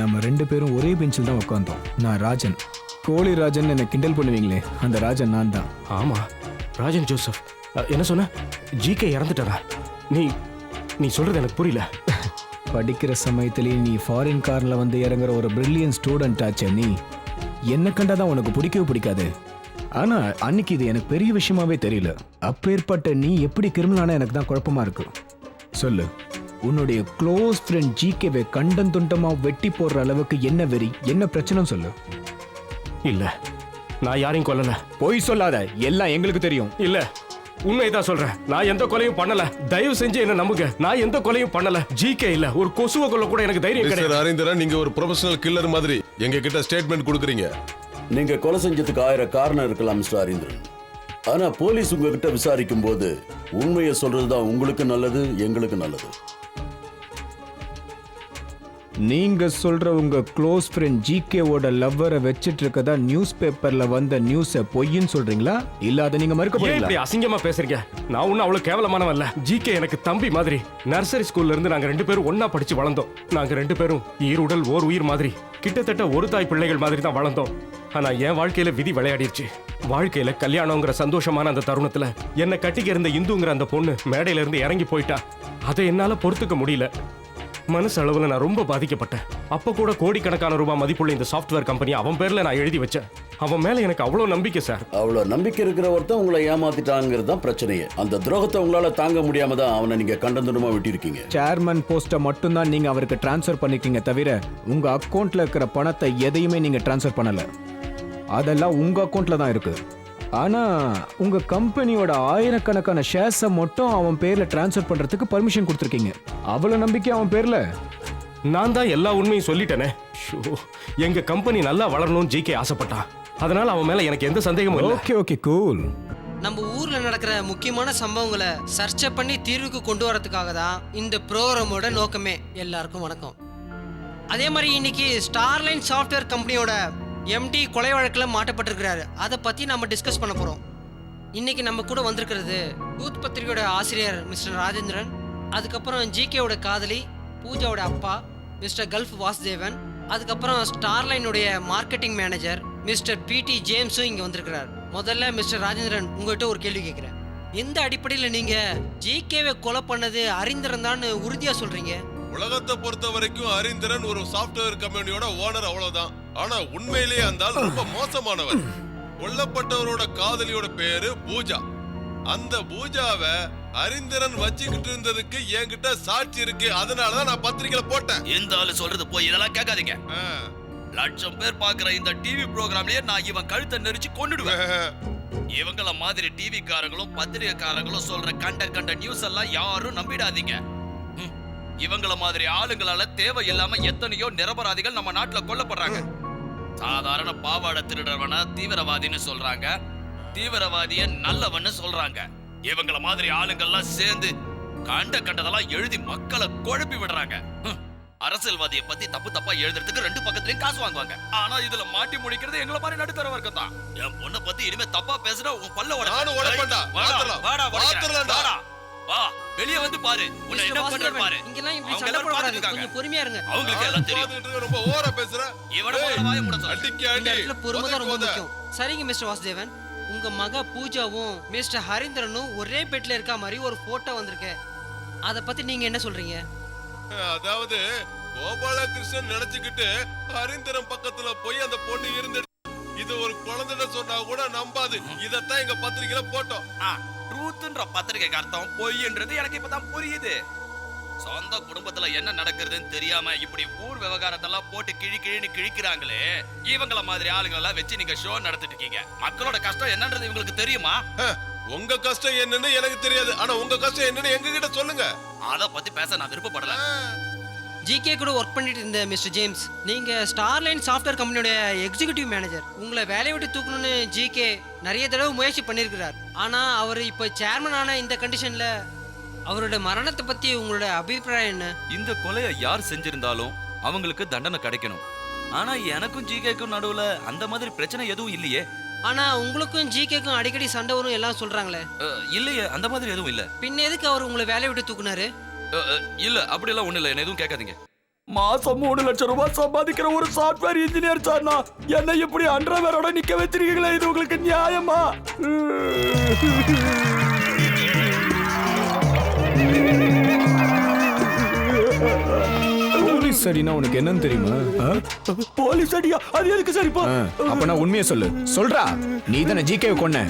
நம்ம 2 பேரும் ஒரே பெஞ்சில் தான் உட்காந்தோம். நான் ராஜன், கோழி ராஜன் என்ன கிண்டல் பண்ணுவீங்களே, அந்த ராஜன் நான் தான். ஆமா, ராஜன் ஜோசப். என்ன சொன்ன? ஜிகே இறந்துட்டாரா? நீ சொல்றது எனக்கு புரியல. படிக்கிற சமயத்திலேயே நீ ஃபாரின் கார்ல வந்து இறங்குற ஒரு பிரில்லியன் ஸ்டூடெண்ட் ஆச்சே நீ. என்ன கண்டாதான் உனக்கு பிடிக்கவே பிடிக்காது. ஆனா அன்னைக்கு இது எனக்கு பெரிய விஷயமாவே தெரியல. அப்பேற்பட்ட நீ எப்படி கிரிமினலான எனக்கு தான் குழப்பமா இருக்கு. சொல்லு, உன்னுடைய க்ளோஸ் ஃப்ரெண்ட் ஜிகேவை கண்டன் துண்டமா வெட்டி போடுற அளவுக்கு என்ன வெறி, என்ன பிரச்சனை சொல்லு. இல்ல, நான் யாரையும் கொல்லல. போய் சொல்லாத, எல்லாம் எங்களுக்கு தெரியும். இல்ல, உண்மைதான் சொல்றேன். நான் எந்த கொலையும் பண்ணல. தயவு செஞ்சு என்ன நம்புங்க. நான் எந்த கொலையும் பண்ணல. ஜிகே இல்ல, ஒரு கொசுவை கொல்ல கூட எனக்கு தைரியம் கிடையாது. மிஸ்டர் ஹரீந்திரன், நீங்க ஒரு ப்ரொஃபஷனல் கில்லர் மாதிரி எங்க கிட்ட ஸ்டேட்மெண்ட் கொடுக்குறீங்க. நீங்க கொலை செஞ்சதுக்கு 1000 காரணம் இருக்கலாம் மிஸ்டர் ஹரீந்திரன். ஆனா போலீஸ் உங்ககிட்ட விசாரிக்கும் போது உண்மையை சொல்றதுதான் உங்களுக்கு நல்லது, எங்களுக்கு நல்லது. நீங்க சொல்ற உங்க க்ளோஸ் ஃப்ரெண்ட் ஜிகேவோட லவ்வரை வச்சிட்டு இருக்கதா நியூஸ் பேப்பர்ல வந்த நியூஸை பொய்ன்னு சொல்றீங்களா? இல்ல அதை நீங்க மறுக்க போறீங்களா? இப்படி அசிங்கமா பேசுறீங்க. நான் ஒன்னும் அவ்வளவு கேவலமானவன் இல்ல. ஜிகே எனக்கு தம்பி மாதிரி. நர்சரி ஸ்கூல்ல இருந்து நாங்க 2 பேரும் ஒன்னா படிச்சு வளர்ந்தோம். நாங்க 2 பேரும் ஈருடல் ஓர் உயிர் மாதிரி, கிட்டத்தட்ட ஒரு தாய் பிள்ளைகள் மாதிரி தான் வளர்ந்தோம். ஆனா என் வாழ்க்கையில விதி விளையாடிருச்சு. வாழ்க்கையில கல்யாணங்கிற சந்தோஷமான அந்த தருணத்துல என்னை கட்டிக்க இருந்த இந்துங்கிற அந்த பொண்ணு மேடையில இருந்து இறங்கி போயிட்டா. அதை என்னால பொறுத்துக்க முடியல. மனசு அளவுல நான் ரொம்ப பாதிக்கப்பட்டேன். அப்ப கூட கோடிக்கணக்கான ரூபாய் மதிப்புள்ள இந்த சாஃப்ட்வேர் கம்பெனி அவன் பேர்ல நான் எழுதி வச்சேன். அவன் மேல எனக்கு அவ்வளவு நம்பிக்கை சார். அவ்வளவு நம்பிக்கை இருக்கிற ஒருத்தன் உங்களை ஏமாத்திட்டாங்கிறது தான் பிரச்சனையே. அந்த துரோகத்தை உங்களால தாங்க முடியாம தான் அவனை நீங்க கண்டந்துடமா விட்டிருக்கீங்க. சேர்மன் போஸ்ட்டை மட்டும் தான் நீங்க அவருக்கு டிரான்ஸ்ஃபர் பண்ணிருக்கீங்க தவிர உங்க அக்கௌண்ட்ல இருக்கிற பணத்தை எதையுமே நீங்க டிரான்ஸ்ஃபர் பண்ணல. அதெல்லாம் உங்க அக்கௌண்ட்ல தான் இருக்கு. ஆனா உங்க கம்பெனியோட ஆயிரக்கணக்கான ஷேர்ஸை மட்டும் அவன் பேர்ல டிரான்ஸ்ஃபர் பண்றதுக்கு பர்மிஷன் கொடுத்துருக்கீங்க. அவ்வளவு நம்பிக்கை அவன் பேர்ல. நான் தான் எல்லா உண்மையும் சொல்லிட்டேனே. எங்க கம்பெனி நல்லா வளரணும்னு ஜிகே ஆசைப்பட்டான். அதனால அவன் மேல எனக்கு எந்த சந்தேகமும் இல்லை. Okay okay cool. நம்ம ஊர்ல நடக்கிற முக்கியமான சம்பவங்களை சர்ச்சை பண்ணி தீர்வுக்கு கொண்டு வரதுக்காக தான் இந்த ப்ரோக்ராமோட நோக்கமே. எல்லாருக்கும் வணக்கம். அதே மாதிரி இன்னைக்கு ஸ்டார்லைன் சாஃப்ட்வேர் கம்பெனியோட எம்டி கொலை வழக்கில் மாட்டப்பட்டிருக்கிறாரு. அதை பற்றி நம்ம டிஸ்கஸ் பண்ண போகிறோம். இன்னைக்கு நம்ம கூட வந்திருக்கிறது யூத் பத்திரிகையோட ஆசிரியர் மிஸ்டர் ராஜேந்திரன், அதுக்கப்புறம் ஜிகேவோட காதலி பூஜாவோட அப்பா மிஸ்டர் கல்ஃப் வாசுதேவன், அதுக்கப்புறம் ஸ்டார்லைனுடைய மார்க்கெட்டிங் மேனேஜர் மிஸ்டர் பிடி ஜேம்ஸும் இங்கே வந்திருக்கிறார். முதல்ல மிஸ்டர் ராஜேந்திரன், உங்கள்கிட்ட ஒரு கேள்வி கேட்குறேன். எந்த அடிப்படையில் நீங்கள் ஜிகேவை கொலை பண்ணது ஹரீந்திரன் தான் உறுதியாக சொல்கிறீங்க? உலகத்தை பொறுத்த வரைக்கும் ஹரீந்திரன் ஒரு சாஃப்ட்வேர் கம்பெனியோட ஓனர், அவ்வளவுதான். ஆனா உண்மையிலேயே அந்த ஆள் ரொம்ப மோசமானவர். கொல்லப்பட்டவரோட காதலியோட பேரு பூஜா. அந்த பூஜாவை ஹரீந்திரன் வச்சுக்கிட்டு இருந்ததுக்கு என்கிட்ட சாட்சி இருக்கு. அதனாலதான் நான் பத்திரிகையில போட்டேன். இந்த ஆளு சொல்றது போய் இதெல்லாம் கேட்காதீங்க. லட்சம் பேர் பாக்குற இந்த டிவி ப்ரோக்ராம்லயே நான் இவன் கழுத்தை நெரிச்சு கொன்னுடுவேன். இவங்கள மாதிரி டிவி காரங்களும் பத்திரிகைக்காரங்களும் சொல்ற கண்ட நியூஸ் எல்லாம் யாரும் நம்பிடாதீங்க. இவங்கள மாதிரி ஆளுங்களால தேவையில்லாம எத்தனையோ நிரபராதிகள் நம்ம நாட்டுல கொல்லப்படுறாங்க. சாதாரண பாவாடை திருடவன தீவிரவாதின்னு சொல்றாங்க, தீவிரவாதிய நல்லவன்னு சொல்றாங்க. இவங்கள மாதிரி ஆளுங்கள்லாம் சேர்ந்து கண்டதெல்லாம் எழுதி மக்களை குழப்பி விடுறாங்க. அரசியல்வாதியை பத்தி தப்பா எழுதுறதுக்கு 2 பக்கத்துலயும் காசு வாங்குவாங்க. ஆனா இதுல மாட்டி முடிக்கிறது எங்களை மாதிரி நடுத்தர வர்க்கம் தான். என் பொண்ணை பத்தி இனிமே தப்பா பேசுற உன் பல்ல உடைப்பேன்டா. வா, வெளிய வந்து பாரு. உன்னை என்ன பண்ற பாரு. இங்கலாம் இப்படி சண்டை போடாதீங்க. கொஞ்சம் பொறுமையா இருங்க. அவங்களுக்கு எல்லாம் தெரியும். ரொம்ப ஓவரா பேசுற. இவன வாயை மூட சொல்லு. இந்த இடத்துல பொறுமை தான் ரொம்ப முக்கியம். சரிங்க மிஸ்டர் வாசுதேவன், உங்க மக பூஜாவும் மிஸ்டர் ஹரீந்திரனும் ஒரே பெட்ல இருக்க மாதிரி ஒரு போட்டோ வந்திருக்கு. அத பத்தி நீங்க என்ன சொல்றீங்க? அதாவது கோபாலகிருஷ்ணன் நினைச்சுக்கிட்டு ஹரீந்திரன் பக்கத்துல போய் அந்த பொண்ணு இருந்து இது ஒரு குழந்தைன்னு சொன்னா கூட நம்பாது. இதத்தான் எங்க பத்திரிகையில போட்டோம். ட்ரூத்ன்ற பத்திரிகைக்கு அர்த்தம் பொய்ன்றது எனக்கு இப்பதான் புரியுது. சொந்த குடும்பத்துல என்ன நடக்குதுன்னு தெரியாம இப்படி ஊர் விவகாரத்தெல்லாம் போட்டு கிழின்னு கிழிக்கிறாங்களே, இவங்கள மாதிரி ஆளுங்களெல்லாம் வச்சு நீங்க ஷோ நடத்திட்டு இருக்கீங்க. மக்களோட கஷ்டம் என்னன்றது இவங்களுக்கு தெரியுமா? உங்க கஷ்டம் என்னன்னு எனக்கு தெரியாது, ஆனா உங்க கஷ்டம் என்னன்னு எங்க கிட்ட சொல்லுங்க. அத பத்தி பேச நான் விருப்பப்படல. ஜிகே கூட ஒர்க் பண்ணிட்டு இருந்த மிஸ்டர் ஜேம்ஸ், நீங்க ஸ்டார்லைன் சாஃப்ட்வேர் கம்பெனியோட எக்ஸிகியூட்டிவ் மேனேஜர். உங்களை வேலையை விட்டு தூக்கணும்னு ஜிகே நிறைய தடவை முயற்சி பண்ணியிருக்கிறார். ஆனா அவர் இப்போ சேர்மன் ஆன இந்த கண்டிஷன்ல அவரோட மரணத்தை பத்தி உங்களோட அபிப்பிராயம் என்ன? இந்த கொலையை யார் செஞ்சிருந்தாலும் அவங்களுக்கு தண்டனை கிடைக்கணும். ஆனா எனக்கும் ஜிகேக்கும் நடுவுல அந்த மாதிரி பிரச்சனை எதுவும் இல்லையே. ஆனா உங்களுக்கும் ஜிகேக்கும் அடிக்கடி சண்டை வரும் எல்லாம் சொல்றாங்களே. இல்லையே, அந்த மாதிரி எதுவும் இல்ல. பின்ன எதுக்கு அவர் உங்களை வேலையை விட்டு தூக்குனாரு? இல்ல, அப்படி எல்லாம் ஒண்ணு இல்ல, என்ன எதுவும் கேட்காதீங்க. மாசம் 3 லட்சம் ரூபாய் சம்பாதிக்கிற ஒரு சாஃப்ட்வேர் இன்ஜினியர் சார்னா என்ன இப்படி அண்டர்வேரோட நிக்க வச்சிருக்கீங்களே, இது உங்களுக்கு நியாயமா? போலீஸ் அடினா உனக்கு என்னன்னு தெரியுமா? போலீஸ் அடியா? அது எதுக்கு சரிப்பா? அப்ப நான் உண்மையை சொல்லு. சொல்றா, நீ தானே ஜிகேவை கொன்ன?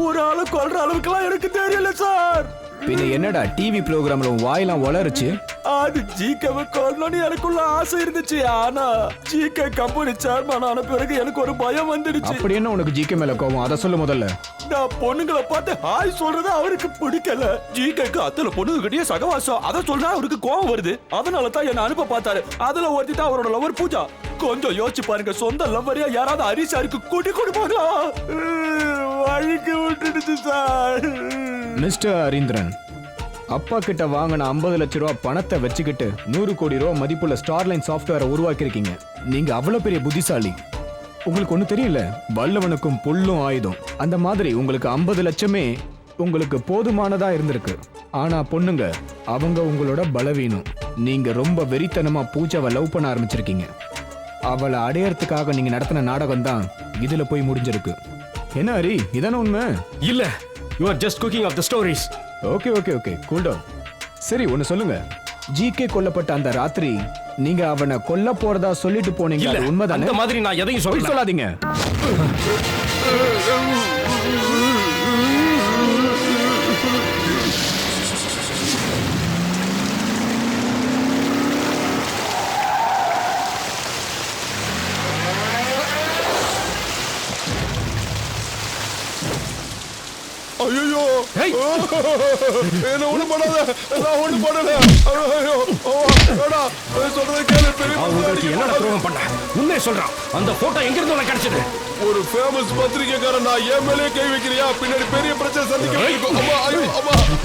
ஒரு ஆளை கொல்ற அளவுக்குலாம் எனக்கு தெரியல சார். பின்ன என்னடா டிவி ப்ரோக்ராம்ல வாயெல்லாம் வளருச்சு? அது ஜிகேவை கொல்லணும்னு எனக்குள்ள ஆசை இருந்துச்சு. ஆனா ஜிகே கம்பெனி சேர்மன் ஆன பிறகு எனக்கு ஒரு பயம் வந்துடுச்சு. அப்படி என்ன உனக்கு ஜிகே மேல கோவம்? அதை சொல்லு முதல்ல. நான் பொண்ணுங்களை பார்த்து ஹாய் சொல்றது அவருக்கு பிடிக்கல. ஜிகேக்கு அத்தனை பொண்ணுகிட்டயே சகவாசம், அதை சொல்றா அவருக்கு கோவம் வருது. அதனால தான் என்ன அனுப்ப பார்த்தாரு. அதுல ஒருத்தி தான் அவரோட லவர் பூஜா. கொஞ்சம் யோசிச்சு பாருங்க, சொந்த லவ்வரியா யாராவது ஹரிசாருக்கு கூட்டி கொடுப்பாங்களா? வழிக்கு விட்டுடுச்சு சார். மிஸ்டர் ஹரீந்திரன், அப்பா கிட்ட வாங்கின 50 லட்சம் ரூபாய் பணத்தை வச்சுக்கிட்டு 100 கோடி ரூபாய் மதிப்புள்ள ஸ்டார்லைன் சாஃப்ட்வேரை உருவாக்கியிருக்கீங்க. நீங்க அவ்வளவு பெரிய புத்திசாலி. உங்களுக்கு ஒண்ணு தெரியல, வல்லவனுக்கும் புல்லும் ஆயுதம். அந்த மாதிரி உங்களுக்கு 50 லட்சமே உங்களுக்கு போதுமானதா இருந்திருக்கு. ஆனா பொண்ணுங்க, அவங்க உங்களோட பலவீனம். நீங்க ரொம்ப வெறித்தனமா பூஜாவை லவ் பண்ண ஆரம்பிச்சிருக்கீங்க. அவளை அடையறதுக்காக நீங்க நடத்தின நாடகம் தான் இதுல போய் முடிஞ்சிருக்கு. என்ன ஹரி, இதான உண்மை? இல்ல, you are just cooking off the stories. Okay okay okay, cool down. சரி ஒன்னு சொல்லுங்க, ஜிகே கொல்லப்பட்ட அந்த ராத்திரி நீங்க அவனை கொல்ல போறதா சொல்லிட்டு போனீங்க, அது உண்மைதானே? அந்த மாதிரி நான் எதையும் சொல்லாதீங்க. ஐயோ, என்ன ஒண்ணு பண்ணாத, நான் ஒண்ணு பண்ணல. சொல்றதை கேளு. உங்களுக்கு என்னடா துரோகம் பண்ண? உண்மையை சொல்றான். அந்த போட்டோ எங்க இருந்து உனக்கு கிடைச்சது? ஒரு ஃபேமஸ் பத்திரிகைக்காரன், நான் என் மேலே கை வைக்கிறியா? பின்னாடி பெரிய பிரச்சனை சந்திக்க.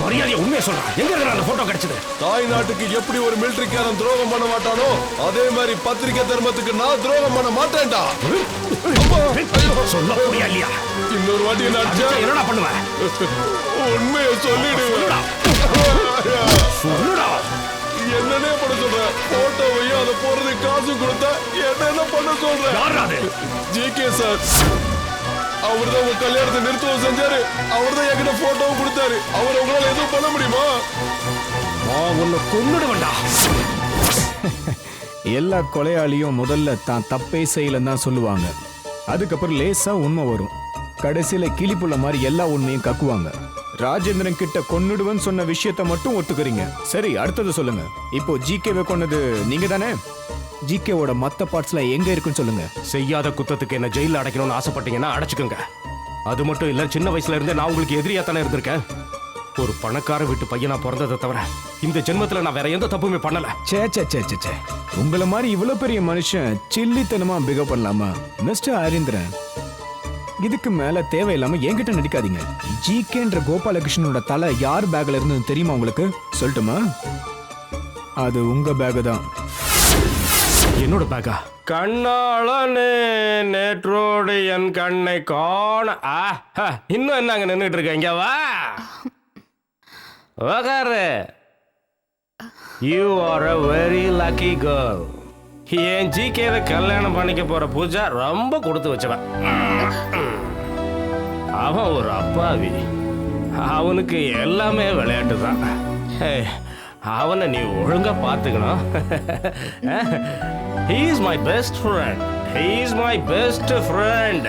மரியாதையா உண்மையை சொல்றான். எங்க இருந்து அந்த போட்டோ கிடைச்சது? தாய் நாட்டுக்கு எப்படி ஒரு மிலிட்டரிக்காரன் துரோகம் பண்ண மாட்டானோ, அதே மாதிரி பத்திரிகை தர்மத்துக்கு நான் துரோகம் பண்ண மாட்டேன்டா. சொல்ல முடியா இல்லையா? இன்னொரு வாட்டி என்னடா பண்ணுவேன்? உண்மையை சொல்லிடுவேன். சொல்லுடா. என்னன்னே பண்ண சொல்ற? போட்டோவையும் அதை போறது காசு கொடுத்தா என்ன பண்ண சொல்ற? ஜிகே சார், அவர்தான் உங்க கல்யாணத்தை நிறுத்தவும் செஞ்சாரு. அவர்தான் என்கிட்ட போட்டோவும் கொடுத்தாரு. அவர் உங்களால எதுவும் பண்ண முடியுமா? உன்னை கொன்னுடுவேன்டா. எல்லா கொலையாளியும் முதல்ல தான் தப்பே செய்யலன்னு தான் சொல்லுவாங்க. அதுக்கப்புறம் லேசா உண்மை வரும். கடைசியில கிளிப்புள்ள மாதிரி எல்லா உண்மையும் கக்குவாங்க. ராஜேந்திரன் கிட்ட கொன்னுடுவன் சொன்ன விஷயத்தை மட்டும் ஒத்துக்கிறீங்க. சரி, அடுத்தது சொல்லுங்க. இப்போ ஜிகேவை கொன்னது நீங்க தானே? ஜிகேவோட மத்த பார்ட்ஸ்ல எங்க இருக்குன்னு சொல்லுங்க. செய்யாத குத்தத்துக்கு என்ன ஜெயில அடைக்கணும்னு ஆசைப்பட்டீங்கன்னா அடைச்சுக்கோங்க. அது மட்டும் இல்ல, சின்ன வயசுல இருந்தே நான் உங்களுக்கு எதிரியா தானே இருந்திருக்கேன். ஒரு பணக்கார வீட்டு பையனா பிறந்ததை தவிர இந்த ஜென்மத்துல நான் வேற எந்த தப்புமே பண்ணல. சே சே சே சே சே, உங்களை மாதிரி இவ்வளவு பெரிய மனுஷன் சில்லித்தனமா பிகவ் பண்ணலாமா? மிஸ்டர் ஹரீந்திரன், இதுக்கு மேல தேவையில்லாம என்கிட்ட நடிக்காதீங்க. ஜிகேன்ற கோபாலகிருஷ்ணனோட தலை யார் பேக்ல இருந்து தெரியுமா உங்களுக்கு? சொல்லட்டுமா? அது உங்க பேக் தான். என்னோட பேக்கா? கண்ணாளனே நேற்றோடு என் கண்ணை காண. இன்னும் என்னங்க நின்றுட்டு இருக்க? இங்க வா, உக்காரு. You are a very lucky girl. என் ஜிகேவை கல்யாணம் பண்ணிக்க போற பூஜா ரொம்ப கொடுத்து வச்சவன். அவன் ஒரு அப்பாவி. அவனுக்கு எல்லாமே விளையாட்டு தான். அவனை நீ ஒழுங்கா பார்த்துக்கணும். He is my best friend. He is my best friend.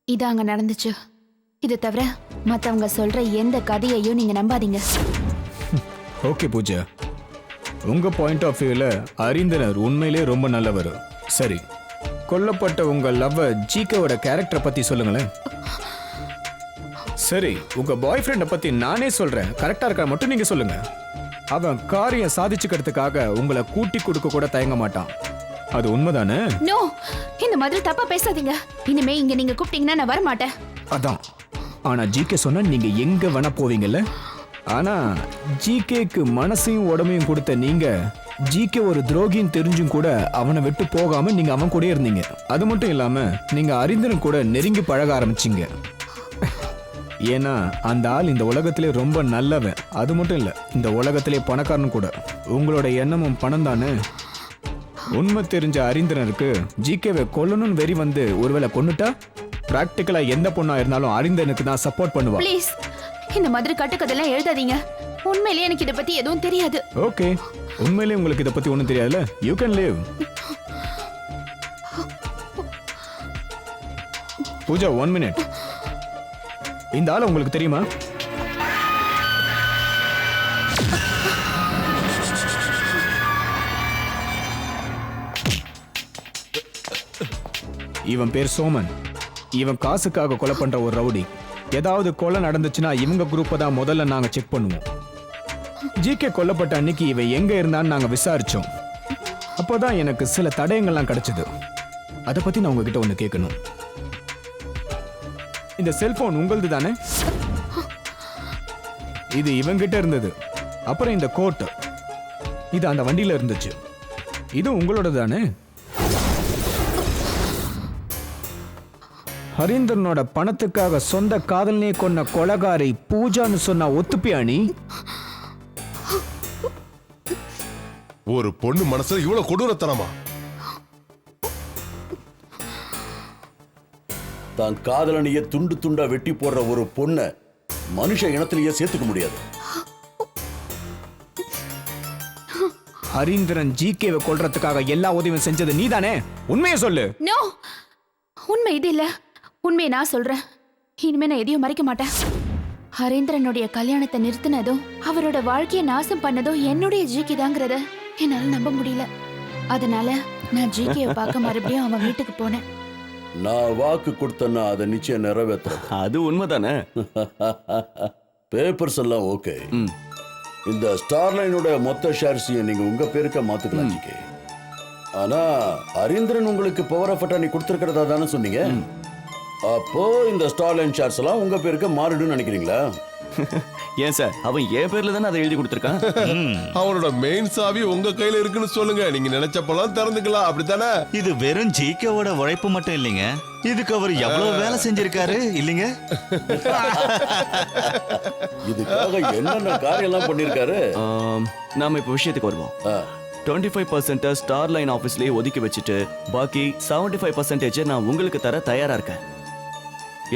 இது அங்க நடந்துச்சு. இது தவிர மத்தவங்க சொல்ற எந்த கதையையும் நீங்க நம்பாதீங்க. ஓகே பூஜா, உங்க பாயிண்ட் ஆஃப் வியூல அறிந்தனர் உண்மையிலே ரொம்ப நல்லவர். சரி, கொல்லப்பட்ட உங்க லவ்வர் ஜிகேவோட கேரக்டரை பத்தி சொல்லுங்களேன். சரி, உங்க பாய் ஃப்ரெண்டை பத்தி நானே சொல்றேன், கரெக்டா இருக்கா மட்டும் நீங்க சொல்லுங்க. அவன் காரியம் சாதிச்சுக்கிறதுக்காக உங்களை கூட்டி கொடுக்க கூட தயங்க மாட்டான். அது உண்மைதானே? நோ, இந்த மாதிரி தப்பா பேசாதீங்க. இனிமே இங்க நீங்க கூப்பிட்டீங்கன்னா நான் வர மாட்டேன். அதான். ஆனா ஜிகே சொன்னா நீங்க எங்க வேணா போவீங்கல்ல. ஆனா ஜிகேக்கு மனசையும் உடம்பையும் கொடுத்த நீங்க ஜிகே ஒரு துரோகின்னு தெரிஞ்சும் கூட அவனை விட்டு போகாம நீங்க அவன் கூட இருந்தீங்க. அது மட்டும் இல்லாம நீங்க அறிந்தனும் கூட நெருங்கி பழக ஆரம்பிச்சீங்க. ஏன்னா அந்த ஆள் இந்த உலகத்திலே ரொம்ப நல்லவன். அது மட்டும் இல்ல, இந்த உலகத்திலே பணக்காரன் கூட. உங்களோட எண்ணமும் பணம் தானே. உண்மை தெரிஞ்ச அறிந்தனருக்கு ஜிகேவை கொல்லணும்னு வெறி வந்து ஒருவேளை கொன்னுட்டா பிராக்டிக்கலா எந்த பொண்ணா இருந்தாலும் அறிந்தனுக்கு தான் சப்போர்ட் பண்ணுவா. ப்ளீஸ், இந்த மாதிரி கட்டுக்கதெல்லாம் எழுதாதீங்க. உண்மையிலேயே எனக்கு இத பத்தி எதுவும் தெரியாது. ஓகே, உண்மையிலேயே உங்களுக்கு இத பத்தி ஒண்ணும் தெரியாதுல. You can leave. Pooja, 1 minute. இந்த ஆளு உங்களுக்கு தெரியுமா? இவன் பேர் சோமன். இவன் காசுக்காக கொலை பண்ற ஒரு ரவுடி. ஏதாவது கொலை நடந்துச்சுன்னா இவங்க குரூப்பை தான் முதல்ல நாங்க செக் பண்ணுவோம். ஜிகே கொல்லப்பட்ட அன்னைக்கு இவன் எங்க இருந்தான்னு நாங்க விசாரிச்சோம். அப்போதான் எனக்கு சில தடயங்கள்லாம் கிடைச்சது. அதை பத்தி நான் உங்ககிட்ட ஒண்ணு கேட்கணும். இந்த செல்போன் உங்களது தானே? இது இவங்கிட்ட இருந்தது. அப்புறம் இந்த கோட், இது அந்த வண்டியில இருந்துச்சு. இது உங்களோட தானே? ஹரீந்தரனோட பணத்துக்காக சொந்த காதலனே கொன்ன கொலகாரை பூஜான்னு சொன்னா ஒத்துப்பியா நீ? ஒரு பொண்ணு மனசுல இவ்வளவு கொடூரத்தனமா? தான் காதலனையே துண்டு துண்டா வெட்டி போடுற ஒரு பொண்ணை மனுஷ இனத்திலேயே சேர்த்துக்க முடியாது. ஹரீந்திரன் ஜிகேவை கொல்றதுக்காக எல்லா உதவியும் செஞ்சது நீதானே? உண்மையை சொல்லு. நோ, உண்மை இது இல்ல. உண்மையை நான் சொல்றேன். இனிமே நான் எதையும் மறைக்க மாட்டேன். ஹரீந்திரனுடைய கல்யாணத்தை நிறுத்தினதும் அவரோட வாழ்க்கையை நாசம் பண்ணதும் என்னுடைய ஜிகே தாங்கிறத என்னால நம்ப முடியல. அதனால நான் ஜிகேவை பார்க்க மறுபடியும் அவன் வீட்டுக்கு போனேன். நான் வாக்கு கொடுத்தேன்னா அதை நிச்சயம் நிறைவேற்ற. அது உண்மைதானே? பேப்பர்ஸ் எல்லாம் ஓகே. இந்த ஸ்டார்லைனோட மொத்த ஷேர்ஸையும் நீங்க உங்க பேருக்க மாத்துக்கலாம் ஜிகே. ஆனா ஹரீந்திரன் உங்களுக்கு பவர் ஆஃப் அட்டார்னி கொடுத்திருக்கிறதா தானே சொன்னீங்க? அப்போ இந்த ஸ்டார்லைன் ஷேர்ஸ் எல்லாம் உங்க பேருக்கு மாறிடும்னு நினைக்கிறீங்களா? ஏன் சார், அவன் என் பேர்ல தானே அதை எழுதி கொடுத்திருக்கான். அவனோட மெயின் சாவி உங்க கையில இருக்குன்னு சொல்லுங்க. நீங்க நினைச்சப்பெல்லாம் திறந்துக்கலாம், அப்படித்தானே? இது வெறும் ஜிகேவோட உழைப்பு மட்டும் இல்லைங்க, இதுக்கு அவர் எவ்வளவு வேலை செஞ்சிருக்காரு இல்லைங்க? இதுக்காக என்னென்ன காரியம் எல்லாம் பண்ணிருக்காரு. நாம இப்ப விஷயத்துக்கு வருவோம். 25% ஸ்டார்லைன் ஆபீஸ்லயே ஒதுக்கி வச்சுட்டு பாக்கி 75% நான் உங்களுக்கு தர தயாரா இருக்கேன்.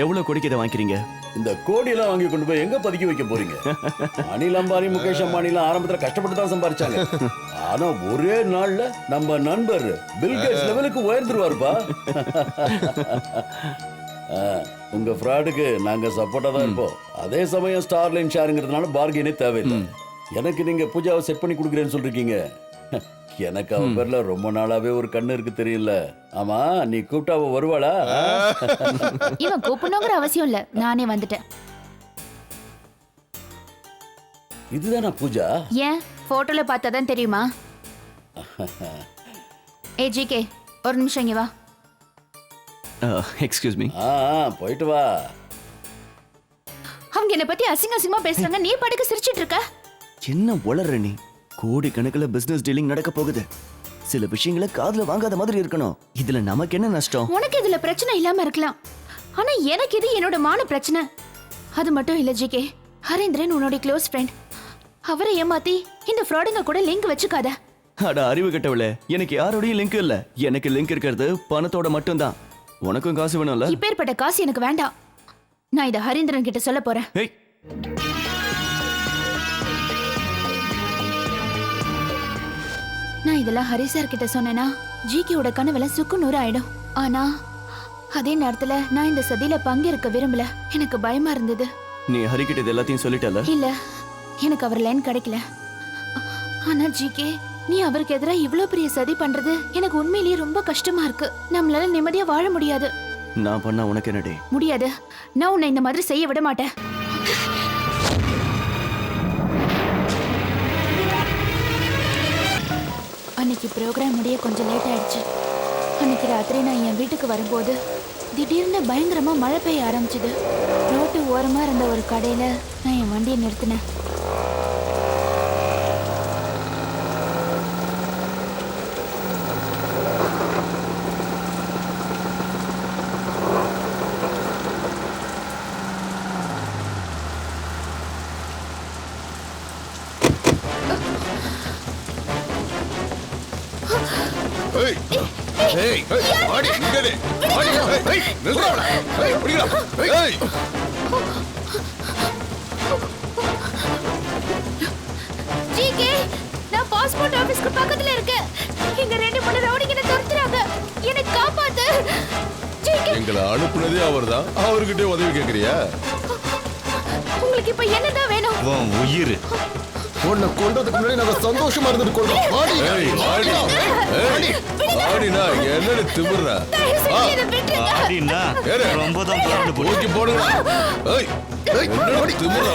எவ்வளவு கோடிக்கு இதை வாங்கிக்கிறீங்க? இந்த கோடியெல்லாம் வாங்கி கொண்டு போய் எங்க பதுக்கி வைக்க போறீங்க? அனில் அம்பானி, முகேஷ் அம்பானி எல்லாம் ஆரம்பத்துல கஷ்டப்பட்டு தான் சம்பாதிச்சாங்க. ஆனா ஒரே நாள்ல நம்ம நண்பர் பில் கேட்ஸ் லெவலுக்கு உயர்ந்துருவாருப்பா. உங்க ஃப்ராடுக்கு நாங்க சப்போர்ட்டா தான் இருப்போம். அதே சமயம் ஸ்டார்லைன் ஷேருங்கிறதுனால பார்கெனே தேவையில்லை. எனக்கு நீங்க பூஜாவை செட் பண்ணி கொடுக்குறேன்னு சொல்றீங்க. எனக்கு அவன் பேர்ல ரொம்ப நாளாவே ஒரு கண்ணு இருக்கு தெரியல. ஆமா, நீ கூப்பிட்டா அவ வருவாளா? இவன் கூப்பிடணுங்கிற அவசியம் இல்ல, நானே வந்துட்டேன். இதுதானா பூஜா? ஏன் போட்டோல பார்த்தாதான் தெரியுமா? ஏ ஜிகே, ஒரு நிமிஷம் இங்க வா. Excuse me. போயிட்டு வா. அவங்க என்ன பத்தி அசிங்க அசிங்கமா பேசுறாங்க, நீ பாட்டுக்கு சிரிச்சிட்டு இருக்க. என்ன உளற நீ? கோடி கணக்கில் பிசினஸ் டீலிங் நடக்க போகுது. சில விஷயங்களை காதுல வாங்காத மாதிரி இருக்கணும். இதுல நமக்கு என்ன நஷ்டம்? உனக்கு இதுல பிரச்சனை இல்லாம இருக்கலாம், ஆனா எனக்கு இது என்னோட மான பிரச்சனை. அது மட்டும் இல்ல ஜிகே, ஹரீந்திரன் உன்னோட க்ளோஸ் ஃப்ரெண்ட். அவரை ஏமாத்தி இந்த ஃப்ராடுங்க கூட லிங்க் வச்சுக்காத. அட அறிவு கட்டவளே, எனக்கு யாரோடையும் லிங்க் இல்ல. எனக்கு லிங்க் இருக்கிறது பணத்தோட மட்டும்தான். உனக்கும் காசு வேணும்ல? இப்பேற்பட்ட காசு எனக்கு வேண்டாம். நான் இத ஹரீந்திரன் கிட்ட சொல்ல போறேன். நான் இதெல்லாம் ஹரி சார் கிட்ட சொன்னேன்னா ஜிகேயோட கனவுல சுக்கு நூறு ஆயிடும். ஆனா அதே நேரத்துல நான் இந்த சதியில பங்கேற்க விரும்பல. எனக்கு பயமா இருந்தது. நீ ஹரிக்கிட்ட இது எல்லாத்தையும் சொல்லிட்டல? இல்ல, எனக்கு அவர் லைன் கிடைக்கல. ஆனா ஜிகே, நீ அவருக்கு எதிராக இவ்வளவு பெரிய சதி பண்றது எனக்கு உண்மையிலேயே ரொம்ப கஷ்டமா இருக்கு. நம்மளால நிம்மதியா வாழ முடியாது. நான் பண்ண உனக்கு என்னடி? முடியாது. நான் உன்னை இந்த மாதிரி செய்ய விட மாட்டேன். அன்னைக்கு ப்ரோக்ராம் முடிய கொஞ்சம் லேட் ஆயிடுச்சு. அன்னைக்கு ராத்திரி நான் என் வீட்டுக்கு வரும்போது திடீர்னு பயங்கரமா மழை பெய்ய ஆரம்பிச்சது. ரோட்டு ஓரமா இருந்த ஒரு கடையில நான் என் வண்டியை நிறுத்தினேன். ஜிகே, நான் பாஸ்போர்ட் ஆபீஸ்க்கு பக்கத்துல இருக்கேன். இங்க 2-3 ரவுடிங்க என்ன துரத்துறாங்க. என்னை காப்பாத்து. ஜிகே, எங்களை அனுப்புனதே அவர்தான். அவர்கிட்ட உதவி கேக்குறியா? உங்களுக்கு இப்ப என்னதான் வேணும்? உன் உயிர். உன்னை கொண்டதுக்கு முன்னாடி நாங்க சந்தோஷமா இருந்துட்டு கொள்றோம். ஆடினா என்னன்னு திமிர்ற? ஆடினா ரொம்ப தான் போக்கி போடுங்க. என்னடி திமிர்ற?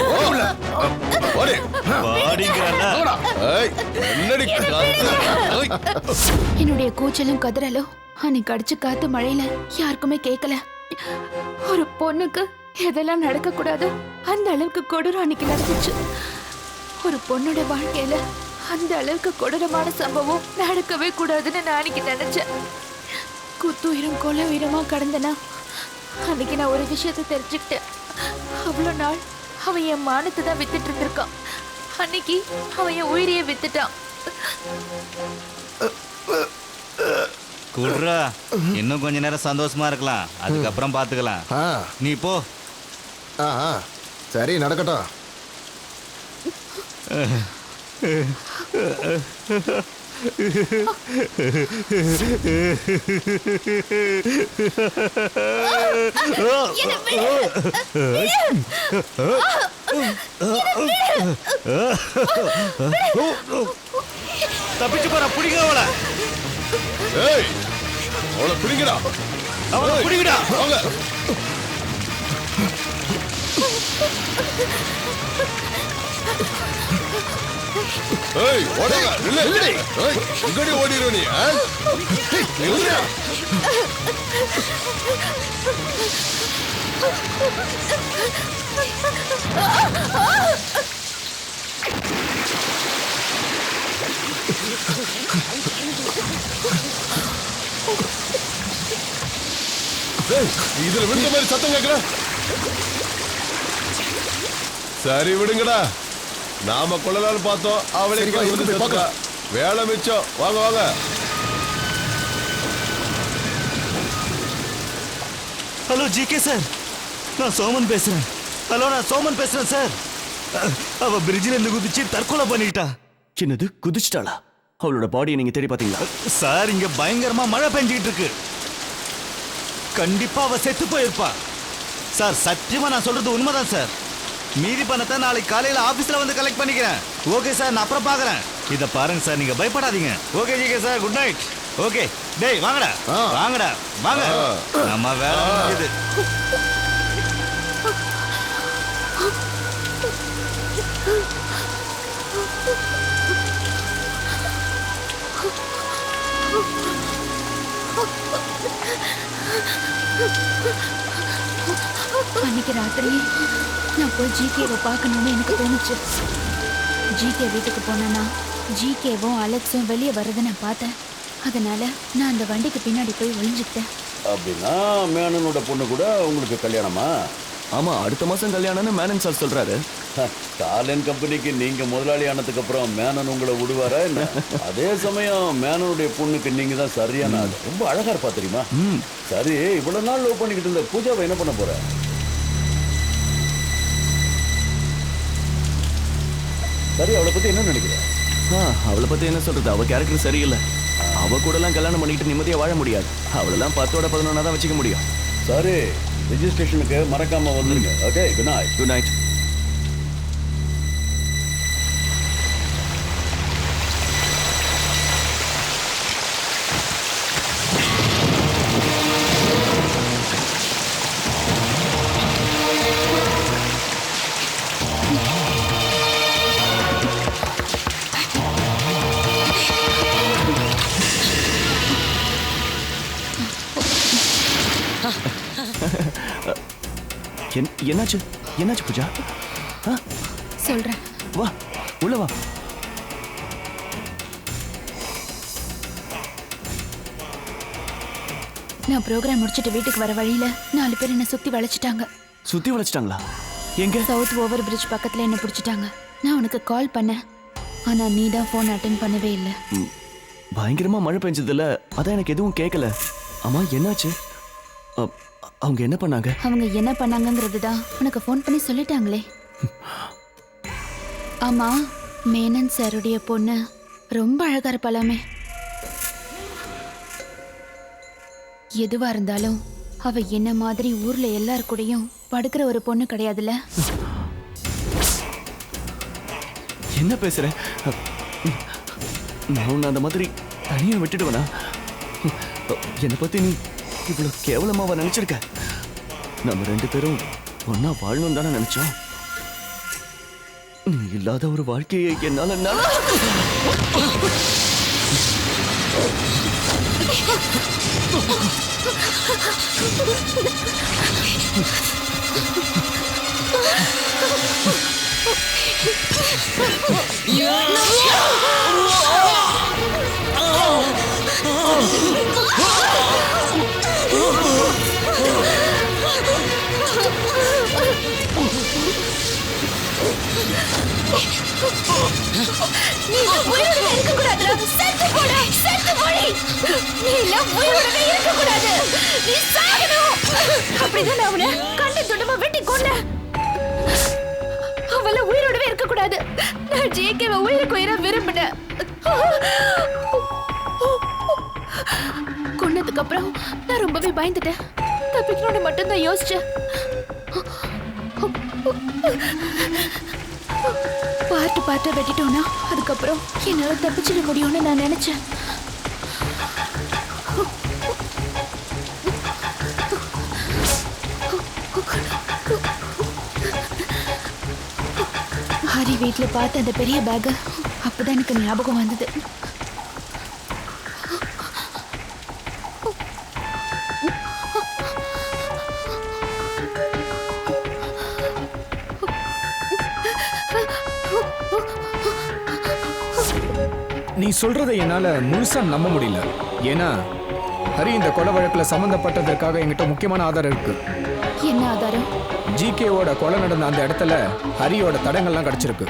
என்னடி என்னுடைய கூச்சலும் கதறலும் அன்னைக்கு அடிச்சு காத்து மழையில யாருக்குமே கேட்கல. ஒரு பொண்ணுக்கு எதெல்லாம் நடக்க கூடாதோ அந்த அளவுக்கு கொடூரம் அன்னைக்கு நடந்துச்சு. ஒரு பொண்ணோட வாழ்க்கையில அந்த அளவுக்கு கொடூரமான சம்பவம் நடக்கவே கூடாதுன்னு நான் அன்னைக்கு நினைச்சேன். குத்துயிரும் கொலை உயிரமா கடந்தனா அன்னைக்கு நான் ஒரு விஷயத்த தெரிஞ்சுக்கிட்டேன். அவ்வளோ நாள் அவன் என் மானத்தை தான் வித்துட்டு இருந்திருக்கான். அன்னைக்கு அவன் என் உயிரையே வித்துட்டான். குடுறா, இன்னும் கொஞ்ச நேரம் சந்தோஷமா இருக்கலாம், அதுக்கப்புறம் பாத்துக்கலாம். நீ போ. சரி, நடக்கட்டும். தப்பிச்சு போற, பிடிங்க அவளை. அவளை பிடிங்கடா, அவளை பிடிங்கடா. வாங்க. ஏய், ஓடுங்க. நில்லு. ஏய், எங்கடி ஓடிரோ நீ? நில்லுடா. இதுல விழுந்த மாதிரி சத்தம் கேட்கல. சரி விடுங்கடா, நாம கொள்ளலான்னு பார்த்தோம், அவளே வேலை மிச்சம். வாங்க வாங்க. ஹலோ ஜிகே சார், நான் சோமன் பேசுறேன். ஹலோ, நான் சோமன் பேசுறேன் சார். அவ பிரிட்ஜில இருந்து குதிச்சு தற்கொலை பண்ணிட்டா. சின்னது குதிச்சிட்டாளா? அவளோட பாடியை நீங்க தேடி பாத்தீங்களா? சார், இங்க பயங்கரமா மழை பெஞ்சிட்டு இருக்கு. கண்டிப்பா அவ செத்து போயிருப்பா. சார், சத்தியமா நான் சொல்றது உண்மைதான் சார். மீதி பணத்தை நாளைக்கு காலையில ஆபீஸ்ல வந்து கலெக்ட் பண்ணிக்கிறேன். ஓகே சார், நான் அப்புறம் பாக்குறேன். இத பாருங்க சார், நீங்க பயப்படாதீங்க. Okay GK sir, good night. Okay, டேய் வாங்கடா, வாங்கடா, வாங்க. நம்ம வேலை முடியுது. அன்னைக்கு ராத்திரி நான் போய் ஜிகேவை பார்க்கணும்னு எனக்கு தோணுச்சு. ஜிகே வீட்டுக்கு போனேன்னா ஜிகேவும் அலெக்ஸும் வெளியே வர்றதை நான் பார்த்தேன். அதனால நான் அந்த வண்டிக்கு பின்னாடி போய் ஒளிஞ்சுக்கிட்டேன். அப்படின்னா மேனனோட பொண்ணு கூட உங்களுக்கு கல்யாணமா? ஆமா, அடுத்த மாசம் கல்யாணம்னு மேனன் சார் சொல்றாரு. டாலன் கம்பெனிக்கு நீங்க முதலாளி ஆனதுக்கு அப்புறம் மேனன் உங்களை விடுவாரா என்ன? அதே சமயம் மேனனுடைய பொண்ணுக்கு நீங்க தான் சரியான ஆள். ரொம்ப அழகா இருப்பா தெரியுமா? சரி, இவ்வளவு நாள் லவ் பண்ணிக்கிட்டு இருந்த பூஜாவை என்ன பண்ண போற? சரி, அவளை பத்தி என்ன நினைக்கிற? அவளை பத்தி என்ன சொல்றது? அவ கேரக்டர் சரியில்லை. அவ கூட எல்லாம் கல்யாணம் பண்ணிட்டு நிம்மதியா வாழ முடியாது. அவளெல்லாம் 10ஓட 11 தான் வச்சுக்க முடியும். சரி, ரெஜிஸ்ட்ரேஷனுக்கு மறக்காம வந்துருங்க. Okay, good night. Good night. என்னாச்சு என்னாச்சு பூஜா? சொல்றேன், வா உள்ள வா. நான் ப்ரோக்ராம் முடிச்சிட்டு வீட்டுக்கு வர வழியில 4 பேர் என்ன சுத்தி வளைச்சிட்டாங்க. சுத்தி வளைச்சிட்டாங்களா? எங்க? சவுத் ஓவர் பிரிட்ஜ் பக்கத்துல என்ன பிடிச்சிட்டாங்க. நான் உனக்கு கால் பண்ணேன், ஆனா நீ தான் போன் அட்டென்ட் பண்ணவே இல்லை. பயங்கரமா மழை பெஞ்சதுல அதான் எனக்கு எதுவும் கேட்கல. ஆமா என்னாச்சு? அவங்க என்ன பண்ணாங்க? அவங்க என்ன பண்ணாங்கங்கிறது தான் உனக்கு ஃபோன் பண்ணி சொல்லிட்டாங்களே. ஆமா, மேனன் சாருடைய பொண்ணு ரொம்ப அழகா இருப்பாளாமே. எதுவா இருந்தாலும் அவ என்ன மாதிரி ஊர்ல எல்லார் கூடயும் படுக்கிற ஒரு பொண்ணு கிடையாதுல்ல. என்ன பேசுற? நான் உன்னை அந்த மாதிரி தனியா விட்டுடுவேனா? என்னை பத்தி நீ இவ்வளவு கேவலமாவா நினைச்சிருக்க? நம்ம 2 பேரும் ஒன்னா வாழணும் தானே நினைச்சோம். நீ இல்லாத ஒரு வாழ்க்கையை என்னால நீ உயிரோட இருக்கக்கூடாதுடா. செத்து போடா, செத்து போடி. நீ எல்லாம் உயிரோடவே இருக்கக்கூடாது. நீ சாகணும். அப்படிதான் நான் அவனை கண்ணு துண்டமா வெட்டி கொன்னேன். அவள உயிரோடவே இருக்கக்கூடாது. நான் ஜேகேவை உயிருக்கு உயிரா விரும்பினேன். கொன்னதுக்கு அப்புறம் நான் ரொம்பவே பயந்துட்டேன். தப்பிக்கணும்னு மட்டும்தான் யோசிச்சேன். பார்ட்டா வெட்டிட்டோன்னா அதுக்கப்புறம் என்னால தப்பிச்சிட முடியும்னு நான் நினைச்சேன். ஹரி வீட்டுல பார்த்த அந்த பெரிய பேக் அப்பதான் எனக்கு ஞாபகம் வந்தது. நீ சொல்றதை என்னால முழுசா நம்ப முடியல. ஏன்னா ஹரி இந்த கொலை வழக்குல சம்பந்தப்பட்டதற்காக என்கிட்ட முக்கியமான ஆதாரம் இருக்கு. என்ன ஆதாரம்? ஜிகேவோட கொலை நடந்த அந்த இடத்துல ஹரியோட தடங்கள்லாம் கிடைச்சிருக்கு.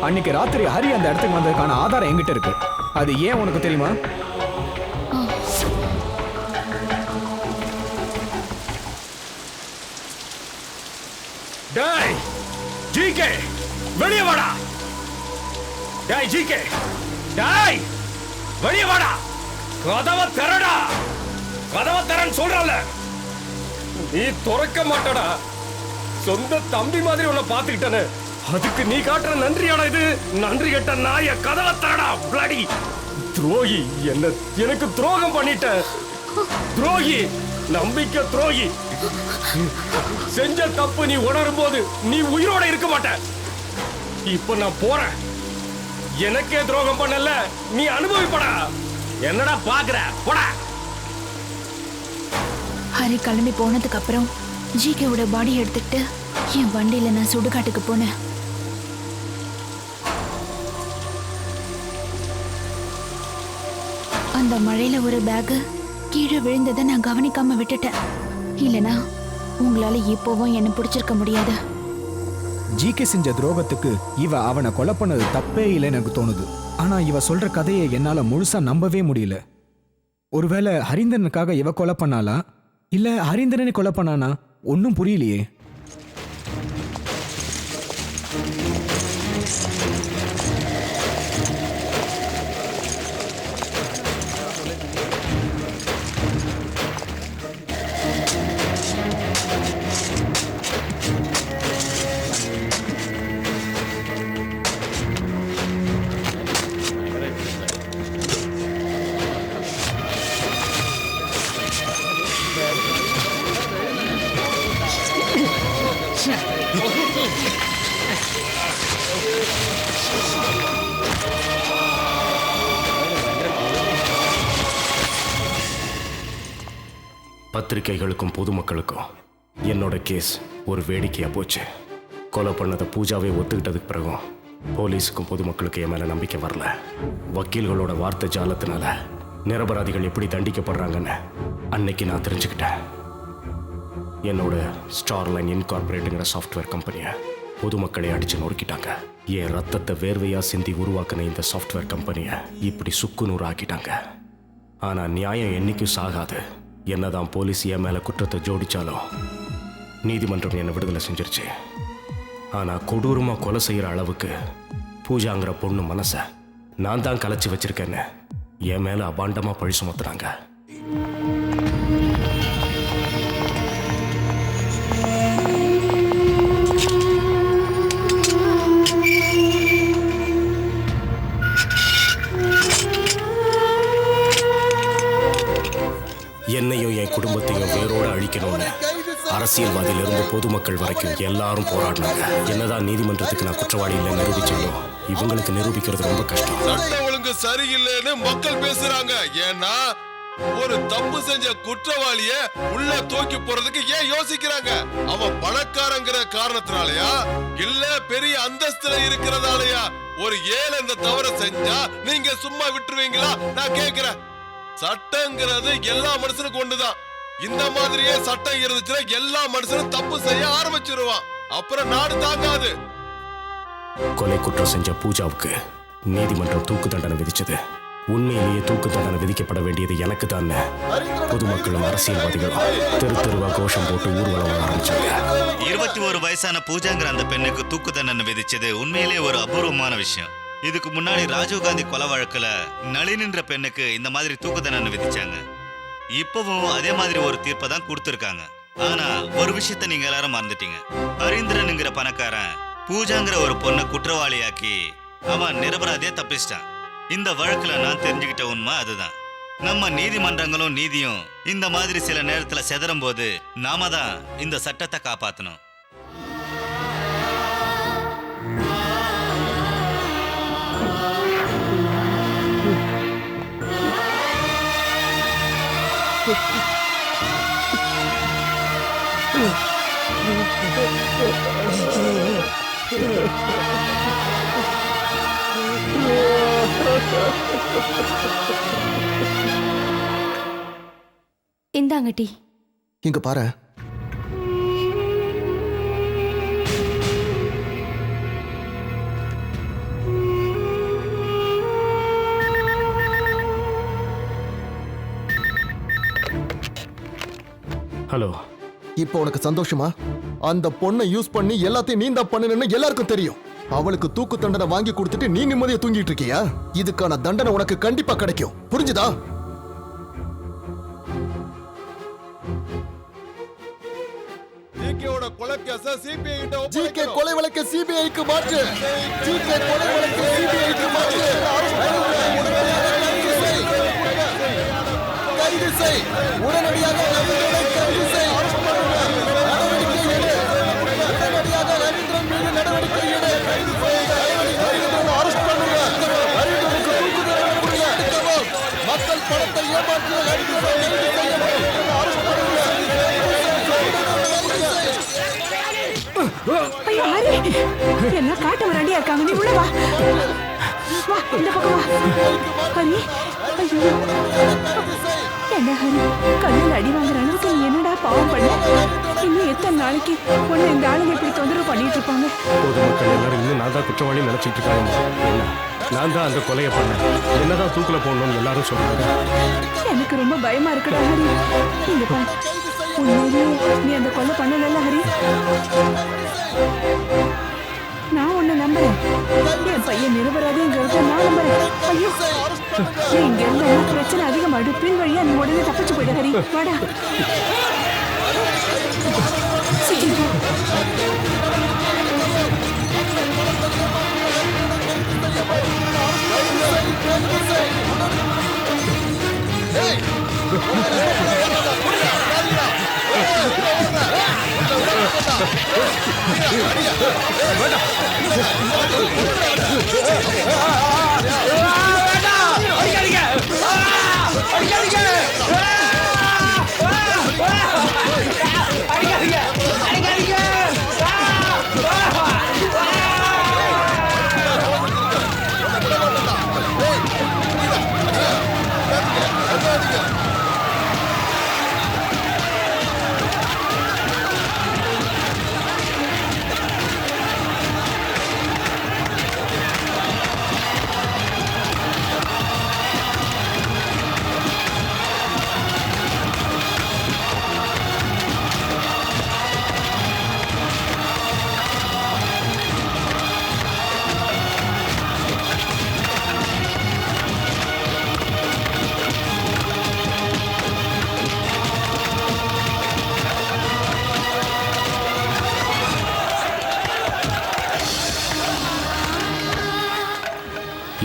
அன்னைக்கு ராத்திரி ஹரி அந்த இடத்துக்கு வந்ததுக்கான ஆதாரம் என்கிட்ட இருக்கு. அது ஏன் உனக்கு தெரியுமா? டேய் ஜிகே, வெளியே வாடா. டேய் ஜிகே, டேய் வெளியே வாடா. கதவை திறடா. கதவை திறன்னு சொல்றல. நீ திறக்க மாட்டடா. சொந்த தம்பி மாதிரி உன்னை பாத்துக்கிட்டனே, அதுக்கு நீ காட்டுற நன்றியாடா இது? நன்றி கெட்ட நாய, கதவை திறடா. பிளடி துரோகி, எனக்கு துரோகம் பண்ணிட்ட. துரோகி, நம்பிக்கை துரோகி. செஞ்ச தப்பு நீ உணரும் போது நீ உயிரோட இருக்க மாட்ட. இப்ப நான் போறேன். எனக்கே துரோகம் பண்ணல, நீ அனுபவிப்படா. என்னடா பாக்குற? போடா. ஹரி கிளம்பி போனதுக்கு அப்புறம் ஜிகேவோட பாடி எடுத்துக்கிட்டு என் வண்டியில நான் சுடுகாட்டுக்கு போனேன். அந்த மழையில ஒரு பேக் கீழே விழுந்ததை நான் கவனிக்காம விட்டுட்டேன். இல்லனா உங்களால இப்போவும் என்ன பிடிச்சிருக்க முடியாது. ஜிகே செஞ்ச துரோகத்துக்கு இவ அவனை கொலை பண்ணது தப்பே இல்லைன்னு எனக்கு தோணுது. ஆனா இவ சொல்ற கதையை என்னால முழுசா நம்பவே முடியல. ஒருவேளை ஹரிந்தரனுக்காக இவ கொலை பண்ணாளா, இல்ல ஹரிந்தரனை கொலை பண்ணானா? ஒன்னும் புரியலையே. பத்திரிகைகளுக்கும் பொதுமக்களுக்கும் என்னோட கேஸ் ஒரு வேடிக்கையா போச்சு. கொலை பண்ணதை பூஜாவே ஒத்துக்கிட்டதுக்கு பிறகும் போலீஸுக்கும் பொதுமக்களுக்கு என் மேல நம்பிக்கை வரல. வக்கீல்களோட வார்த்தை ஜாலத்தினால நிரபராதிகள் எப்படி தண்டிக்கப்படுறாங்கன்னு அன்னைக்கு நான் தெரிஞ்சுக்கிட்டேன். என்னோட ஸ்டார்லைன் இன்கார்பரேட்டுங்கிற சாஃப்ட்வேர் கம்பெனியை பொதுமக்களை அடிச்சு நொறுக்கிட்டாங்க. என் ரத்தத்தை வேர்வையா சிந்தி உருவாக்கின இந்த சாஃப்ட்வேர் கம்பெனியை இப்படி சுக்குநூறு ஆக்கிட்டாங்க. ஆனா நியாயம் என்னைக்கும் சாகாது. என்னதான் போலீஸ் என் மேல குற்றத்தை ஜோடிச்சாலும் நீதிமன்றம் என்னை விடுதலை செஞ்சிருச்சு. ஆனா கொடூரமா கொலை செய்யற அளவுக்கு பூஜாங்கிற பொண்ணு மனசை நான் தான் கலைச்சு வச்சிருக்கேன்னு என் மேல அபாண்டமா பழி சுமத்துறாங்க. என்னையும் என் குடும்பத்தையும் வேரோட அழிக்கணும்னு அரசியல்வாதியிலிருந்து பொதுமக்கள் வரைக்கும் எல்லாரும் போராடினாங்க. என்னதான் நீதிமன்றத்துக்கு நான் குற்றவாளி இல்லை நிரூபிச்சாலும் இவங்களுக்கு நிரூபிக்கிறது ரொம்ப கஷ்டம். சட்டம் ஒழுங்கு சரியில்லைன்னு மக்கள் பேசுறாங்க. ஏன்னா ஒரு தப்பு செஞ்ச குற்றவாளிய உள்ள தூக்கி போறதுக்கு ஏன் யோசிக்கிறாங்க? அவன் பணக்காரங்கிற காரணத்தினாலயா இல்ல பெரிய அந்தஸ்துல இருக்கிறதாலயா? ஒரு ஏழை இந்த தவற செஞ்சா நீங்க சும்மா விட்டுருவீங்களா? நான் கேக்குறேன். சட்டங்கிறது எல்லா மனுஷனுக்கும் ஒண்ணுதான். இந்த மாதிரியே சட்டம் இருந்துச்சுன்னா எல்லா மனுஷனும் தப்பு செய்ய ஆரம்பிச்சிருவான். அப்புறம் நாடு தாங்காது. கொலை குற்றம் செஞ்ச பூஜாவுக்கு நீதிமன்றம் தூக்கு தண்டனை விதிச்சது. உண்மையிலேயே தூக்கு தண்டனை விதிக்கப்பட வேண்டியது எனக்கு தான். பொதுமக்களும் அரசியல்வாதிகளும் தெரு தெருவா கோஷம் போட்டு ஊர்வலம் ஆரம்பிச்சாங்க. 21 வயசான பூஜாங்கிற அந்த பெண்ணுக்கு தூக்கு தண்டனை விதிச்சது உண்மையிலேயே ஒரு அபூர்வமான விஷயம். இதுக்கு முன்னாடி ராஜீவ்காந்தி கொலை வழக்குல நளினின்ற பெண்ணுக்கு இந்த மாதிரி தூக்கு தண்டனை விதிச்சாங்க. இப்பவும் அதே மாதிரி ஒரு தீர்ப்பை தான் கொடுத்துருக்காங்க. ஆனா ஒரு விஷயத்த நீங்க எல்லாரும் மறந்துட்டீங்க. ஹரீந்திரனுங்கிற பணக்காரன் பூஜாங்கிற ஒரு பொண்ணை குற்றவாளியாக்கி அவன் நிரபராதியா தப்பிச்சிட்டான். இந்த வழக்குல நான் தெரிஞ்சுக்கிட்ட உண்மை அதுதான். நம்ம நீதிமன்றங்களும் நீதியும் இந்த மாதிரி சில நேரத்துல செதறும் போது நாம தான் இந்த சட்டத்தை காப்பாத்தணும். இந்தாங்க டீ. இங்க பாரு. ஹலோ. இப்போ உனக்கு சந்தோஷமா? அந்த பொண்ணை யூஸ் பண்ணி எல்லாத்தையும் நீ தான் பண்ணுன்னு எல்லாருக்கும் தெரியும். அவளுக்கு தூக்கு தண்டனை வாங்கி கொடுத்துட்டு நீ நிம்மதியா தூங்கிட்டு இருக்கியா? இதுக்கான தண்டனை உனக்கு கண்டிப்பா கிடைக்கும். புரிஞ்சுதா? ஜிகேவோட கொலை கேஸ சிபிஐ கிட்ட ஜிகே கொலை வழக்கு சிபிஐக்கு மாற்று. ஜிகே கொலை வழக்கு சிபிஐக்கு மாற்று. கைது செய். உடனடியாக கைது செய். மக்கள் பணத்தை ஏமாற்றி என்ன காட்டு வராண்டியா இருக்காங்க. நீ உள்ள வா. வா இந்த பக்கம் வா. ஹரி ஐயோ என்ன ஹரி கண்ணில் அடி வாங்குற அளவுக்கு நீ என்னடா பாவம் பண்ண? இன்னும் எத்தனை நாளைக்கு உன்னை இந்த ஆளுங்க இப்படி தொந்தரவு பண்ணிட்டு இருப்பாங்க? பொதுமக்கள் எல்லாரும் இன்னும் நான் தான் குற்றவாளி நினைச்சிட்டு இருக்காங்க. என்ன நான் தான் அந்த கொலையை பண்ணேன், என்னதான் தூக்குல போடணும்னு எல்லாரும் சொல்றாங்க. எனக்கு ரொம்ப பயமா இருக்குடா ஹரி. இங்க பாரு, உண்மையிலேயே நீ அந்த கொலை பண்ணல ஹரி. நான் உன்னை நம்புறேன். என் பையன் நிரபராதிங்கிறத நான் நம்புறேன். ஐயோ நீ இங்க இருந்தா பிரச்சனை அதிகமாடு. பின் வழியா நீ உடனே தப்பிச்சு போயிடு ஹரி. வாடா சீக்கிரம்.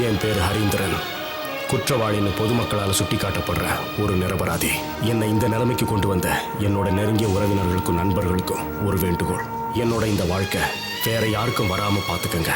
என் பேர் ஹரீந்திரன். குற்றவாளின்னு பொதுமக்களால் சுட்டி காட்டப்படுற ஒரு நிரபராதி. என்னை இந்த நிலைமைக்கு கொண்டு வந்த என்னோட நெருங்கிய உறவினர்களுக்கும் நண்பர்களுக்கும் ஒரு வேண்டுகோள். என்னோட இந்த வாழ்க்கை வேற யாருக்கும் வராம பார்த்துக்கங்க.